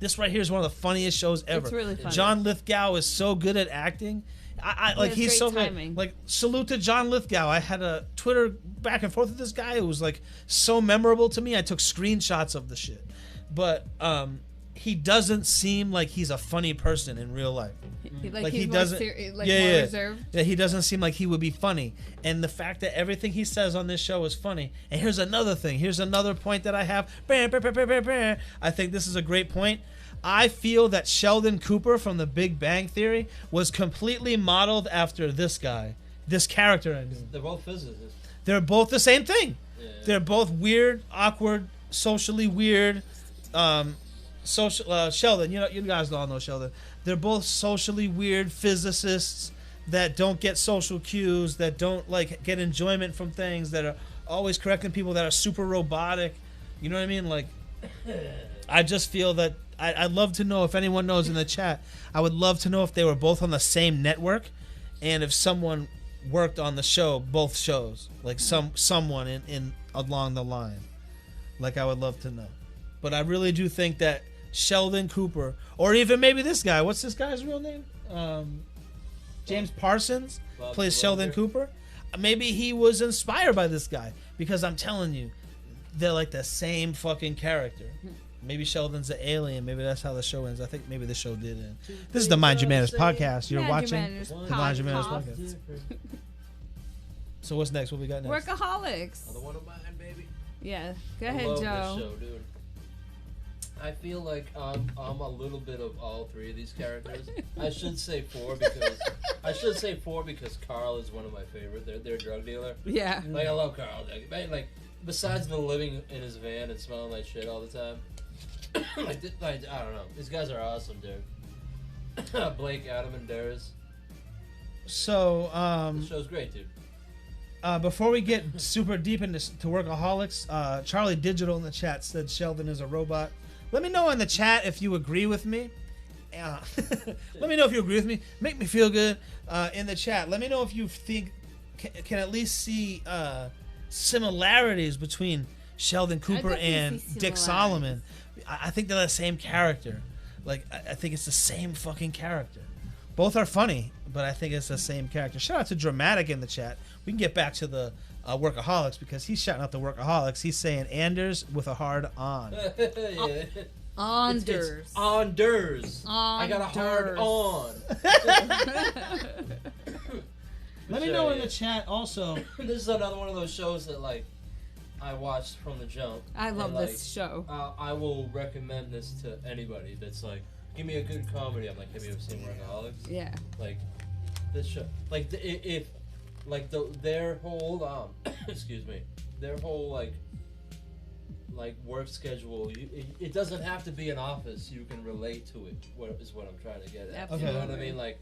This right here is one of the funniest shows ever. It's really funny. John Lithgow is so good at acting. Like has he's great so timing. good. Like salute to John Lithgow. I had a Twitter back and forth with this guy who was like so memorable to me. I took screenshots of the shit. But he doesn't seem like he's a funny person in real life. like he he's doesn't. more yeah. reserved. Yeah, he doesn't seem like he would be funny. And the fact that everything he says on this show is funny. And here's another thing. Here's another point that I have. I think this is a great point. I feel that Sheldon Cooper from The Big Bang Theory was completely modeled after this guy, this character. I mean, They're both physicists. they're both the same thing. Yeah. They're both weird, awkward, socially weird. Sheldon, you guys all know Sheldon. They're both socially weird physicists that don't get social cues, that don't like get enjoyment from things, that are always correcting people, that are super robotic. You know what I mean? Like, I just feel that I'd love to know if anyone knows in the chat. I would love to know if they were both on the same network, and if someone worked on the show, both shows, like someone in along the line. Like, I would love to know. But I really do think that Sheldon Cooper, or even maybe this guy. What's this guy's real name? James Parsons Bob plays Sheldon Cooper. Maybe he was inspired by this guy, because I'm telling you, they're like the same fucking character. Maybe Sheldon's the alien. Maybe that's how the show ends. I think maybe the show did end. This is the Mind Your Manners podcast. You're Mind Your watching Manners the Mind Your Manners podcast. podcast. So what's next? What we got next? Workaholics. Another one of mine, baby. Yeah. Go I ahead, love Joe. this show, dude. I feel like I'm a little bit of all three of these characters. I should say four because Carl is one of my favorite. They're a drug dealer. Yeah. Like, I love Carl. Like besides the living in his van and smelling like shit all the time. I don't know. These guys are awesome, dude. Blake, Adam, and Darius. So The show's great, dude. before we get super deep into Workaholics, Charlie Digital in the chat said Sheldon is a robot. Let me know in the chat if you agree with me. Let me know if you agree with me. Make me feel good in the chat. Let me know if you think can at least see similarities between Sheldon Cooper definitely and see Dick similarities. Solomon. I think they're the same character. Like, I think it's the same fucking character. Both are funny, but I think it's the same character. Shout out to Dramatic in the chat. We can get back to the Workaholics, because he's shouting out the Workaholics. He's saying Anders with a hard on. Yeah. Anders. It's Anders. I got a hard on. Let me know in the chat also. This is another one of those shows that, like, I watched from the jump. I love and, like, this show. I will recommend this to anybody that's like, give me a good comedy. I'm like, have you ever seen Workaholics? Yeah. Like, this show, like, if their whole excuse me, their whole like work schedule, it doesn't have to be an office. You can relate to it. What is what I'm trying to get at. Absolutely. You know what I mean? Like,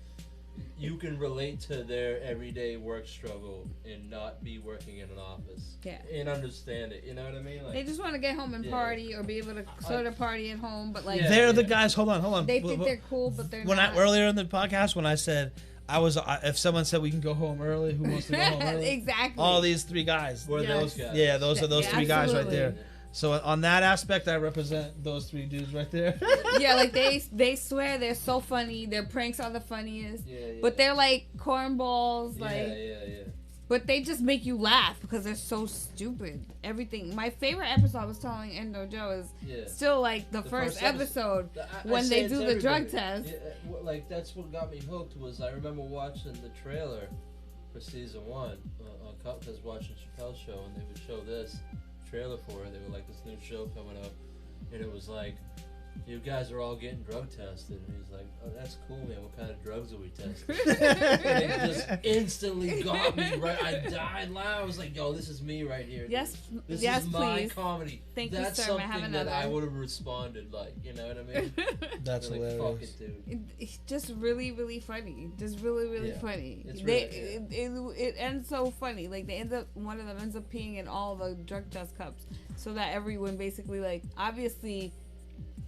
you can relate to their everyday work struggle and not be working in an office. Yeah. And understand it. You know what I mean? Like, They just want to get home and Yeah. party, or be able to sort of party at home, but like Yeah. They're the guys. Hold on. they think they're cool, but they're When not. earlier in the podcast, when I said if someone said we can go home early, who wants to go home early? Exactly. All these three guys. We're Yes. those guys. Yeah, those are those Yeah, three guys right absolutely. there. So on that aspect, I represent those three dudes right there. Yeah, like they swear they're so funny. Their pranks are the funniest. Yeah. But they're like cornballs, Yeah. But they just make you laugh because they're so stupid. Everything. My favorite episode I was telling Endo Joe is still like the first episode when they do the drug test. Yeah, like that's what got me hooked. Was I remember watching the trailer for season 1 because watching Chappelle's show, and they would show this trailer for it. They were like, this new show coming up, and it was like, you guys are all getting drug tested, and he's like, oh, that's cool, man, what kind of drugs are we testing? And it just instantly got me right. I died loud. I was like, yo, this is me right here, dude. This is my please. comedy. Thank that's you, sir. I have something that another. I would have responded like, you know what I mean? That's like, hilarious. fuck it, dude. It's just really, really funny. Just really, really funny. It's It ends so funny. Like one of them ends up peeing in all the drug test cups, so that everyone basically like obviously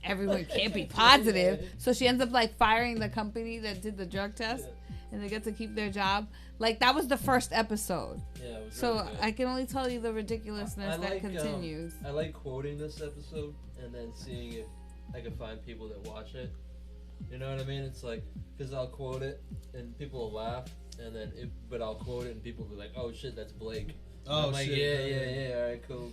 everyone can't be positive. So she ends up like firing the company that did the drug test, and they get to keep their job. Like that was the first episode. Yeah, it was so really good. I can only tell you the ridiculousness that continues. I like quoting this episode and then seeing if I can find people that watch it. You know what I mean? It's like, because I'll quote it and people will laugh, and then but I'll quote it and people will be like, oh shit, that's Blake. Oh, I'm like, shit. Yeah, all right, cool.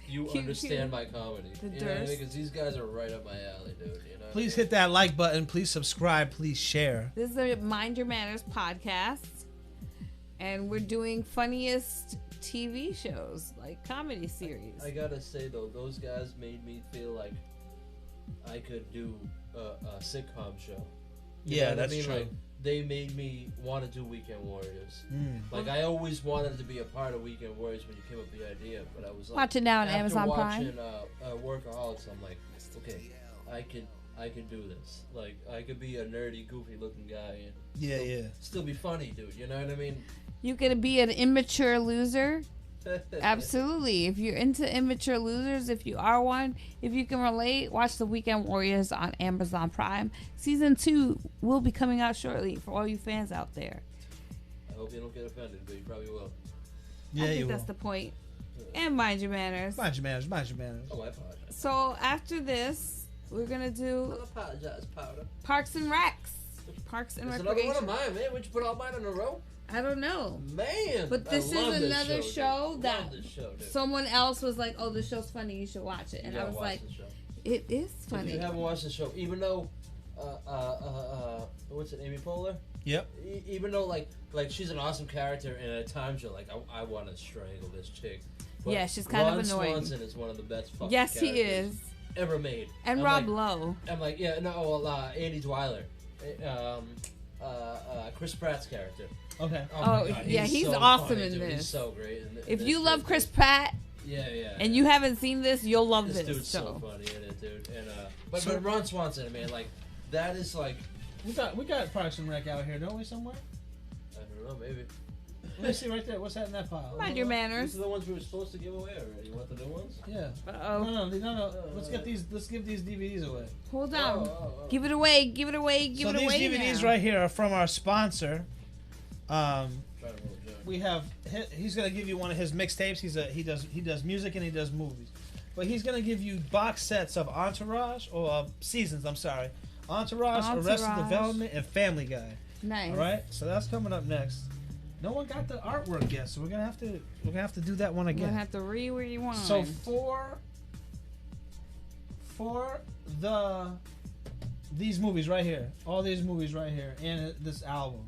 You understand my comedy. You know what I mean? Because these guys are right up my alley, dude. You know. Please hit that like button. Please subscribe. Please share. This is a Mind Your Manners podcast, and we're doing funniest TV shows, like comedy series. I gotta say though, those guys made me feel like I could do a sitcom show. You know what that's I mean? true. Like, they made me want to do Weekend Warriors. Like I always wanted to be a part of Weekend Warriors when you came up with the idea, but I was like, watch it now on after Amazon Prime. Watching Workaholics, I'm like, okay, I could do this. Like I could be a nerdy, goofy looking guy and still be funny, dude. You know what I mean? You could be an immature loser. Absolutely. If you're into immature losers, if you are one, if you can relate, watch The Weekend Warriors on Amazon Prime. Season 2 will be coming out shortly for all you fans out there. I hope you don't get offended, but you probably will. Yeah, I think that's the point. And Mind Your Manners. Mind your manners. Mind your manners. Oh, I apologize. So after this, we're gonna do I apologize, Powder. Parks and Recs. Parks and There's Recreation. another one of mine, man. Would you put all mine in a row? I don't know. Man, but this I love is another this show dude. that Love this show, dude. someone else was like, "Oh, this show's funny. You should watch it." And I was like, "It is funny." If you haven't watched the show, even though, what's it, Amy Poehler? Yep. Even though like she's an awesome character, and at times you're like, I want to strangle this chick. But yeah, she's kind Ron of annoying. Swanson is one of the best fucking yes, he characters is. ever made. And I'm Rob like, Lowe. I'm like, yeah, no, well, Andy Dwyler, Chris Pratt's character. Okay. Oh, God, yeah, he's so awesome funny, in dude. this. He's so great. If you love Chris Pratt, and you haven't seen this, you'll love this. This dude's so funny in it, dude. And but Ron Swanson, man, like that is like we got Parks and Rec out here, don't we? Somewhere. I don't know, maybe. Let me see right there. What's that in that pile? Mind your manners. These are the ones we were supposed to give away already. You want the new ones? Yeah. Uh-oh. No. Let's get these. Let's give these DVDs away. Hold on. Give it away. Give it away. Give it away. So these DVDs right here are from our sponsor. We have. He's gonna give you one of his mixtapes. He does music and he does movies, but he's gonna give you box sets of Entourage or seasons. I'm sorry, Entourage, Arrested Development, and Family Guy. Nice. All right. So that's coming up next. No one got the artwork yet, so we're gonna have to do that one again. We're gonna have to rewind. So for these movies right here, all these movies right here, and this album,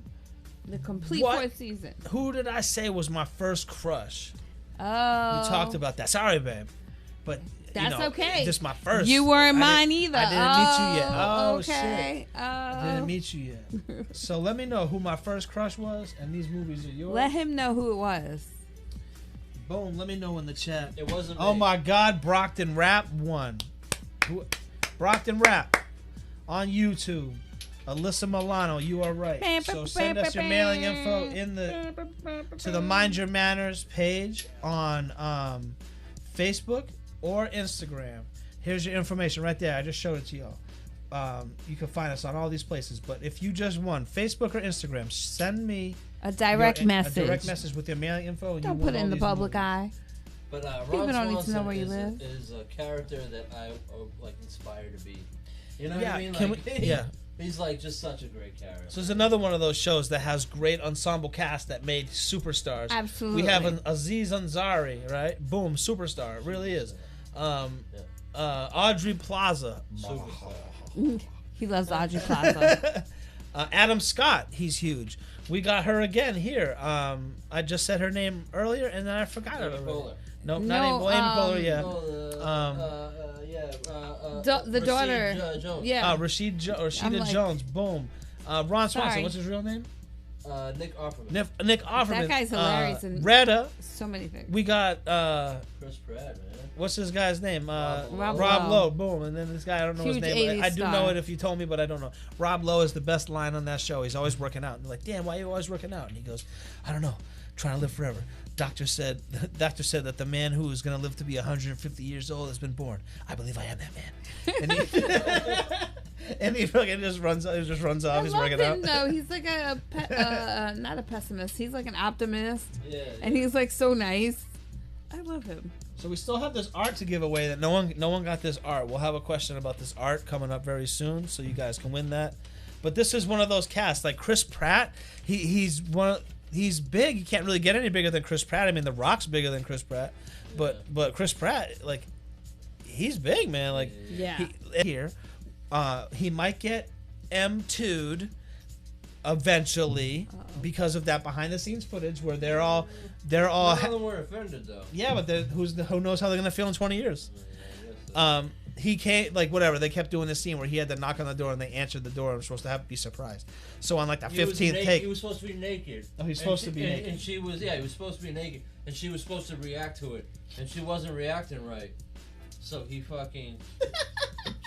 the complete fourth season. Who did I say was my first crush? Oh, we talked about that. Sorry, babe, but that's okay. This is my first. You weren't mine either. I didn't meet you yet. Oh okay. shit! I didn't meet you yet. So let me know who my first crush was, and these movies are yours. Let him know who it was. Boom. Let me know in the chat. It wasn't. Oh me. my God, Brockton Rap won. Brockton Rap on YouTube. Alyssa Milano, you are right. So send us your mailing info to the Mind Your Manners page on Facebook or Instagram. Here's your information right there. I just showed it to y'all. You can find us on all these places. But if you just won Facebook or Instagram, send me a direct message. A direct message with your mailing info. And Don't you put won it in all the these public movies. eye. But People Ron don't need to know Swanson where you live. is a character that I like inspire to be. You know Yeah, what I mean? can Like, we- yeah. He's like just such a great character. So it's another one of those shows that has great ensemble cast that made superstars. Absolutely. We have an Aziz Ansari, right? Boom, superstar. It really is. Audrey Plaza. Superstar. He loves Audrey Plaza. Adam Scott, he's huge. We got her again here. I just said her name earlier and then I forgot her. Nope, not even Amy Poehler. Yeah. The daughter. Jones. Yeah. Rashida like- Jones. Boom. Ron Swanson. Sorry. What's his real name? Nick Offerman. Nick Offerman. That guy's hilarious in Retta. so many things. We got Chris Pratt, man. what's this guy's name? Rob Rob Lowe. Lowe. Boom. And then this guy, I don't know his Huge name. 80s I do star. know it if you told me, but I don't know. Rob Lowe is the best line on that show. He's always working out. And they're like, Dan, why are you always working out? And he goes, I don't know. Trying to live forever. Doctor said that the man who is going to live to be 150 years old has been born. I believe I am that man. And he, and he fucking just runs off. He's I working love him, out. though. He's like not a pessimist. He's like an optimist. Yeah. And he's like so nice. I love him. So we still have this art to give away that no one got this art. We'll have a question about this art coming up very soon, so you guys can win that. But this is one of those casts like Chris Pratt. He's big. You can't really get any bigger than Chris Pratt. I mean, The Rock's bigger than Chris Pratt, but Chris Pratt, like, he's big, man. Like, Yeah. he might get M2'd eventually because of that behind the scenes footage where they're all None of them were offended though. yeah, but who knows how they're gonna feel in 20 years. Yeah, He came, like, whatever, they kept doing this scene where he had to knock on the door and they answered the door and were supposed to be surprised. So on like the 15th take, he was supposed to be naked. Oh, he's supposed to be naked. And she was, he was supposed to be naked, and she was supposed to react to it, and she wasn't reacting right. So he fucking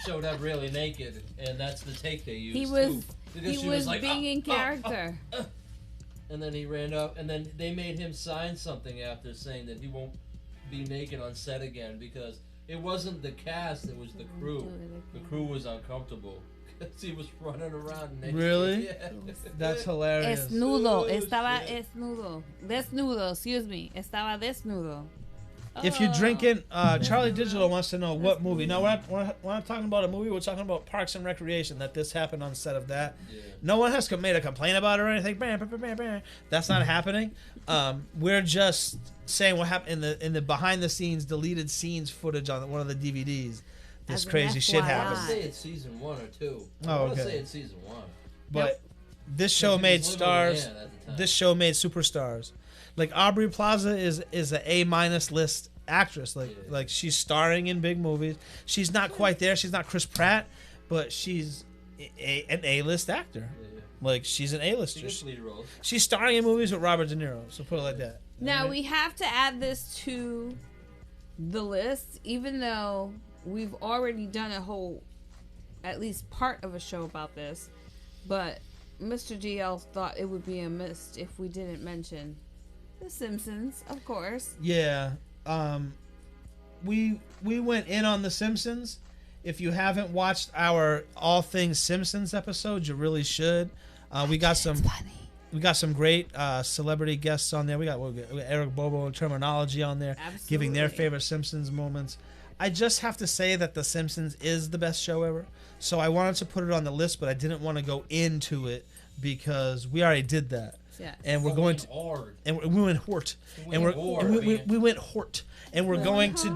showed up really naked, and that's the take they used. He was too, because he she was like, being in character. and then he ran up, and then they made him sign something after saying that he won't be naked on set again because it wasn't the cast, it was the crew. The crew was uncomfortable because he was running around naked. Really? Yeah. That's hilarious. Desnudo. Oh, Estaba shit. desnudo. Desnudo, excuse me. Estaba desnudo. If you're drinking, Charlie Digital wants to know what movie. No, we're not talking about a movie. We're talking about Parks and Recreation. That this happened on set of that. Yeah. No one has made a complaint about it or anything. That's not happening. We're just saying what happened in the behind the scenes deleted scenes footage on one of the DVDs. This As an crazy shit FYI. I happened. would say it's season 1 or 2. Oh, I want okay. to say it's season 1. But this show Because he made was living stars. with Ann at the time. This show made superstars. Like Aubrey Plaza is an A- list actress. Like she's starring in big movies. She's not quite there. She's not Chris Pratt, but she's an A-list actor. Yeah. Like she's an A-lister. She gets lead roles. She's starring in movies with Robert De Niro. So put it like that. Now we have to add this to the list, even though we've already done a whole, at least part of a show about this. But Mr. DL thought it would be amiss if we didn't mention The Simpsons, of course. Yeah. We went in on The Simpsons. If you haven't watched our All Things Simpsons episode, you really should. We got some. Funny. We got some great celebrity guests on there. We got Eric Bobo and Terminology on there, giving their Absolutely. favorite Simpsons moments. I just have to say that The Simpsons is the best show ever. So I wanted to put it on the list, but I didn't want to go into it because we already did that. Yeah. And we're going to, hard. and we went hort, and we went hort, and we're going to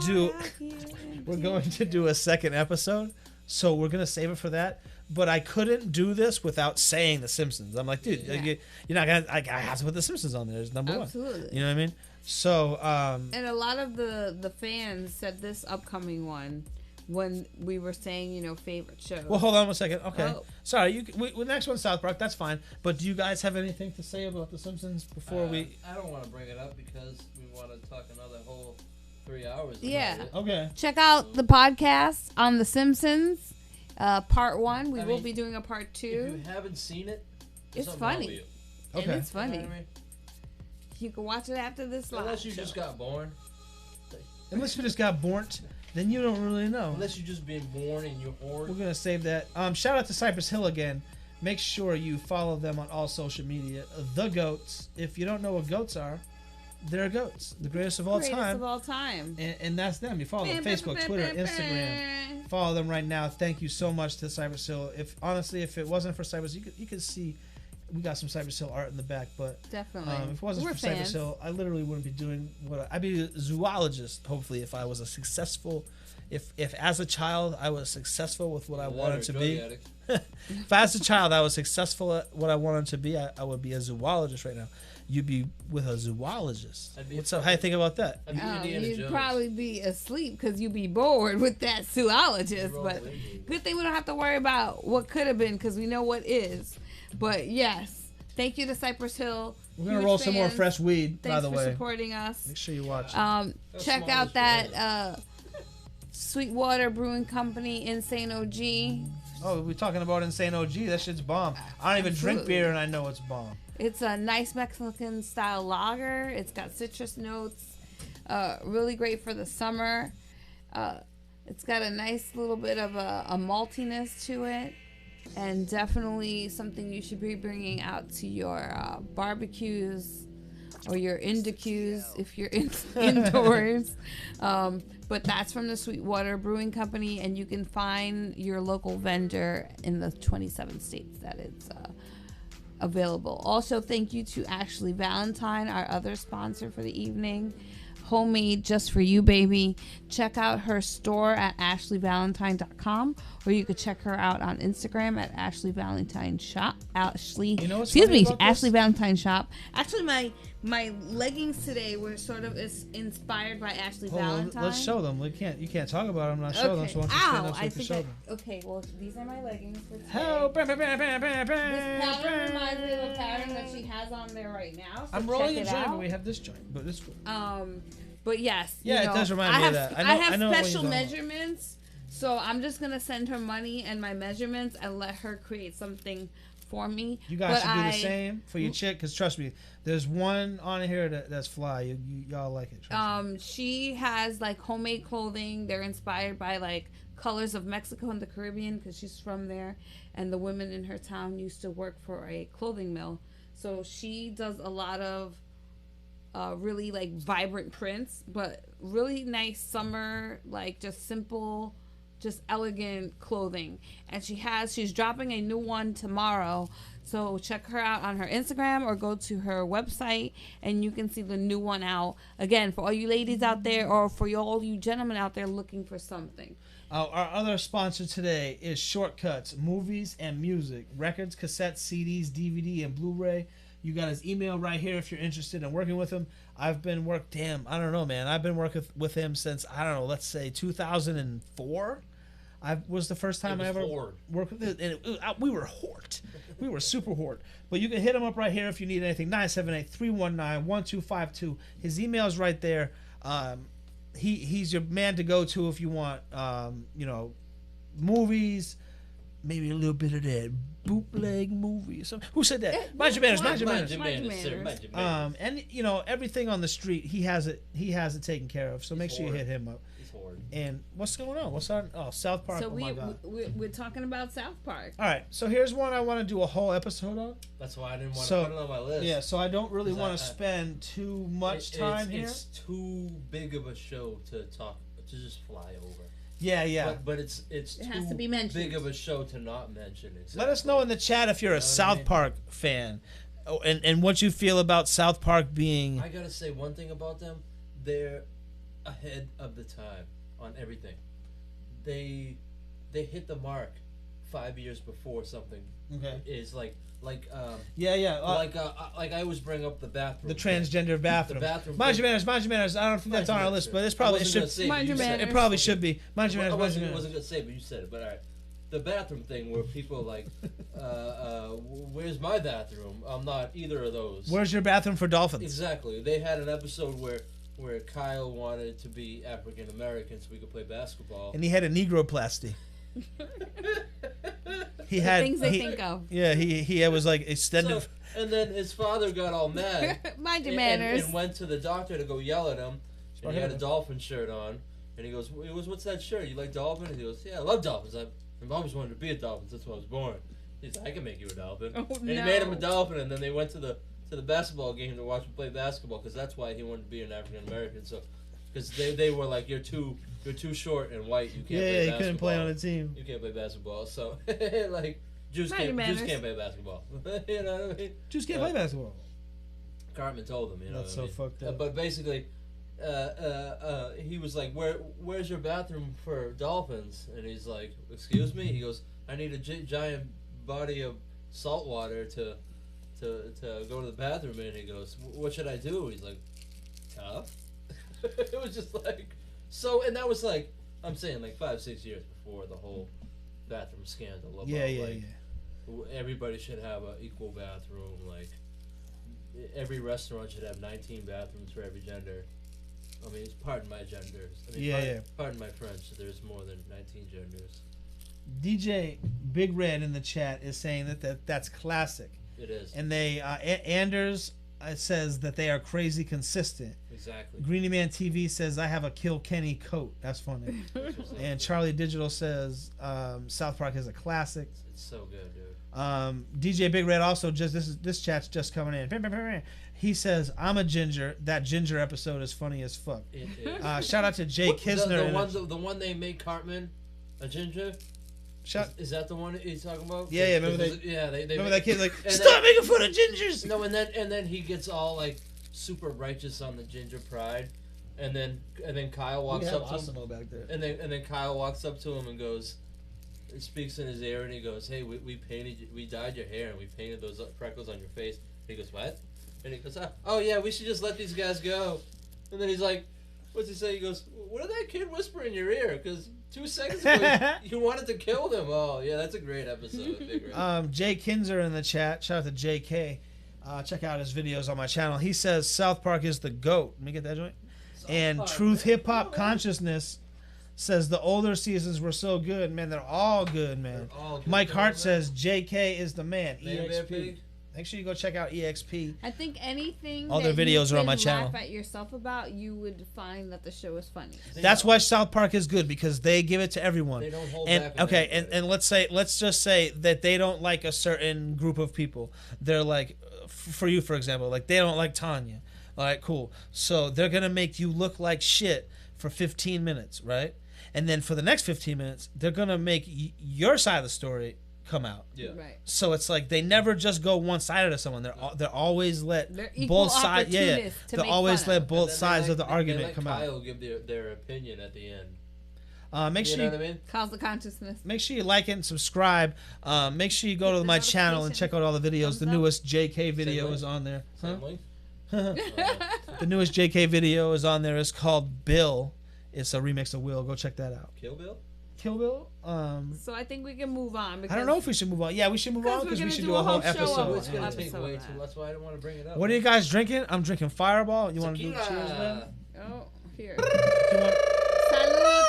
do a second episode. So we're gonna save it for that. But I couldn't do this without saying The Simpsons. I'm like, dude, Yeah. you're not gonna. I have to put The Simpsons on there. It's number one. Absolutely. You know what I mean? So, And a lot of the fans said this upcoming one when we were saying, favorite shows. well, hold on one second. Okay, Oh. sorry. Next one, South Park. That's fine. But do you guys have anything to say about The Simpsons before we? I don't want to bring it up because we want to talk another whole 3 hours. about Yeah. it. Okay. Check out the podcast on The Simpsons, part 1. We I will mean, be doing a part If 2. you haven't seen it, there's It's something wrong funny. with you. And Okay. it's You know funny. what I mean? You can watch it after this live Unless you show. just got born. Unless you just got born, then you don't really know. Unless you just been born and you're We're born. gonna save that. Shout out to Cypress Hill again. Make sure you follow them on all social media. The Goats. If you don't know what goats are, they're goats, the greatest of all Greatest time. of all time. And that's them. You follow them Facebook, Twitter, Instagram. Follow them right now. Thank you so much to Cypress Hill. If it wasn't for Cypress, you could see we got some Cypress Hill art in the back, but definitely. If it wasn't We're for Cypress fans. Hill, I literally wouldn't be doing I'd be a zoologist. Hopefully, if I was a successful, if as a child I was successful with what I wanted to be. If as a child I was successful at what I wanted to be, I would be a zoologist right now. You'd be with a zoologist. What's up? How you think about that? You'd probably be asleep because you'd be bored with that zoologist. But good thing we don't have to worry about what could have been because we know what is. But yes, thank you to Cypress Hill. We're gonna roll some more fresh weed. Thanks by the for way, supporting us. Make sure you watch. Check out that Sweetwater Brewing Company Insane OG. Oh, we're talking about Insane OG. That shit's bomb. I don't even drink beer and I know it's bomb. It's a nice Mexican style lager. It's got citrus notes. Really great for the summer. It's got a nice little bit of a maltiness to it. And definitely something you should be bringing out to your barbecues or your indicus if you're indoors. But that's from the Sweetwater Brewing Company, and you can find your local vendor in the 27 states that it's available. Also, thank you to Ashley Valentine, our other sponsor for the evening. Homemade just for you, baby. Check out her store at ashleyvalentine.com, or you could check her out on Instagram at Ashley Valentine Shop. Ashley Valentine Shop. Actually, my leggings today were sort of inspired by Ashley Valentine. Let's show them. You can't talk about them. Not show them. So once you stand up, so you can show them. Okay, well, these are my leggings for today. Help! This pattern reminds me of a pattern that she has on there right now. So I'm rolling a joint, but we have this joint. But this. But yes, yeah, it does remind me of that. I have special measurements, so I'm just gonna send her money and my measurements and let her create something for me. You guys should do the same for your chick, because trust me, there's one on here that's fly. Y'all like it. She has like homemade clothing. They're inspired by like colors of Mexico and the Caribbean because she's from there, and the women in her town used to work for a clothing mill. So she does a lot of really like vibrant prints, but really nice summer, like just simple, just elegant clothing. And she's dropping a new one tomorrow, so check her out on her Instagram or go to her website and you can see the new one out. Again, for all you ladies out there or for all you gentlemen out there looking for something. Our other sponsor today is Shortcuts, movies and music, records, cassettes, CDs, DVD, and Blu-ray. You got his email right here if you're interested in working with him. I've been working with him since, I don't know, let's say 2004. Was the first time I ever worked with it. And we were hort. We were super hort. But you can hit him up right here if you need anything. 978-319-1252. His email is right there. He's your man to go to if you want, movies, maybe a little bit of that bootleg movie. Who said that? Mind your manners. And everything on the street, he has it taken care of. So make sure you hit him up. And what's going on? What's on? Oh, South Park. So my God. we're talking about South Park. All right. So here's one I want to do a whole episode on. That's why I didn't want to put it on my list. Yeah. So I don't really want to spend too much time here. It's too big of a show to just fly over. Yeah. But it has to be mentioned. Big of a show to not mention. Exactly. Let us know in the chat if you're a South Park fan, and what you feel about South Park being. I gotta say one thing about them: they're ahead of the time on everything. They hit the mark 5 years before something is like I always bring up the bathroom. The transgender bathroom. The bathroom. Mind your manners. I don't think that's on our list, but it's probably it should. Mind your manners. It probably should be. Mind your manners. I wasn't gonna say, but you said it. But all right, the bathroom thing where people like, where's my bathroom? I'm not either of those. Where's your bathroom for dolphins? Exactly. They had an episode where Kyle wanted to be African American so we could play basketball, and he had a negroplasty. He had things they think of. Yeah, he was like extended. So, and then his father got all mad. Mind your manners. And went to the doctor to go yell at him. And he had a dolphin shirt on. And he goes, "What's that shirt? You like dolphins?" And he goes, "Yeah, I love dolphins. I've always wanted to be a dolphin since I was born." He's like, "I can make you a dolphin." Oh, and he made him a dolphin. And then they went to the to the basketball game to watch him play basketball because that's why he wanted to be an African American. So, because they were like, you're too short and white. You can't play basketball. He couldn't play on the team. You can't play basketball. So like Jews can't play basketball. You know what I mean? Jews can't play basketball. Cartman told him. You know that's so fucked up. But basically, he was like, where's your bathroom for dolphins? And he's like, excuse me? He goes, I need a giant body of salt water to go to the bathroom. And he goes, what should I do? He's like, tough. It was just like, so, and that was like, I'm saying like 5-6 years before the whole bathroom scandal. About, everybody should have an equal bathroom. Like, every restaurant should have 19 bathrooms for every gender. I mean, pardon my genders. I mean, pardon my French. There's more than 19 genders. DJ Big Red in the chat is saying that's classic. It is. And they Anders says that they are crazy consistent. Exactly. Greeny Man TV says I have a Kill Kenny coat. That's funny. And Charlie Digital says South Park is a classic. It's so good, dude. DJ Big Red also this chat's just coming in. He says I'm a ginger. That ginger episode is funny as fuck. It is. Shout out to Jay Kisner. The one they made Cartman a ginger. Is that the one he's talking about? Yeah. Remember that kid like stop making fun of gingers. No, and then he gets all like super righteous on the ginger pride, and then Kyle walks up to him. Back there. And then Kyle walks up to him and goes, speaks in his ear, and he goes, "Hey, we dyed your hair and we painted those freckles on your face." And he goes, "What?" And he goes, "Oh yeah, we should just let these guys go." And then he's like, "What's he say?" He goes, "What did that kid whisper in your ear? Because 2 seconds ago you wanted to kill them." Oh yeah, that's a great episode. Jay Kinzer in the chat. Shout out to JK. Check out his videos on my channel. He says South Park is the GOAT. Let me get that joint. And Truth Hip Hop Consciousness says the older seasons were so good. Man, they're all good, man. Mike Hart says JK is the man. EXP. Make sure you go check out EXP. I think anything all their videos are on my channel. Laugh at yourself about, you would find that the show is funny. That's why South Park is good, because they give it to everyone. They don't hold back. Okay, and let's just say that they don't like a certain group of people. They're like, for you, for example, like they don't like Tanya. All right, cool. So they're gonna make you look like shit for 15 minutes, right? And then for the next 15 minutes, they're gonna make your side of the story come out. Yeah. Right. So it's like they never just go one sided to someone. They're always let both sides. Yeah. They always let both sides of the argument come out. Kyle give their opinion at the end. Make sure you know what I mean? Calls the consciousness. Make sure you like it and subscribe. Make sure you go to my channel and check out all the videos. The newest JK video is on there. The newest JK video is on there. It's called Bill. It's a remix of Will. Go check that out. Kill Bill? Kill Bill? So I think we can move on. I don't know if we should move on. Yeah, we should move on because we should do a whole episode. It's going to take way too much. That's why I didn't want to bring it up. What are you guys drinking? I'm drinking Fireball. You want to do cheers, man? Oh, here. Salud.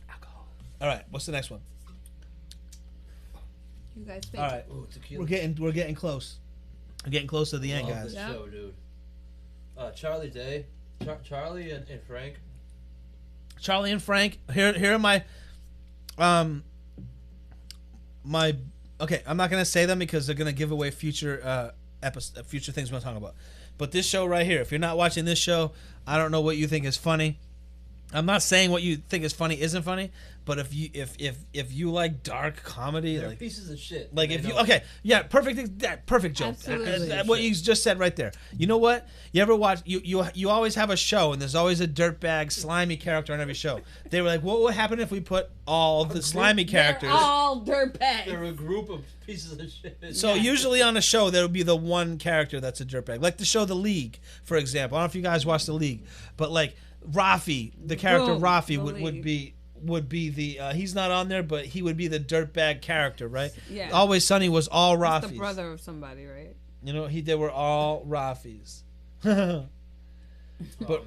Alcohol. All right, what's the next one? You guys all right, we're getting close. We're getting close to the end, guys. This show, dude. Charlie Day, Charlie and Frank. Charlie and Frank. Here are my okay. I'm not gonna say them because they're gonna give away future future things we're gonna talk about. But this show right here, if you're not watching this show, I don't know what you think is funny. I'm not saying what you think is funny isn't funny, but if you like dark comedy, they're like pieces of shit. Like if you perfect joke. What you just said right there. You know what? You ever watch? You always have a show and there's always a dirtbag slimy character on every show. They were like, what would happen if we put all the slimy characters? They're all dirtbags. They're a group of pieces of shit. So usually on a show there would be the one character that's a dirtbag, like the show The League, for example. I don't know if you guys watch The League, but like Rafi, the character Rafi would be the he's not on there, but he would be the dirtbag character, right? Yeah. Always Sunny was all Rafis. The brother of somebody, right? You know, they were all Rafis. But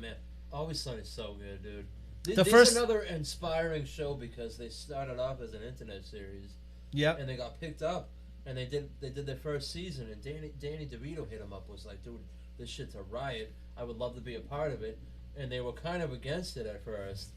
man, Always Sunny is so good, dude. This is another inspiring show because they started off as an internet series. Yeah. And they got picked up, and they did their first season, and Danny DeVito hit him up, was like, dude, this shit's a riot. I would love to be a part of it. And they were kind of against it at first.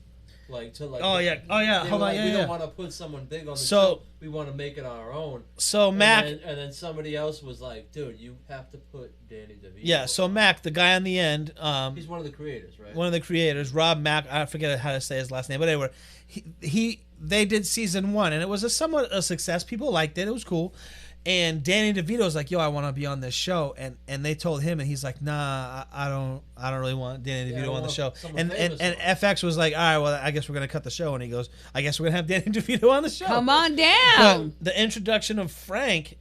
Like to like. Oh yeah. Hold on. We Yeah. don't want to put someone big on the show. We want to make it on our own. So Mac, and then somebody else was like, "Dude, you have to put Danny DeVito." Yeah. So Mac, the guy on the end, he's one of the creators, right? One of the creators, Rob Mac. I forget how to say his last name, but anyway, they did season 1, and it was somewhat a success. People liked it. It was cool. And Danny DeVito's like, yo, I want to be on this show, and they told him, and he's like, nah, I don't really want Danny DeVito on the show. And FX was like, all right, well, I guess we're gonna cut the show. And he goes, I guess we're gonna have Danny DeVito on the show. Come on down. But the introduction of Frank,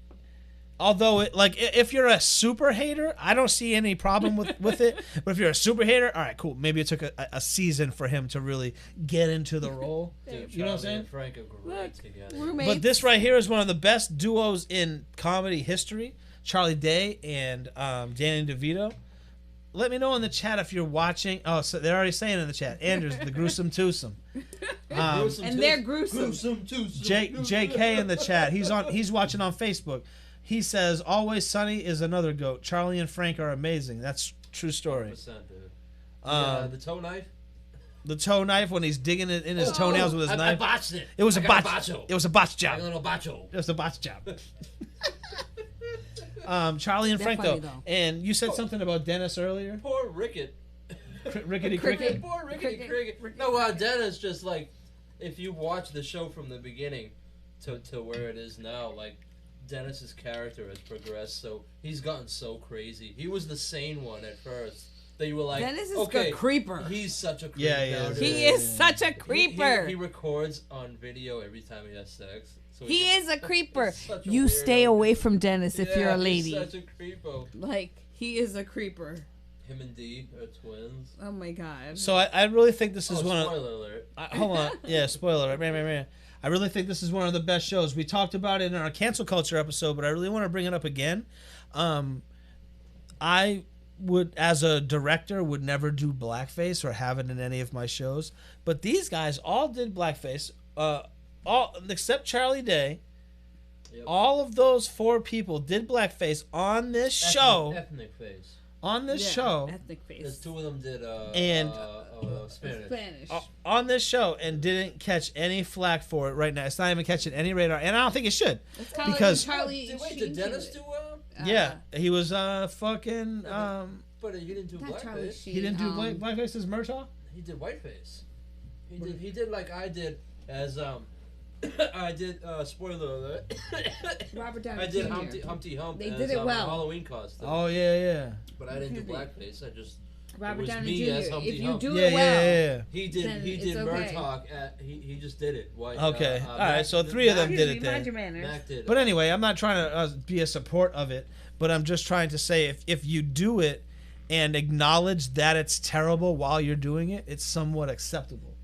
although if you're a super hater, I don't see any problem with it. But if you're a super hater, all right, cool. Maybe it took a season for him to really get into the role. Dude, you know what I'm saying? Frank are great together. Roommates. But this right here is one of the best duos in comedy history. Charlie Day and Danny DeVito. Let me know in the chat if you're watching. Oh, so they're already saying in the chat. Andrews, the gruesome twosome. And they're gruesome. JK in the chat. He's watching on Facebook. He says, Always Sunny is another GOAT. Charlie and Frank are amazing. That's true story. 100%, dude. The toe knife? The toe knife when he's digging it in his toenails with his knife. I botched it. It was a botch. It was a botch job. A little bacho. It was a botch job. Charlie and Frank, though. And you said something about Dennis earlier? Poor Rickett. Rickety Cricket? Poor Rickety Cricket. No, Dennis just like, if you watch the show from the beginning to where it is now, like, Dennis's character has progressed, so he's gotten so crazy. He was the sane one at first. That you were like, Dennis is okay, a creeper. He's such a creeper. Yeah, he is such a creeper. He records on video every time he has sex. So he is a creeper. You stay away from Dennis if you're a lady. He's such a creeper. Like, he is a creeper. Him and Dee are twins. Oh my god. So I really think this is one of... Spoiler alert. Hold on. Yeah, spoiler alert. I really think this is one of the best shows. We talked about it in our cancel culture episode, but I really want to bring it up again. I would, as a director, would never do blackface or have it in any of my shows. But these guys all did blackface, all except Charlie Day. Yep. All of those 4 people did blackface on this show. Ethnic face. On this show. Ethnic face. Because 2 of them did Spanish. On this show, and didn't catch any flack for it right now. It's not even catching any radar, and I don't think it should. It's kind because of like Charlie. Did Dennis do yeah, he was fucking. But he didn't do blackface. He didn't do blackface as Murtaugh. He did whiteface. He did like I did as I did spoiler alert. Robert Downey I did Jr. Humpty Hump. They as, did it well. Halloween costume. Oh yeah. But I didn't do blackface. I just. Robert it was Downey me Jr. As Humpty if you Hump. do it well, yeah. He did Murtaugh. He just did it. White, okay. All right. So 3 of them did it then. Mac did. But anyway, I'm not trying to be a support of it, but I'm just trying to say if you do it and acknowledge that it's terrible while you're doing it, it's somewhat acceptable.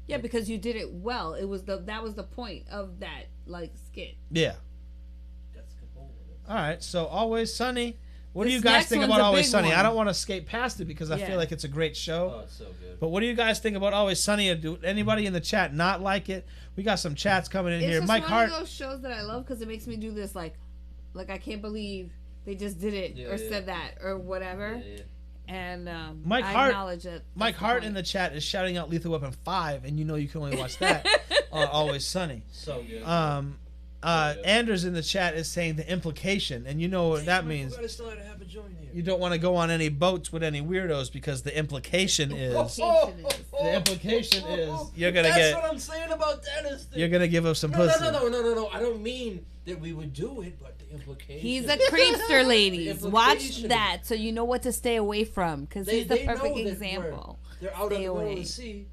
Yeah, because you did it well. That was the point of that skit. Yeah. All right. So Always Sunny. What do you guys think about Always Sunny? I don't want to skate past it because I feel like it's a great show. Oh, it's so good. But what do you guys think about Always Sunny? Do anybody in the chat not like it? We got some chats coming in here. It's Mike one Hart. of those shows that I love because it makes me do this like I can't believe they just did it or said that or whatever. Yeah. And Mike I Hart, acknowledge it. Mike Hart in the chat is shouting out Lethal Weapon 5, and you know you can only watch that on Always Sunny. So good. Anders in the chat is saying the implication, and you know what that means. You don't want to go on any boats with any weirdos because the implication is you're gonna That's get. what I'm saying about Dennis. You're gonna give up some pussy. No. I don't mean that we would do it, but the implication. He's a creepster, ladies. Watch that so you know what to stay away from because he's the perfect example. They're out in the middle of the sea.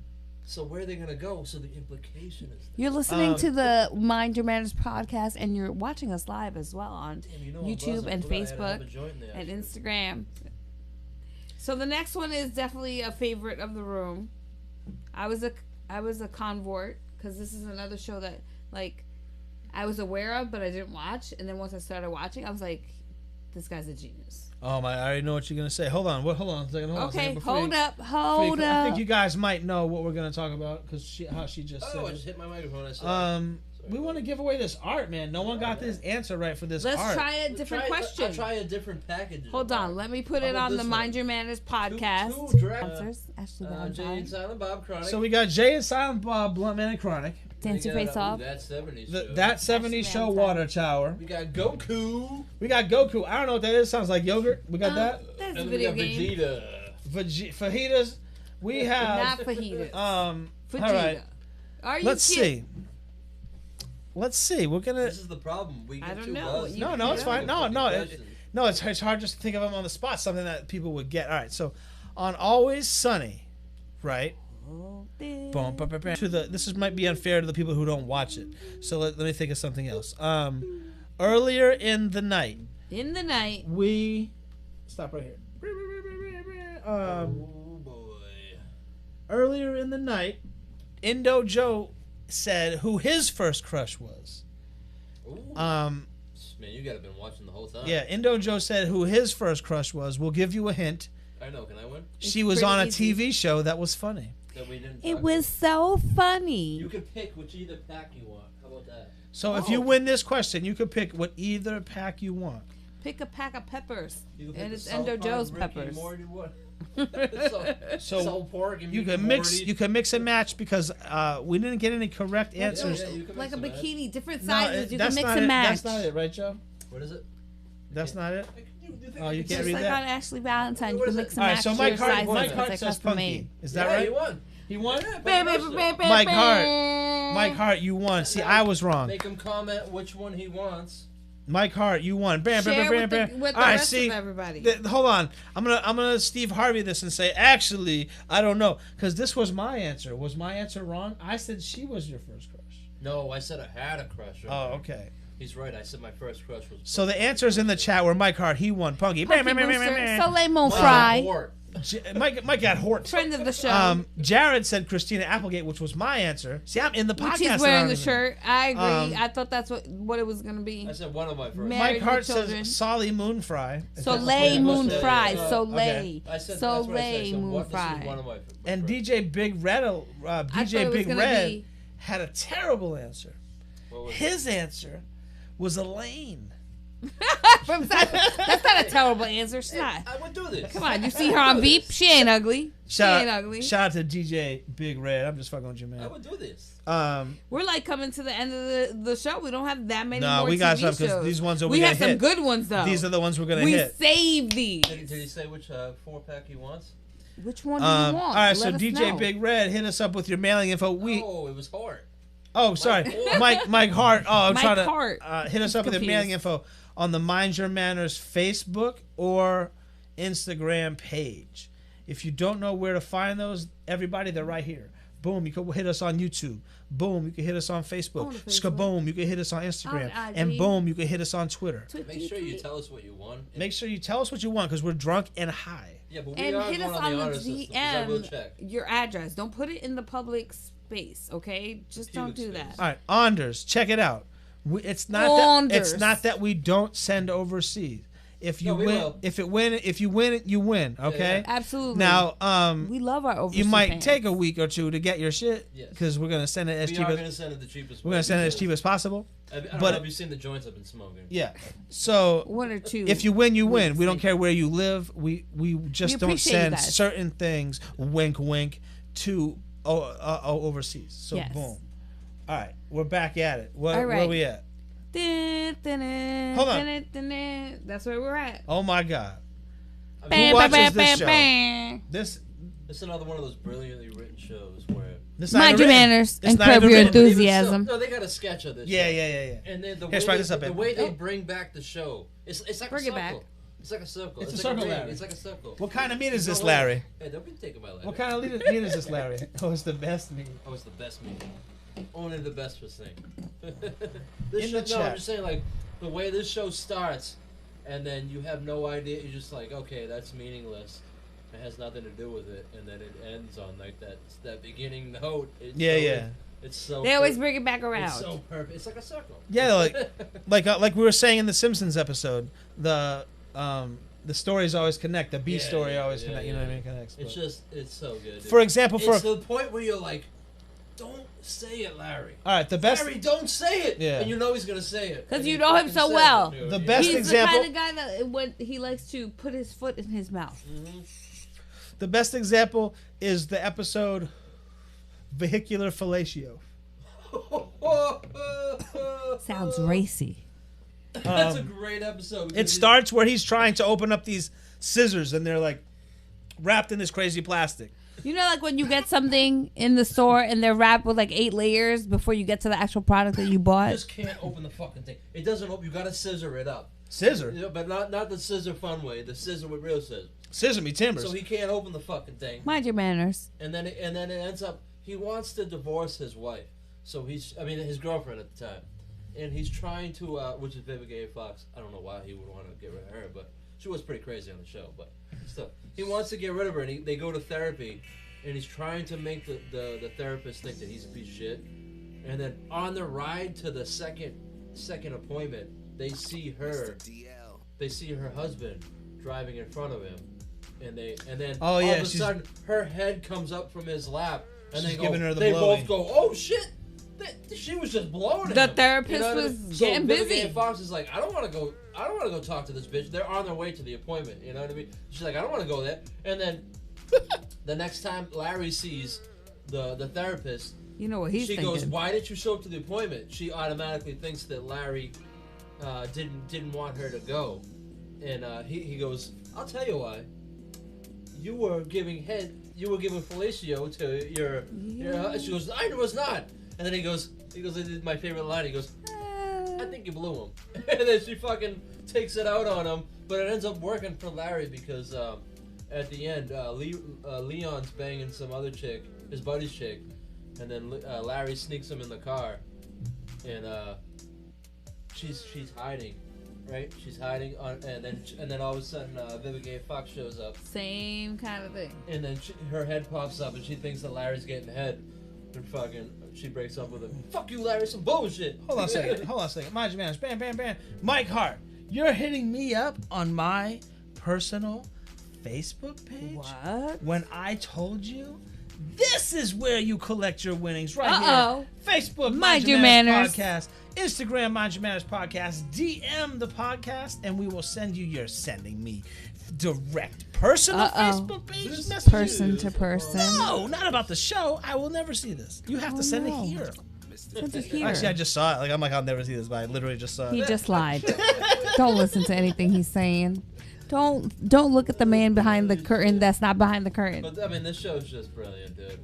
So where are they gonna go? So the implication is. You're listening to the Mind Your Manners podcast, and you're watching us live as well on YouTube and Facebook and Instagram. So the next one is definitely a favorite of the room. I was a convert because this is another show that I was aware of, but I didn't watch. And then once I started watching, I was like, "This guy's a genius." Oh my! I already know what you're gonna say. Hold on a second. Okay, hold up. I think you guys might know what we're gonna talk about because how she just said. I just hit my microphone. We want to give away this art, man. No one got this answer right for this Let's art. try a different question. I'll try a different package. Hold on, let me put it on the Mind Your Manners podcast. Ashley Jay Valentine. and Silent Bob Chronic. So we got Jay and Silent Bob, Bluntman and Chronic. Dance Your Face Off. That 70s show. That 70s show, Water Tower. We got Goku. We got Goku. I don't know what that is. Sounds like yogurt. We got that. That's a And video we got game. Vegeta. Fajitas. We have. Not fajitas. All Vegeta. right. Are you Let's kidding? see. Let's see. We're gonna. This is the problem. We get I don't too know. buzzed. No, it's fine. No, Questions. it's hard just to think of them on the spot. Something that people would get. All right. So, on Always Sunny, right? Boom, bum, bum, bam. This might be unfair to the people who don't watch it. So let me think of something else. Earlier in the night. In the night. We stop right here. Oh boy. Earlier in the night, Indo Joe said who his first crush was. Ooh. Man, you gotta been watching the whole time. Yeah, Indo Joe said who his first crush was. We'll give you a hint. I know. Can I win? She was on a TV show that was funny. That we didn't. It was so funny. You could pick which either pack you want. How about that? So if you win this question, you could pick what either pack you want. Pick a pack of peppers, You and pick it's the Endo South Joe's Park Rick and peppers. Morty one. So Salt pork and you Rick can and mix. Morty. You can mix and match because we didn't get any correct answers. Yeah, you can Like a mix and bikini, different No, sizes. You that's can mix not and it. match. That's not it, right, Joe? match. What is it? That's not it. Oh, you can't Just read like that. on Ashley Valentine, you What can is mix it? and All right, match so your Mike Hart sizes. It's says custom punky. made. Is that Yeah, right? you won. He won. Yeah, Mike Hart, you won. See, I was wrong. Make him comment which one he wants. Mike Hart, you won. Bam, bam, Share bam, bam, with bam. the All right, rest see, of everybody. hold on. I'm gonna Steve Harvey this and say, actually, I don't know, because this was my answer. Was my answer wrong? I said she was your first crush. No, I said I had a crush. Oh, okay. He's right. I said my first crush was. So the answers in the chat were Mike Hart, he won. Punky. Bam, bam, bam, bam, bam, bam. Soleil Mon Fry. Mike got Hort. Friend of the show. Jared said Christina Applegate, which was my answer. See, I'm in the podcast. Which he's wearing the anonymous. shirt. I agree. I thought that's what it was gonna be. I said one of my first. Married Mike Hart with children. says Solly Moon Fry. Soleil Moon Yeah, Fry. yeah. Soleil. Okay. I said Soleil that's what I said. So Moon this Fry. is one of my And first. DJ Big Red, I thought it DJ was Big gonna Red be- had a terrible answer. What was His answer was Elaine. From that's not a terrible answer. She's not. I would do this. Come on, you see her on Veep? She ain't ugly. She ain't ugly. Shout out to DJ Big Red. I'm just fucking with you, I man. would do this. We're like coming to the end of the show. We don't have that many No, more we got TV some because shows. these ones are we gonna have some hit. good ones though. These are the ones we're gonna we hit. saved these. Did he say which 4-pack he wants? Which one do you want? All right, so Let us DJ know. Big Red, hit us up with your mailing info. Oh, it was hard. Oh, sorry, Mike Hart. Oh, I'm Mike trying to Hart. hit us up with your Confused. mailing info on the Mind Your Manners Facebook or Instagram page. If you don't know where to find those, everybody, they're right here. Boom, you can hit us on YouTube. Boom, you can hit us on Facebook. On Facebook. Skaboom, you can hit us on Instagram. On IG. And boom, you can hit us on Twitter. Make sure you tell us what you want. Make sure you tell us what you want because we're drunk and high. Yeah, but we And are hit going us on on the the honor system, 'cause I will check. your address. Don't put it in the public space, okay? Just don't do that. All right, Anders, check it out. It's not that we don't send overseas. If you No, we win, will. if you win it, you win. Okay. Yeah. Absolutely. Now, we love our overseas you might fans. take a week or two to get your shit Yes. because we're gonna send it as We cheap are as going to send it the cheapest. we're gonna send it as cheap as possible. I don't but- know if you've seen the joints I've been smoking. Yeah. So one or two. if you win, you win. We don't care where you live. We just don't appreciate you send guys. certain things. Wink, wink to overseas. So Yes. boom. All right, we're back at it. All Where right. we at? Hold on. That's where we're at. Oh my God. Bam, Who watches bam, this bam, show? bam. This It's another one of those brilliantly written shows where. this Mind not your written. manners It's and not curb even your written. enthusiasm. No, they got a sketch of this. Yeah, show. yeah. And then the Here, way, strike they, this up, the babe. way they bring back the show, it's like Bring a it circle. back. It's like a circle. It's a like circle, ring. Larry. It's like a circle. What kind of meat is It's this, a Larry? Hey, don't be taking my letter. What kind of meat is this, Larry? Oh, it's the best meat. Oh, it's the best meat. Only the best for thing. In this the show, no, I'm chat. just saying, like, the way this show starts, and then you have no idea. You're just like, okay, that's meaningless. It has nothing to do with it, and then it ends on like that beginning note. It's Yeah, so, yeah. It's so. They always bring it back around. It's so perfect. It's like a circle. Yeah, like we were saying in the Simpsons episode, the stories always connect. The B story always connect. You know what I mean? Connects. It's but- just, it's so good. For example, it's to the point where you're like, don't say it, Larry. All right, the best. Larry, don't say it. Yeah. And you know he's gonna say it Because And you he know him fucking so says well. it, dude. The best He's example. the kind of guy that when he likes to put his foot in his mouth. The best example is the episode Vehicular Fellatio. Sounds racy. That's a great episode. It starts where he's trying to open up these scissors, and they're like wrapped in this crazy plastic. You know, like when you get something in the store and they're wrapped with like 8 layers before you get to the actual product that you You bought. just can't open the fucking thing. It doesn't open. You gotta scissor it up. Scissor? Yeah, but not the scissor fun way. The scissor with real scissors. Scissor me timbers. So he can't open the fucking thing. Mind your manners. And then it ends up he wants to divorce his wife. So his girlfriend at the time. And he's trying to which is Vivica A. Fox. I don't know why he would want to get rid of her, but she was pretty crazy on the show, but still. He wants to get rid of her and they go to therapy and he's trying to make the therapist think that he's a piece of shit. And then on the ride to the second appointment, they see her husband driving in front of him. And then all of a sudden her head comes up from his lap and she's they giving her the they blowing. both go, "Oh shit." She was just blowing him. The therapist You know what I was mean? getting so busy. Vivica Fox is like, I don't want to go talk to this bitch. They're on their way to the appointment. You know what I mean? She's like, I don't want to go there. And then the next time Larry sees the therapist, You know what he's she thinking. goes, "Why didn't you show up to the appointment?" She automatically thinks that Larry didn't want her to go, and he goes, "I'll tell you why. You were giving fellatio to your." She goes, "I was not." And then he goes, "This is my favorite line." He goes, "I think you blew him." And then she fucking takes it out on him, but it ends up working for Larry because at the end, Leon's banging some other chick, his buddy's chick, and then Larry sneaks him in the car, and she's hiding, right? She's hiding, and then all of a sudden, Vivica A. Fox shows up. Same kind of thing. And then her head pops up, and she thinks that Larry's getting head, and fucking she breaks up with him. Fuck you, Larry, some bullshit. Hold on a second. Mind your manners. Bam, bam, bam. Mike Hart, you're hitting me up on my personal Facebook page. What? When I told you, this is where you collect your winnings right Uh-oh. here. Facebook, Mind Your Manners Podcast. Instagram, Mind Your Manners Podcast. DM the podcast, and we will send you your sending me direct personal Facebook page messages. Person to person. No, not about the show. I will never see this. You have to send it here. Send it here. Actually, I just saw it. I'm like, I'll never see this, but I literally just saw it. He just lied. Don't listen to anything he's saying. Don't look at the man behind the curtain that's not behind the curtain. But I mean, this show's just brilliant, dude.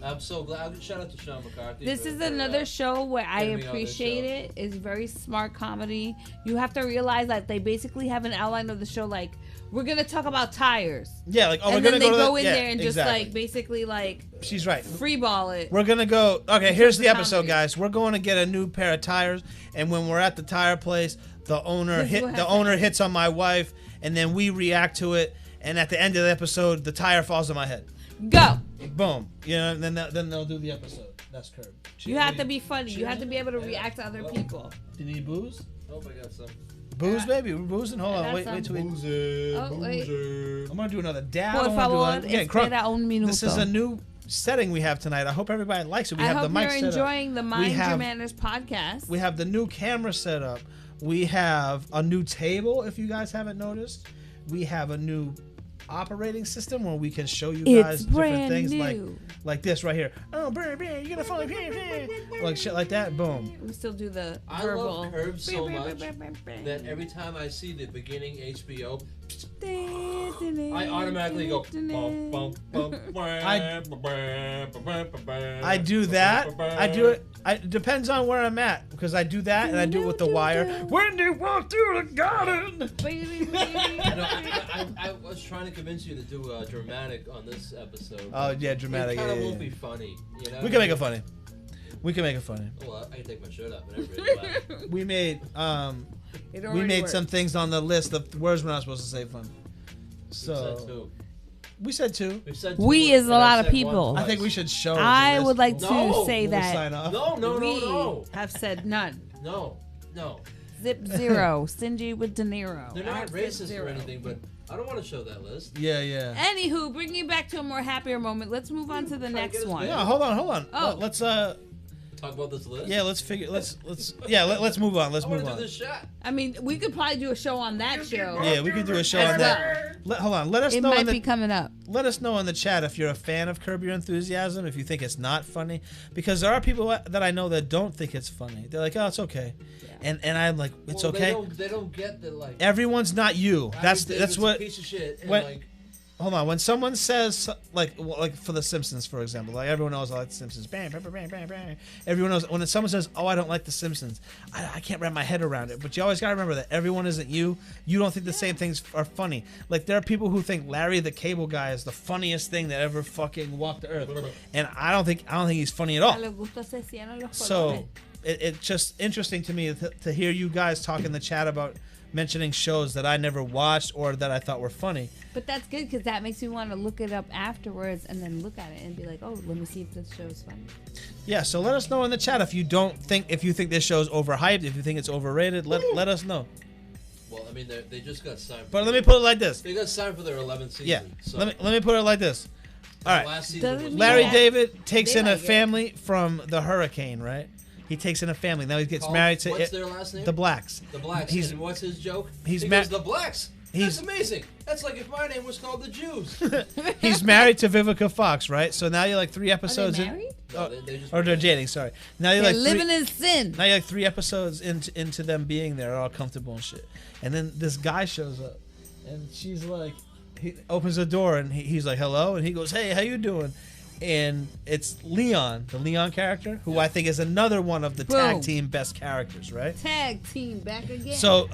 I'm so glad. Shout out to Sean McCarthy. This is another show where I getting me on this appreciate show. it. It's very smart comedy. You have to realize that they basically have an outline of the show like, we're going to talk about tires. Yeah, like, and we're then going to they go go in there and just exactly. like basically like She's right. freeball it. We're going to go. Okay, here's the episode, comedy. guys. We're going to get a new pair of tires, and when we're at the tire place, the owner This is what hits on my wife, and then we react to it, and at the end of the episode, the tire falls on my head. Go. Boom. You know, and then they'll do the episode. That's curb. You have to be funny. You have to be able to react to other people. Do you need booze? Hope I got some. Booze, baby. We're boozing. Hold I on. got Wait some. till we. Oh, wait. I'm gonna do another dab. Por I'm gonna favor, do again, espera un minuto. This is a new setting we have tonight. I hope everybody likes it. We I have hope the mic you're set up. enjoying the Mind Your have- Manners podcast. We have the new camera set up. We have a new table, if you guys haven't noticed. We have a new operating system where we can show you guys It's different brand things new. like this right here. Oh, you're gonna fall like shit like that. Boom. We still do the I verbal. love Curb so much that every time I see the beginning HBO, I automatically go. Bum, bum, bum, I do that. I do it. It depends on where I'm at because I do that and I do it with the wire. When you walk through the garden. I was trying to convince you to do a dramatic on this episode. Oh yeah, dramatic. It kind of yeah, won't yeah. be funny. You know? We can make it funny. We can make it funny. Well, I can take my shirt off and everybody laugh. We made It we already made worked. some things on the list of words we're not supposed to say fun. Said two. We said two. We've said two, We is a and I've lot of said people. one I think twice. we should show. I the list. would like to No. say When we that sign off. No, we no. have said none. No. Zip Zero. Stingy with De Niro. They're not At racist or Zip-Zero. anything, but I don't want to show that list. Yeah. Anywho, bringing it back to a more happier moment, let's move on to the next one. Yeah, hold on. Oh. Let's Talk about this list. yeah, let's move on. Let's I move want to on. do this shot. I mean, we could probably do a show on that show. Yeah, we could do a show As on that. Hold on. Let us It know might in the be coming up. let us know in the chat if you're a fan of Curb Your Enthusiasm, if you think it's not funny, because there are people that I know that don't think it's funny. They're like, oh, it's okay, and I'm like, it's Well, okay. They don't get the like. Everyone's not you. That's David's what. a piece of shit. And when- like, Hold on. When someone says like for The Simpsons, for example, like everyone knows I like The Simpsons. Bang, bang, bang, bang, bang. Everyone knows when someone says, "Oh, I don't like The Simpsons," I can't wrap my head around it. But you always gotta remember that everyone isn't you. You don't think the same things are funny. Like there are people who think Larry the Cable Guy is the funniest thing that ever fucking walked the earth, and I don't think he's funny at all. So it's just interesting to me to hear you guys talk in the chat about mentioning shows that I never watched or that I thought were funny. But that's good because that makes me want to look it up afterwards and then look at it and be like, oh, let me see if this show is funny. Yeah, so let us know in the chat if you think this show's overhyped, if you think it's overrated. Let us know. well, I mean, they just got signed. But let me put it like this. They got signed for their 11th season. Yeah, So let me put it like this. All right, last season was Larry Yeah. David takes They in a like it. family from the hurricane, right? He takes in a family. Now he gets called- married to what's their last name? the Blacks. The Blacks. He's And what's his joke? he's he ma- goes, the Blacks. he's- That's amazing. That's like if my name was called the Jews. he's married to Vivica Fox, right? So now you're like 3 Are episodes they in. married? No, they just Or they're dating. Sorry. Now you're They're like living in sin. Now you're like 3 episodes into them being there, all comfortable and shit. And then this guy shows up, and she's like, he opens the door and he's like, hello, and he goes, hey, how you doing? And it's Leon, the Leon character, who I think is another one of the tag Boom. team best characters, right? Tag team back again. So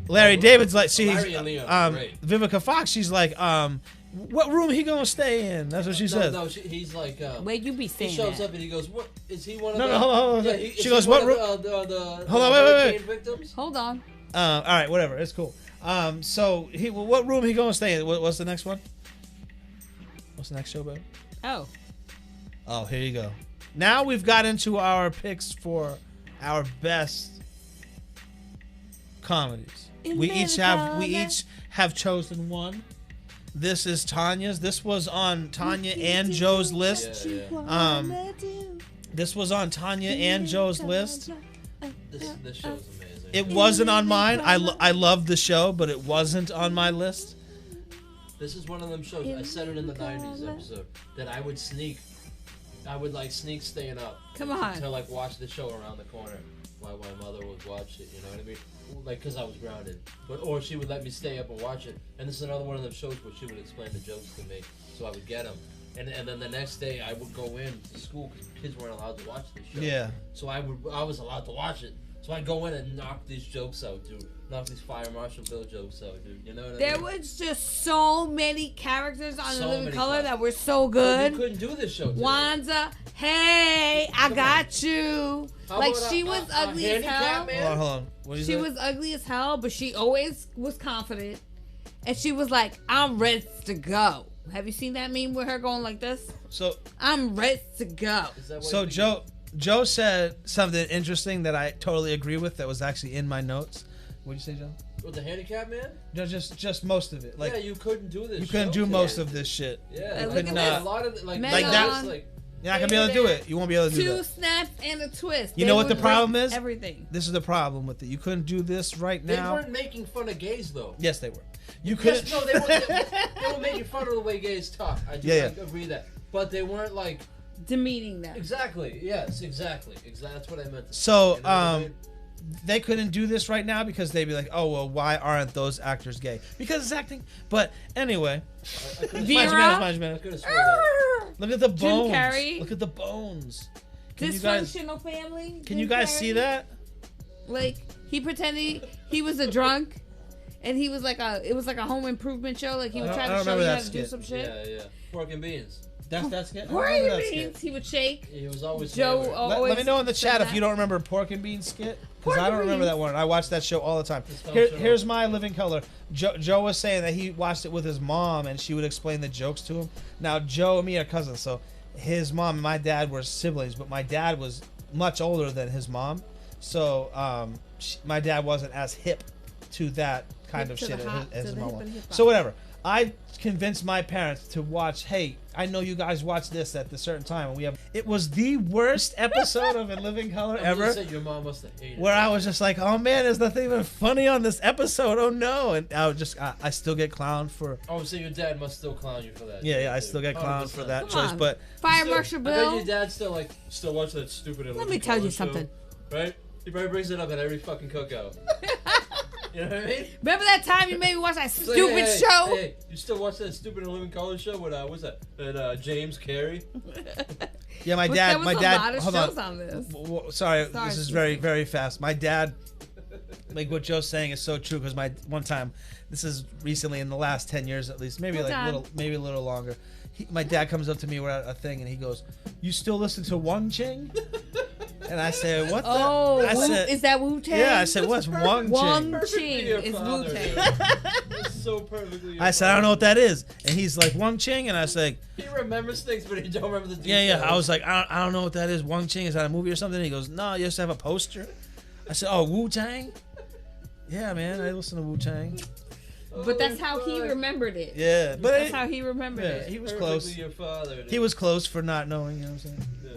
Larry David's like, see, Larry and Leon are great. Vivica Fox, she's like, what room he gonna stay in? That's what she says. No, he's like. Wait, you be He saying shows that. up and he goes, "What is he one of No, the?" no, hold on. Yeah, She is goes, he "What one room-" of the Hold on, wait. hurricane victims? Hold on. All right, whatever, it's cool. So what room he gonna stay in? What's the next one? What's the next show, babe? Oh, here you go. Now we've got into our picks for our best comedies. We each have chosen one. This is Tanya's. This was on Tanya and Joe's list. Yeah. This was on Tanya and Joe's list. This show's amazing. It wasn't on mine. I love the show, but it wasn't on my list. This is one of them shows. I said it in the '90s episode that I would sneak. I would like sneak staying up. Come on. To like watch the show around the corner while my mother would watch it. You know what I mean? Like, cause I was grounded. Or she would let me stay up and watch it. And this is another one of them shows where she would explain the jokes to me, so I would get them. And then the next day I would go in to school because kids weren't allowed to watch this show. Yeah. So I was allowed to watch it. So I'd go in and knock these jokes out, dude. Knock these Fire Marshal Bill jokes out, dude. You know what I There mean? was just so many characters on So The Living many Color classics. that were so But good. you couldn't do this show today. Wanza, hey, I got you. How Like about she a was ugly as handicap hell. man? Hold on. What did She you say? was ugly as hell, but she always was confident. And she was like, I'm ready to go. Have you seen that meme with her going like this? So I'm ready to go. Is that what So you think? Joe said something interesting that I totally agree with. That was actually in my notes. What did you say, Joe? With the handicap man? No, just most of it. Like Yeah, you couldn't do this. you couldn't show do most today. of this shit. Yeah, And like, look at a this. lot of like Megan that- on. like You're not gonna be able to do it. You won't be able to do 2 that. snaps and a twist. You They know what the would problem break is? Everything. This is the problem with it. You couldn't do this right they now. weren't making fun of gays though. Yes, they were. You couldn't. Yes, no, they were making fun of the way gays talk. I do Yeah. agree that, but they weren't like Demeaning them. exactly. Yes, exactly. That's what I meant. To say. So, You know what I mean? They couldn't do this right now because they'd be like, oh well, why aren't those actors gay? Because it's acting. But anyway, I could've Vera? sworn- Mind you, I man. could have sworn that. Look at the Jim bones. Carrey. Look at the bones. Can you guys? Dysfunctional family. Can Jim you guys Carrey? see that? Like he pretended he was a drunk, and he was like it was like a home improvement show. Like he would I try don't to show remember you that how to do skit. some shit. Yeah. Pork and beans. That's good. Where are your beans? He would shake. He was always Joe hammered. always Let me know in the said chat if that. you don't remember Pork and Beans skit, because Pork I don't and remember Beans. that one. I watch that show all the time. It's functional. Here's my living color. Joe was saying that he watched it with his mom, and she would explain the jokes to him. Now Joe and me are cousins, so his mom and my dad were siblings, but my dad was much older than his mom. So my dad wasn't as hip to that kind of Hip to shit the hop- as to the my hip mom. and hip hop. So whatever. I convinced my parents to watch. Hey, I know you guys watch this at a certain time, and we have. It was the worst episode of In Living Color ever. Your mom must have hated Where it. I was just like, oh man, there's nothing even funny on this episode. Oh no, and I still get clowned for. Oh, so your dad must still clown you for that. Yeah, I still get clowned for that choice, on. but Fire Still- Marshal I bet Bill. your dad still watch that stupid. Let me tell you something. Right? He probably brings it up at every fucking cookout. You know what I mean? Remember that time you made me watch that It's like, stupid hey, show? Hey, you still watch that stupid In Living Color show with what's that? That James Carey. yeah, my But dad, there was my a dad. lot of hold shows on. on this. Sorry, Sorry, this is excuse very, me. very fast. My dad, like what Joe's saying is so true because one time, this is recently in the last 10 years at least, maybe Hold like on. maybe a little longer. My dad comes up to me, we're at a thing, and he goes, "You still listen to Wang Ching?" And I said, "What the?" Oh, I said, is that Wu Tang? yeah, I said, "What's Wang Wang Ching?" Ching is Wu Tang. That's so perfectly. your I said, "I don't know father. what that is," and he's like, "Wang Ching," and I was like, He remembers things, but he don't remember the details. "Yeah." I was like, I don't know what that is. Wang Ching, is that a movie or something?" And he goes, "No, you used to have a poster." I said, "Oh, Wu Tang." Yeah, man, I listen to Wu Tang. But that's how he remembered it. Yeah, but That's how he remembered yeah, it. he was Perfectly close. Your father. dude. He was close for not knowing. You know what I'm saying? Yeah.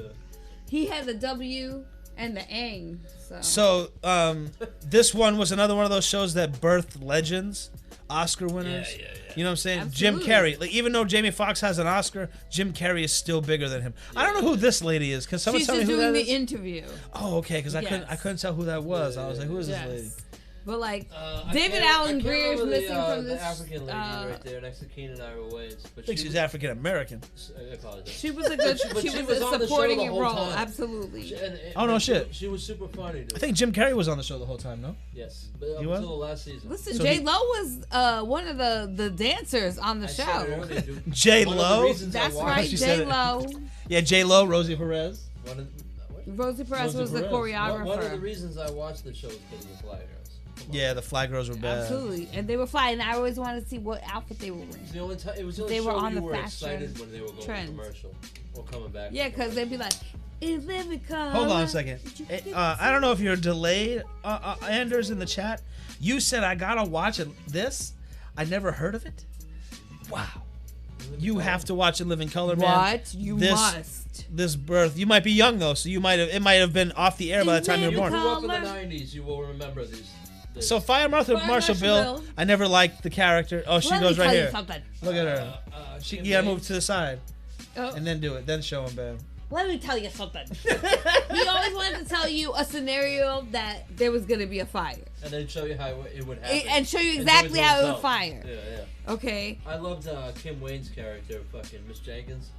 He had the W and the Ang. So, this one was another one of those shows that birthed legends, Oscar winners. Yeah. You know what I'm saying? Absolutely. Jim Carrey. Like, even though Jamie Foxx has an Oscar, Jim Carrey is still bigger than him. I don't know who this lady is. Can someone She's tell me just who doing that the is? interview. Oh, okay. Because I Yes. couldn't tell who that was. I was like, who is Yes. this lady? But like I David can't- Allen I can't Greer's remember missing from the this. African lady right there next to Keenan Ivory Wayans. But I think she's African American. I apologize. She was a good. But she she was was a on the show supporting the whole role. time. Absolutely. Oh, no shit. She was super funny, dude. I think Jim Carrey was on the show the whole time, no? Yes, but up He was? until the last season. Listen, So J he- Lo was one of the dancers on the I said show. it earlier, dude. J One of the Lo. reasons I That's watched- right, She said J it. Lo. Yeah, J Lo, Rosie Perez. One of, what? Rosie Perez was the choreographer. One of the reasons I watched the show is because of the Fly Girls. Come on. Yeah, the Fly Girls were bad. Absolutely, and they were flying. I always wanted to see what outfit they were wearing. It was the only time. It was the only They were show on you the were fashion excited when they were going trend. commercial or coming back. Yeah, from because they'd commercial. be like, "In living color." Hold on a second. I don't know if you're delayed, Anders, in the chat. You said I gotta watch this. I never heard of it. Wow. You have to watch it, Live in Color, man. What? You This- must. This birth. You might be young though, so it might have been off the air by the time you were You born. grew up in the Color. '90s. You will remember these. So Fire Marshal Marshall Bill. Bill. I never liked the character. Oh, she Let goes me right tell here. you something. Look at her. She, you gotta move to the side Oh, and then do it. Then show him, babe. let me tell you something. He always wanted to tell you a scenario that there was gonna be a fire, and then show you how it would happen. and show you And do exactly how it would himself. fire. Yeah. Okay. I loved Kim Wayne's character, fucking Miss Jenkins.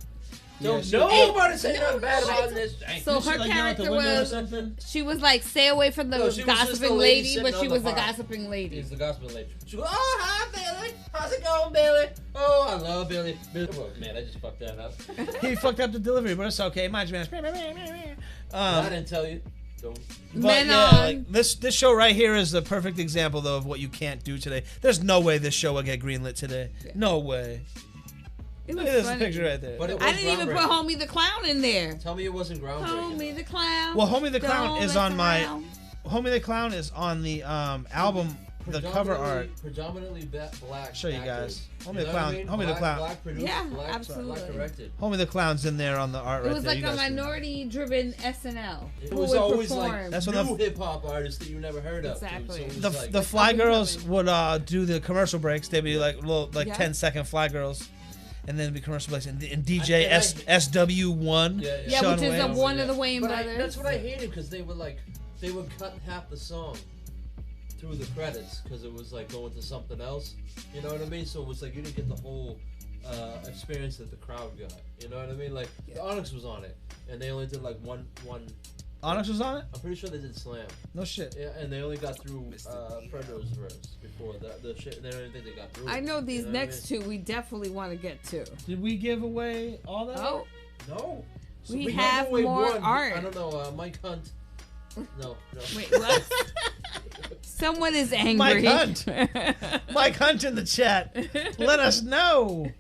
Yeah, Don't she- nobody say nothing bad about Miss Jenkins. So She, her like, yell out the character window or was. something? She was like, stay away from the No, she was just gossiping the lady lady, sitting but she on was the the bar. gossiping lady. He's the gospel lady. She goes, "Oh, hi, Billy. How's it going, Billy? Oh, I love Billy. Oh, man, I just fucked that up. He fucked up the delivery, but it's okay. Mind your manners. I didn't tell you. Don't. But Men yeah, on. like this show right here is the perfect example though of what you can't do today. There's no way this show will get greenlit today. No way. It Look was at this funny. picture right there. But it was I didn't even put groundbreaking. Homie the Clown in there. Tell me it wasn't groundbreaking. Homie the Clown. Well, Homie the Clown Don't is mess on my around. Homie the Clown is on the album, the cover art. Predominantly black. Show you actors. guys. Homie You the know Clown. what I mean? Homie the Black- Clown. Black produced, Yeah, black, absolutely. Black directed. Homie the Clown's in there on the art It right was there. like You a guys see. minority-driven SNL. It who was would always perform. like That's what new hip hop artists that you never heard of. Exactly. So it was The like, the Fly up and Girls coming. would do the commercial breaks. They'd be like little Yeah. 10-second Fly Girls, and then it'd be commercial breaks. And DJ I- SW1. Yeah, Yeah, Sean which is Wayans. one of the Wayans But brothers. that's what I hated because they would cut half the song through the credits because it was like going to something else. You know what I mean? So it was like you didn't get the whole experience that the crowd got. You know what I mean? Like Onyx was on it, and they only did like one. Onyx was on it? I'm pretty sure they did Slam. No shit. Yeah, and they only got through Fredo's verse before the shit. They don't even think they got through. I know it, these you what next I mean? two we definitely want to get to. Did we give away all that? Oh, No. We gave have away more one. art. I don't know. Mike Hunt. No. wait, what? Someone is angry. Mike Hunt. Mike Hunt in the chat. Let us know.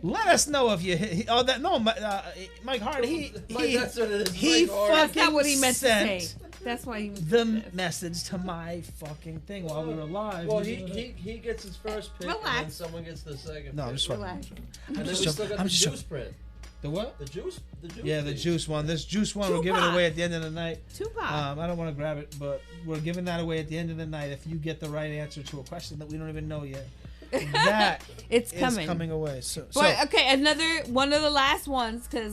Let us know if you hit. Mike Hart. Mike, that's what it is. He Mike Hart. fucking That's not what he meant to sent say. That's why he was the pissed. message to my fucking thing while we were live. Well, he gets his first pick, and then Relax. someone gets the second. No, I'm pick. just fucking. Relax. And then we just- still got I'm the just- juice print. The what? The juice. Yeah, the piece. juice one. This juice one we're giving Tupac. away at the end of the night. Tupac. I don't want to grab it, but we're giving that away at the end of the night if you get the right answer to a question that we don't even know yet. That It's is coming. coming away. So But okay, another one of the last ones because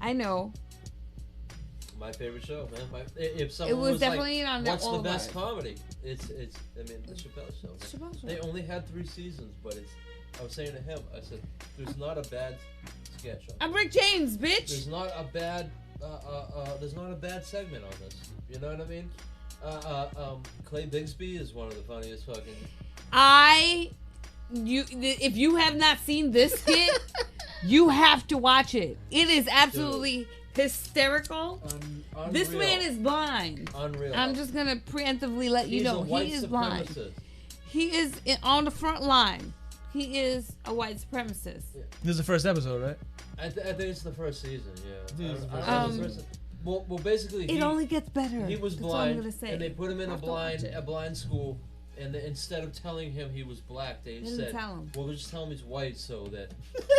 I know My favorite show, man. If someone it was was definitely like, on what's all the of best ours. comedy? It's. I mean, the Chappelle show. Man. Chappelle Show. They only had 3 seasons, but it's. I was saying to him, I said, "There's not a bad sketch on. I'm Rick James, bitch. There's not a bad. There's not a bad segment on this. You know what I mean? Clay Bigsby is one of the funniest fucking. If you have not seen this skit, you have to watch it. It is absolutely hysterical. This Unreal. man is blind. Unreal. I'm just gonna preemptively let you He's know a white he is blind. supremacist. He is on the front line. He is a white supremacist. this is the first episode, right? I think it's the first season. Yeah. think it's the first I don't know the first- well, basically, It only gets better. he was That's all I'm blind, gonna say. and they put him in You a have to watch it. blind school. And instead of telling him he was black, they didn't said, tell him. "Well, we'll just tell him he's white, so that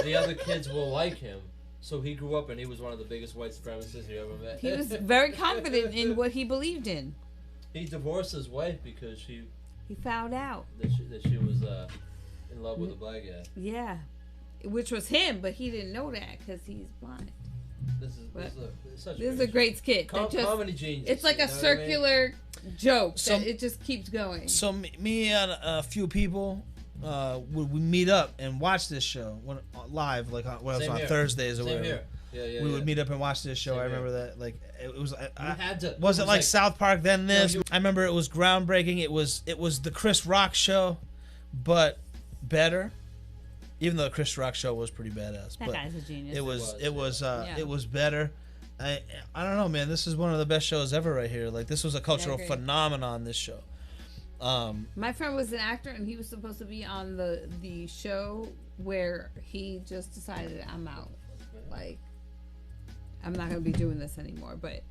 the other kids will like him." So he grew up, and he was one of the biggest white supremacists you ever met. He was very confident in what he believed in. He divorced his wife because He found out. that she was in love with a black guy. Yeah. Which was him, but he didn't know that because he's blind. This is such This is a great skit. That just, comedy genius. it's like you a know what I mean? circular joke So- that it just keeps going. So me and a few people would meet up and watch this show live, like when it was Same on here. Thursdays or Same whatever. here. Yeah. We would meet up and watch this show. Same I here. remember that. Like it was. had to. Was It it was like like- South Park then? This. you- I remember it was groundbreaking. It was the Chris Rock show, but better. Even though the Chris Rock show was pretty badass, That but guy's a genius. it was Yeah. it was better. I don't know, man. This is one of the best shows ever right here. Like this was a cultural agree. phenomenon. This show. My friend was an actor, and he was supposed to be on the show where he just decided, I'm out. Like, I'm not going to be doing this anymore. But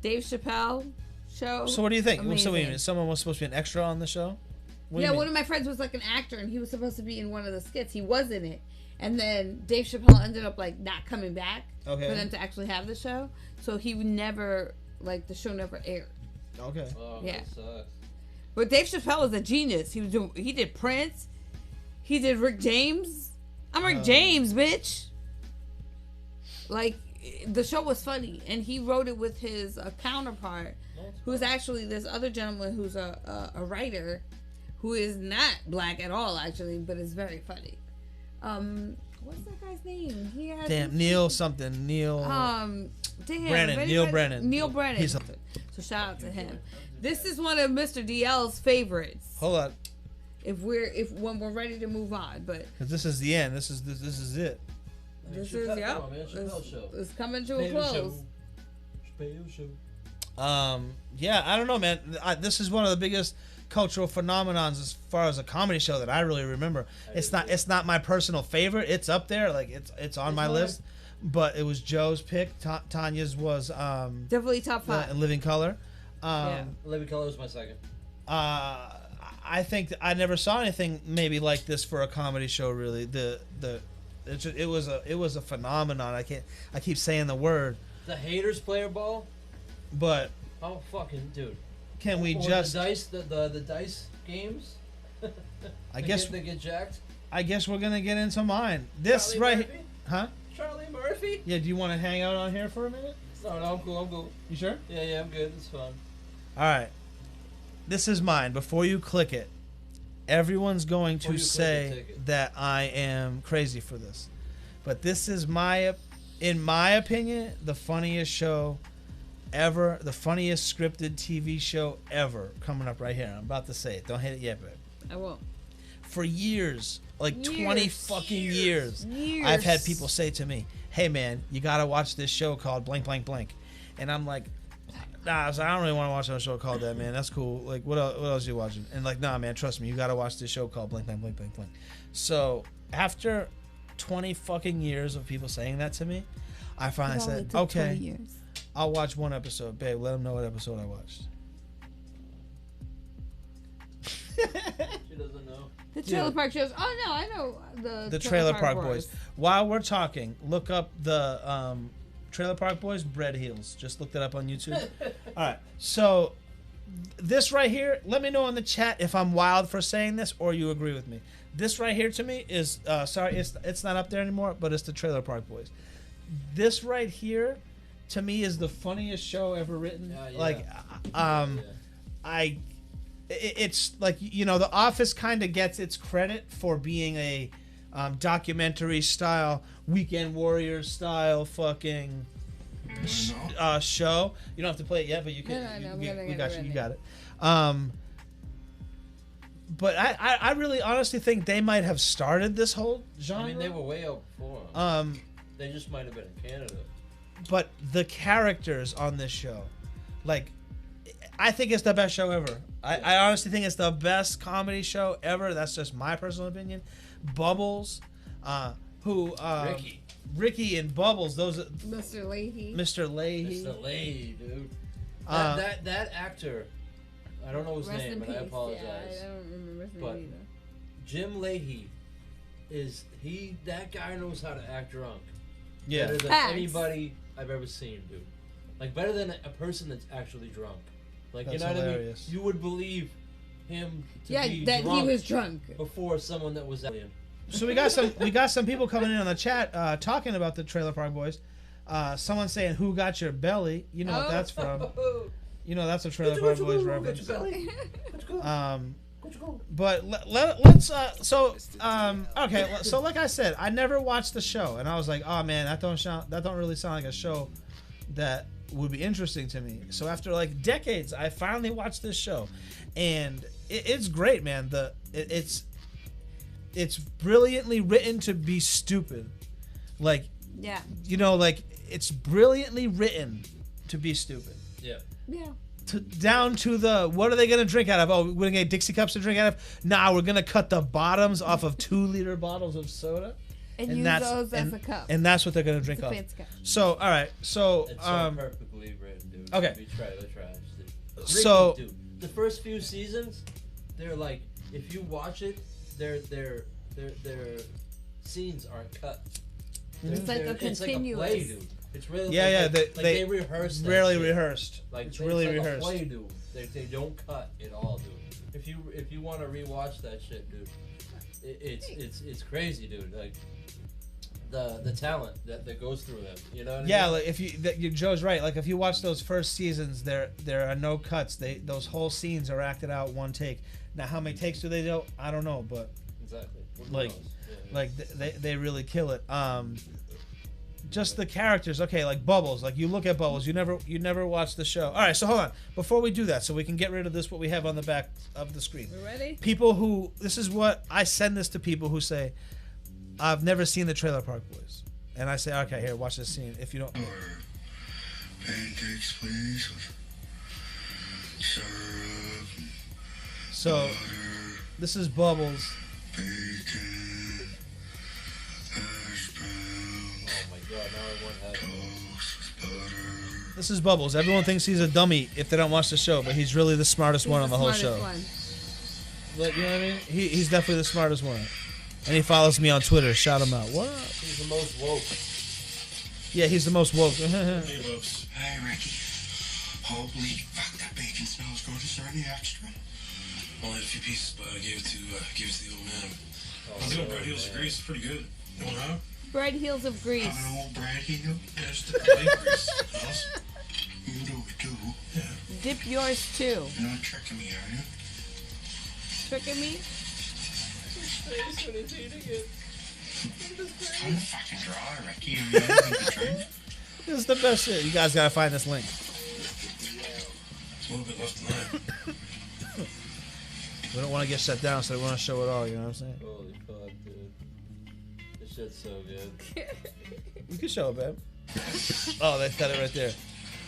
Dave Chappelle show. So what do you think? Amazing. So wait a minute. Someone was supposed to be an extra on the show? What do you Yeah, mean? one of my friends was like an actor, and he was supposed to be in one of the skits. He was in it. And then Dave Chappelle ended up, like, not coming back Okay. for them to actually have the show. So he would never, like, the show never aired. Okay. Oh, Yeah. that sucks. But Dave Chappelle was a genius. He did Prince. He did Rick James. I'm Rick James, bitch. Like, the show was funny, and he wrote it with his counterpart, who's actually this other gentleman who's a writer, who is not black at all, actually, but is very funny. What's that guy's name? He has Damn, Neil something. Neil. damn. Brennan, if Neil anybody- Brennan. Neil Brennan. He's a- So shout out to him. This is one of Mr. DL's favorites. Hold on. When we're ready to move on, but 'Cause this is the end. This is it. this Chappelle, is come on, man, Chappelle show. it's coming to a Chappelle close. show. Chappelle show. Yeah, I don't know, man. This is one of the biggest cultural phenomenons as far as a comedy show that I really remember. It's not my personal favorite. It's up there, like it's on my list. But it was Joe's pick. Tanya's was Definitely top 5. Living Color. Living Color was my second. I think I never saw anything maybe like this for a comedy show. Really, it was a phenomenon. I keep saying the word, The Haters Player Ball. but Oh fucking dude. can we Or just? the dice the dice games? I guess they get jacked. I guess we're gonna get into mine. This Charlie right, Murphy? huh? Charlie Murphy? Yeah. Do you want to hang out on here for a minute? No, I'm cool. You sure? Yeah, I'm good. It's fun. All right. This is mine. Before you click it, everyone's going Before to you click it, say take it. that I am crazy for this, but this is in my opinion, the funniest show ever, the funniest scripted TV show ever. Coming up right here. I'm about to say it. Don't hit it yet, but I won't. for years, like Years. 20 fucking years, I've had people say to me, "Hey man, you gotta watch this show called blank blank blank," and I'm like, "Nah, I don't really want to watch a show called that, man. That's cool. Like, what else are you watching?" And like, "Nah, man, trust me, you gotta watch this show called blank blank blank blank blank." So after 20 fucking years of people saying that to me, I finally It only said, took "Okay, 20 years. I'll watch one episode. Babe, let them know what episode I watched. She doesn't know. The Trailer Park shows. Oh no, I know the Trailer Park Boys. While we're talking, look up the Trailer Park Boys bread heels. Just look that up on YouTube. All right. So this right here, let me know in the chat if I'm wild for saying this or you agree with me. This right here to me is sorry, it's not up there anymore, but it's the Trailer Park Boys. This right here to me is the funniest show ever written. Like it's like, you know, The Office kind of gets its credit for being a documentary style, Weekend Warriors style fucking show. You don't have to play it yet, but you can. No, we got you. You got it. But I really honestly think they might have started this whole genre. I mean, they were way out before them. They just might have been in Canada. But the characters on this show, like, I think it's the best show ever. I honestly think it's the best comedy show ever. That's just my personal opinion. Bubbles, Ricky and Bubbles, those are Mr. Leahy. Mr. Leahy, dude. That actor, I don't know his Rest name, in but peace. I apologize. Yeah, I don't remember his name But either. Jim Leahy that guy knows how to act drunk. Yeah. Better than Facts. anybody I've ever seen, dude. Like, better than a person that's actually drunk. Like, That's you know hilarious. what I mean? You would believe him to be that drunk he was drunk before someone that was alien. So we got some people coming in on the chat talking about the Trailer Park Boys. Someone saying, "Who got your belly?" You know what that's from. You know that's a Trailer Park Boys reference. But let's okay. So like I said, I never watched the show, and I was like, oh man, that don't really sound like a show that would be interesting to me. So after like decades, I finally watched this show, and it's great, man. It's brilliantly written to be stupid, like you know, like it's brilliantly written to be stupid. Yeah. Down to the, what are they gonna drink out of? Oh, we're gonna get Dixie cups to drink out of. Nah, we're gonna cut the bottoms off of 2-liter bottles of soda, and use those as a cup. And that's what they're gonna drink off. So, all right, so it's so perfectly written, dude. Okay. We try the trash, dude. So, dude, the first few seasons, they're like, if you watch it, their scenes aren't cut. It's like a continuous. It's like a play, dude. It's really they rehearse. Rarely shit. rehearsed. Like it's really like rehearsed. A play, dude. They don't cut it all, dude. If you want to rewatch that shit, dude, it's crazy, dude. Like the talent that goes through them. You know what I mean? Like if Joe's right. Like if you watch those first seasons, there are no cuts. Those whole scenes are acted out one take. Now how many takes do they do? I don't know, but exactly. Like they really kill it. Just the characters, okay, like Bubbles. Like you look at Bubbles, you never watch the show. All right, so hold on. Before we do that, so we can get rid of this, what we have on the back of the screen. We ready? People who, this is what I send this to people who say, I've never seen the Trailer Park Boys, and I say, okay, here, watch this scene. If you don't. Pancakes, please. Syrup. So, butter, this is Bubbles. Bacon. This is Bubbles. Everyone thinks he's a dummy if they don't watch the show, but he's really the smartest one on the whole show. But, you know what I mean? He's definitely the smartest one. And he follows me on Twitter. Shout him out. What up? He's the most woke. Yeah, he's the most woke. Hey, Ricky. Holy fuck, that bacon smells good. Is there any extra? Only a few pieces, but I gave it to the old man. I'm doing bread heels of grease. It's pretty good. You want to have? Bread heels of grease. Have an old bread heel? Yeah, just the plate grease. Awesome. You know we do. Yeah. Dip yours too. You're not tricking me, are you? Tricking me? I'm fucking dry, Ricky. You know the drink? This is the best shit. You guys gotta find this link. There's a little bit left in there. We don't want to get shut down, so we want to show it all. You know what I'm saying? Holy fuck, dude. This shit's so good. You can show it, babe. Oh, they said it right there.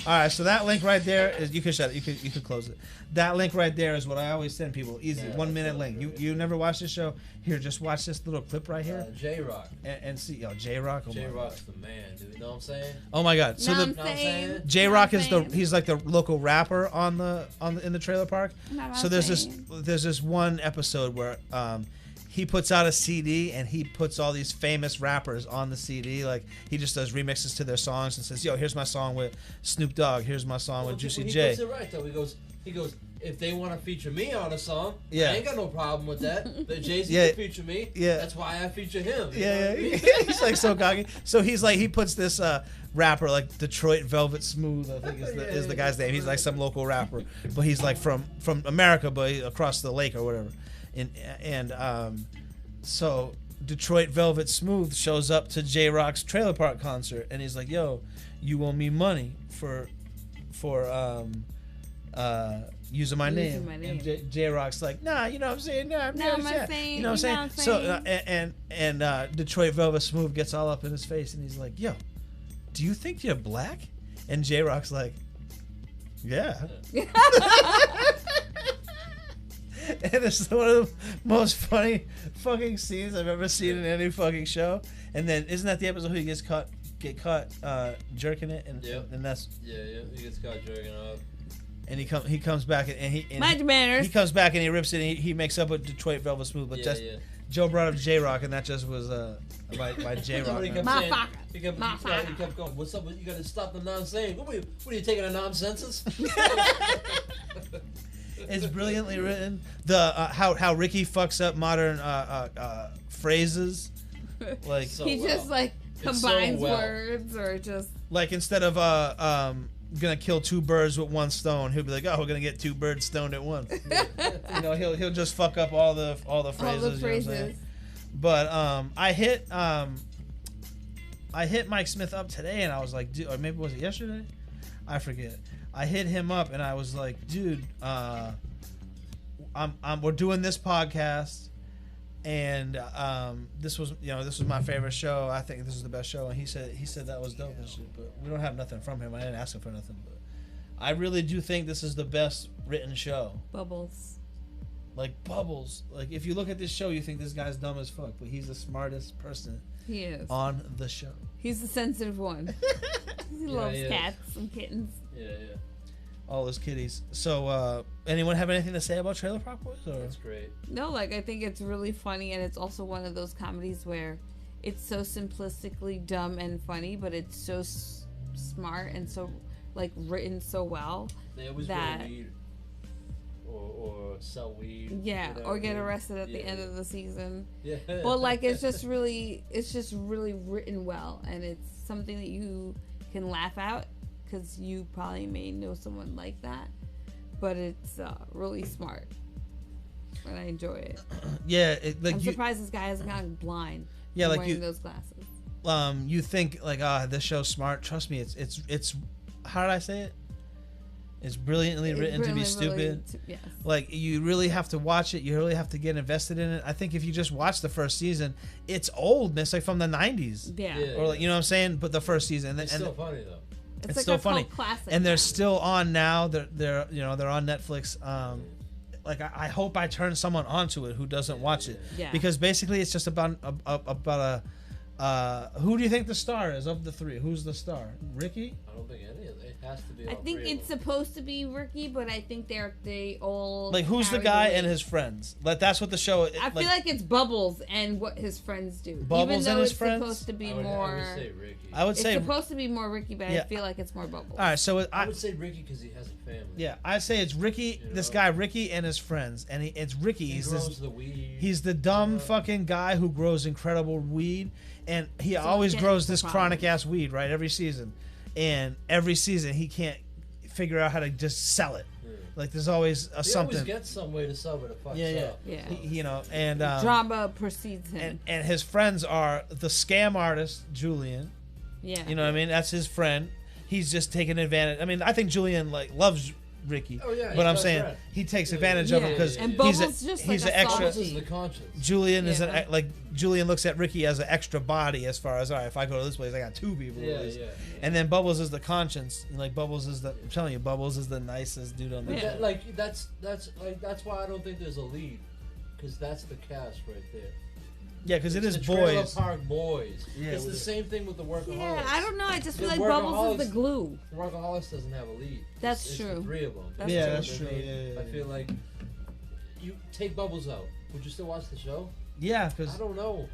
All right, so that link right there is you can shut it. You could close it. That link right there is what I always send people. Easy, 1 minute link. You never watched this show? Here, just watch this little clip right here. J-Rock. And see, J-Rock. Oh J-Rock's the man, dude. You know what I'm saying? Oh my God. So J-Rock is he's like the local rapper in the trailer park. So there's this one episode where he puts out a CD and he puts all these famous rappers on the CD. Like he just does remixes to their songs and says, "Yo, here's my song with Snoop Dogg. Here's my song with Juicy J." He puts it right though. He goes. If they want to feature me on a song, Yeah. I ain't got no problem with that. But Jay-Z Yeah. can feature me. Yeah. That's why I feature him. Yeah. He's like so cocky. So he's like he puts this rapper like Detroit Velvet Smooth, I think is the guy's name. He's like some local rapper, but he's like from America, but across the lake or whatever. So Detroit Velvet Smooth shows up to J-Rock's trailer park concert, and he's like, "Yo, you owe me money for using my name." And J-Rock's like, "Nah, you know what I'm saying? Nah, I'm not saying. You know what I'm saying?" So and Detroit Velvet Smooth gets all up in his face, and he's like, "Yo, do you think you're black?" And J-Rock's like, "Yeah." And it's one of the most funny fucking scenes I've ever seen in any fucking show. And then isn't that the episode where he gets caught jerking it? And that's he gets caught jerking off. And he comes back and Mind manners. He comes back and he rips it. And he makes up with Detroit Velvet Smooth, but Joe brought up J-Rock, and that just was by J-Rock. He kept going. What's up? You got to stop the nonsense. What are you taking a nonsense? It's brilliantly written. The how Ricky fucks up modern phrases, like he just like combines words or just like instead of gonna kill 2 birds with 1 stone, he'll be like, "Oh, we're gonna get 2 birds stoned at once." You know, he'll just fuck up all the phrases. All the phrases. You know what I'm saying? But I hit Mike Smith up today, and I was like, dude, or maybe was it yesterday? I forget. I hit him up and I was like, dude, we're doing this podcast, and this was my favorite show. I think this is the best show. And he said that was dope and shit. But we don't have nothing from him. I didn't ask him for nothing. But I really do think this is the best written show. Bubbles. Like Bubbles. Like if you look at this show, you think this guy's dumb as fuck, but he's the smartest person. He is on the show. He's the sensitive one. He loves cats and kittens. Yeah. All those kitties. So, anyone have anything to say about Trailer Park Boys? Or? That's great. No, like I think it's really funny, and it's also one of those comedies where it's so simplistically dumb and funny, but it's so smart and so like written so well. They always that weed or sell weed. Yeah, or get arrested at the end of the season. Yeah. But like it's just really written well, and it's something that you can laugh at because you probably may know someone like that. But it's really smart, and I enjoy it. Yeah, I'm surprised this guy hasn't gotten blind. Yeah, like wearing those glasses. You think like, this show's smart. Trust me, it's. How did I say it? It's brilliantly written to be stupid. Yes. Like you really have to watch it. You really have to get invested in it. I think if you just watch the first season, it's old. It's like from the 90s. Yeah. Or like, you know what I'm saying? But the first season, it's still funny though. It's like still a funny. Classic and they're still on now. They're on Netflix. Like I hope I turn someone onto it who doesn't watch it. Yeah. Because basically it's just about who do you think the star is of the 3? Who's the star? Ricky? I don't think any of it. It has to be. I think it's supposed to be Ricky, but I think they all like who's the guy and his friends. Like that's what the show. I feel like it's Bubbles and what his friends do. Bubbles Even though and his it's friends. Supposed to be more. I would say Ricky. It's supposed to be more Ricky, but I feel like it's more Bubbles. All right, so I would say Ricky because he has a family. Yeah, I'd say it's Ricky. This guy Ricky and his friends, and it's Ricky. He's the dumb fucking guy who grows incredible weed, and he always grows this chronic ass weed, right? Every season, and every season he can't figure out how to just sell it. Like there's always something. He always gets some way to sell it. Yeah. He, and drama precedes him. And his friends are the scam artist Julian. Yeah. You know what I mean? That's his friend. He's just taking advantage. I mean, I think Julian like loves Ricky. Oh, yeah, but I'm he's saying best friend. he takes Yeah, advantage yeah, of him yeah, because yeah, And yeah. Bubbles just he's like an a extra. Bubbles softie. is the conscience. Julian is Yeah. like Julian looks at Ricky as an extra body as far as all right, if I go to this place, I got two people. Yeah, at least. yeah. And then Bubbles is the conscience. And like Bubbles is the. I'm telling you, Bubbles is the nicest dude on the But show. that, like that's why I don't think there's a lead, because that's the cast right there. Yeah, because it It's is the Trailer boys. Park Boys. Yeah, it's with the it. same thing with the Workaholics. Yeah, I don't know. I just feel The like Bubbles is Workaholics- the glue. The Workaholics doesn't have a lead. That's It's true. The three of them. That's Yeah, true. that's true. Yeah. I feel like you take Bubbles out. Would you still watch the show? Yeah, because I don't know.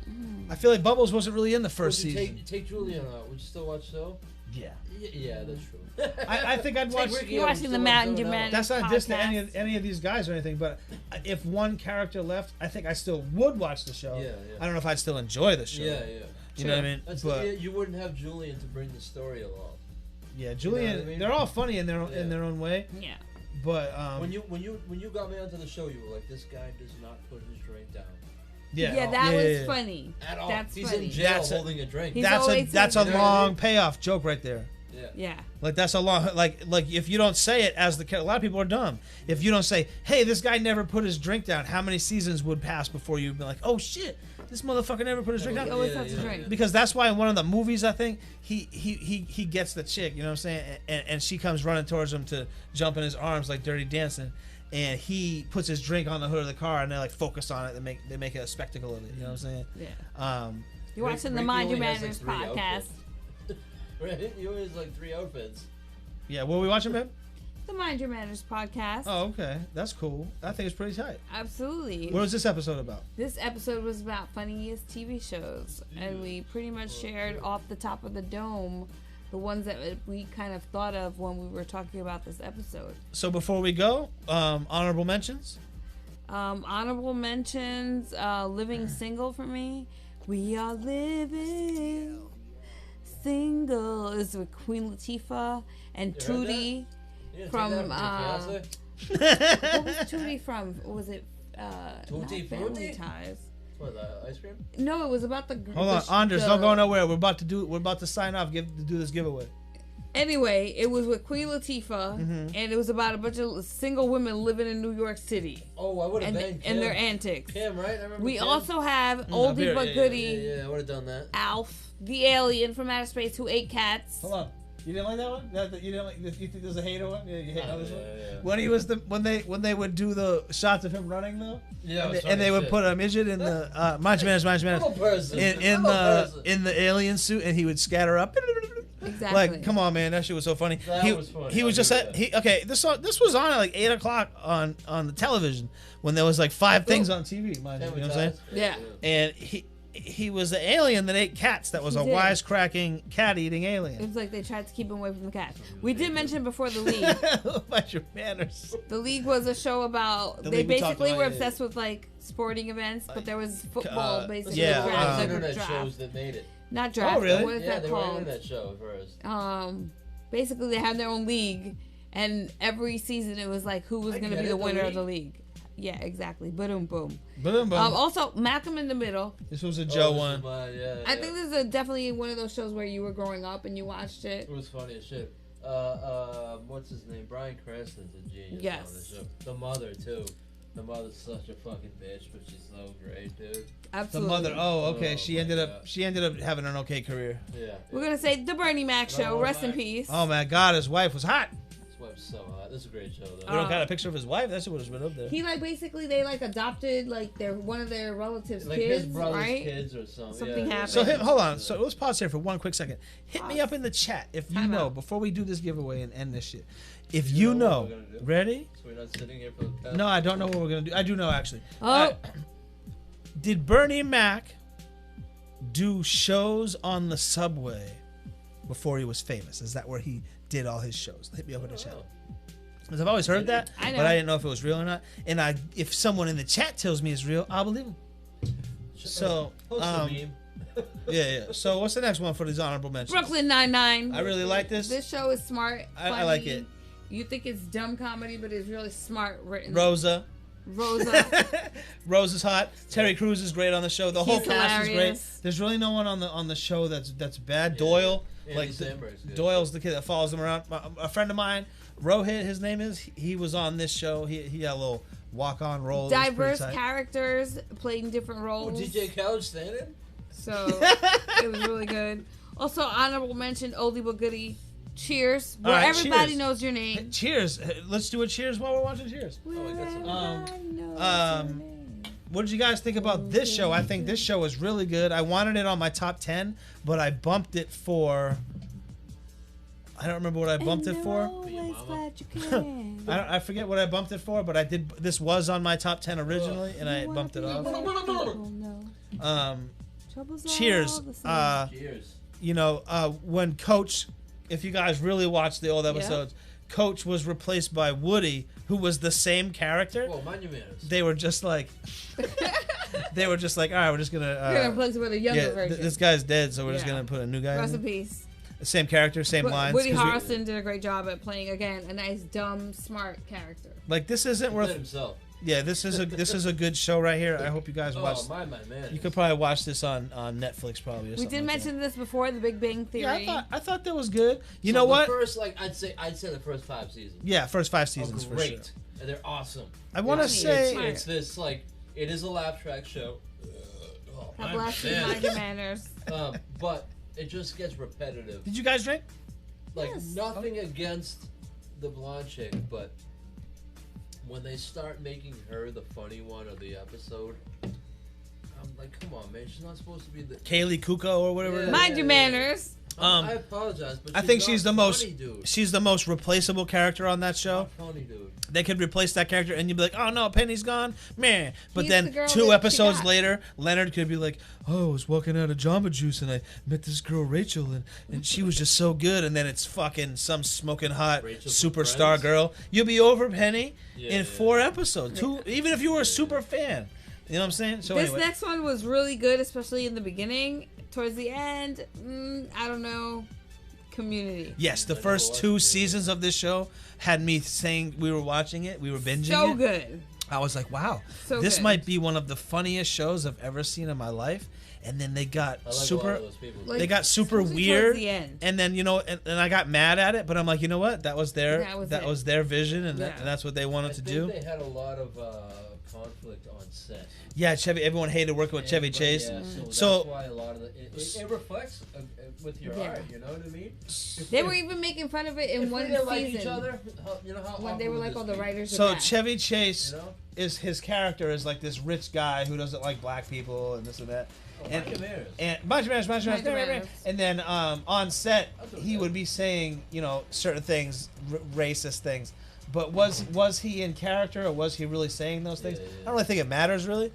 I feel like Bubbles wasn't really in the first Would you season. take Julian out? Would you still watch the show? Yeah. Yeah, that's true. I think I'd watch. Ricky You're out, watching would the you Mountain still Dew watch Man. That's not just to podcast. any of these guys or anything, but if one character left, I think I still would watch the show. Yeah, yeah. I don't know if I'd still enjoy the show. Yeah, yeah. You know what I mean? That's But you wouldn't have Julian to bring the story along. yeah, Julian, what I mean? they're all funny in their Yeah. in their own way. Yeah. But When you got me onto the show, you were like, this guy does not put his drink down Yeah, that was funny. at all. That's He's funny. in jail That's a- holding a drink. He's that's a always that's a saying- long payoff joke right there. Yeah. Yeah. Like that's a long like if you don't say it as a lot of people are dumb. If you don't say, "Hey, this guy never put his drink down," how many seasons would pass before you'd be like, "Oh shit, this motherfucker never put his drink He down"? always has a drink. Because that's why in one of the movies, I think he gets the chick, you know what I'm saying, and she comes running towards him to jump in his arms like Dirty Dancing, and he puts his drink on the hood of the car, and they like focus on it. They make a spectacle of it. You know what I'm saying? Yeah. You're Rick- watching the Ricky Mind Your only has, Manners like, 3 podcast. outfits. Right? You always like 3 outfits. Yeah. What are we watching, babe? The Mind Your Manners podcast. Oh, okay. That's cool. I think it's pretty tight. Absolutely. What was this episode about? This episode was about funniest TV shows, and we pretty much shared off the top of the dome the ones that we kind of thought of when we were talking about this episode. So before we go, honorable mentions. Honorable mentions: Living Single for me. We are living single is with Queen Latifah and You heard Tootie Yeah, take from. that from your fiance. What was Tootie from? Was it Tutti not Family Frutti? Ties? What, the ice cream? No, it was about the. Hold on, Anders, don't go nowhere. We're about to sign off. Do this giveaway. Anyway, it was with Queen Latifah, and it was about a bunch of single women living in New York City. Oh, I would have and, banged and their Kim. antics. Kim, right? I remember We Kim. also have oldie but goodie Yeah, I would have done that. Alf, the alien from outer space who ate cats. Hold on. You didn't like that one? You didn't like? You think there's a hater one? Yeah, you hate this one. yeah. When he was when they would do the shots of him running though. Yeah, And it was they, and they funny would shit. put a midget in the mind your manners, Little person. in Little the person. in the alien suit, and he would scatter up. Exactly. Like, come on, man, that shit was so funny. That he was funny. he was I'll just give you okay. This was on at like 8:00 on the television when there was like 5 things on TV. Mind you, you know what I'm saying? Yeah. And he was the alien that ate cats. That was He a did. wisecracking cat-eating It alien. was like they tried to keep him away from the cats. We did mention before the League. Mind your manners. The League was a show about. The They League we talked basically about, were yeah, obsessed with like sporting events, but there was football basically. yeah, draft, like, internet draft. shows that made it. Not draft. Oh, really? What is Yeah, that they were an called? internet show at first. Basically they had their own league, and every season it was like who was I going to get be it, the the winner of league. the league. Yeah, exactly. Boom, boom. Boom, boom. Also, Malcolm in the Middle. This was a Joe one. I think this is definitely one of those shows where you were growing up and you watched it. It was funny as shit. What's his name? Bryan Cranston's a genius Yes. on the show. The mother too. The mother's such a fucking bitch, but she's so great, dude. The Absolutely. mother. Oh, okay. Oh, She my ended God. up. She ended up having an okay career. Yeah. We're gonna say the Bernie Mac show. Oh, Rest in my- peace. Oh my God, his wife was hot. This wife's so hot. This is a great show though. You don't got a picture of his wife? That shit would have been up there. He like basically they like adopted like their one of their relatives' like kids, his brother's right? kids or something. Something yeah. happened. So hold on. So let's pause here for one quick second. Hit me up in the chat if you Time know out. before we do this giveaway and end this shit. If you what know, we're gonna do? ready? So we're not sitting here for the test. No, I don't know what we're gonna do. I do know actually. Oh. Did Bernie Mac do shows on the subway before he was famous? Is that where he did all his shows? Hit me up in the chat. Because I've always heard that, I know. but I didn't know if it was real or not. And if someone in the chat tells me it's real, I'll believe him. So, Post the meme. yeah. So what's the next one for these honorable mentions? Brooklyn Nine-Nine. I really like this. This show is smart. I like funny. it. You think it's dumb comedy, but it's really smart written. Rosa. Rosa. Rose is hot. Terry Crews is great on the show. The whole He's cast is hilarious. great. There's really no one on the show that's bad. Doyle, Andy like Samberg's good. Doyle's the kid that follows him around. A friend of mine Rohit, his name is. He was on this show. He had a little walk-on role. Diverse characters playing different roles. DJ Khaled standing. So it was really good. Also, honorable mention, oldie but goodie. Cheers, where everybody knows your name. Hey, cheers. Let's do a cheers while we're watching Cheers. What did you guys think about this show? I think this show is really good. I wanted it on my top 10, but I bumped it for... I don't remember what I bumped it for. I forget what I bumped it for, but I did. This was on my top 10 originally, and I bumped it off. Cheers. Cheers. You know, when Coach, if you guys really watched the old episodes, Coach was replaced by Woody, who was the same character. Whoa, mind your manners. They were just like, all right, we're just gonna. We're gonna replace it with a younger version. This guy's dead, so we're just gonna put a new guy. Rest in in peace. Same character, same lines. Woody Harrelson did a great job at playing again a nice, dumb, smart character. Like this isn't worth. Himself. Yeah, this is a good show right here. I hope you guys watch. Oh, man. You could probably watch this on Netflix probably. We did mention this before, The Big Bang Theory. Yeah, I thought that was good. You know what? First, I'd say the first 5 seasons. Yeah, first 5 seasons for sure. Great. And they're awesome. I want to say it's this it is a laugh track show. God bless you, mind your manners. But it just gets repetitive. Did you guys drink? Nothing against the blonde chick, but when they start making her the funny one of the episode, I'm like, come on, man, she's not supposed to be the Kaylee Kuko or whatever. Mind your manners. I apologize, but I think she's the most dude. She's the most replaceable character on that show. Funny dude. They could replace that character and you'd be like, oh no, Penny's gone, man. But He's then the girl 2 that episodes she got. later, Leonard could be like, oh, I was walking out of Jamba Juice and I met this girl Rachel and she was just so good. And then it's fucking some smoking hot Rachel superstar girl. You'll be over Penny in 4 Yeah. episodes. 2, even if you were a super fan. You know what I'm saying? So This anyway. next one was really good, especially in the beginning. Towards the end, I don't know. Community. Yes, the first 2 seasons of this show had me saying we were watching it, we were binging it. So good. I was like, wow, So this good. might be one of the funniest shows I've ever seen in my life. And then they got I like super, a lot of those people. Like, they got super especially weird. towards the end. And then and I got mad at it, but I'm like, you know what? That was their That was it. their vision, and, Yeah. and that's what they wanted to do. They had a lot of conflict on set. Yeah, Everyone hated working with Chevy Chase. Yeah, so So- that's why a lot of it reflects with your art. You know what I mean? They were even making fun of it in if one we didn't season. like each other, you know how When they were like, all the writers So are back. Chevy Chase You know? is his character is like this rich guy who doesn't like black people and this and that. Mind your manners. And bunch of Mind your manners. and then on set he would be saying certain things, racist things. But was he in character or was he really saying those things? Yeah. I don't really think it matters really,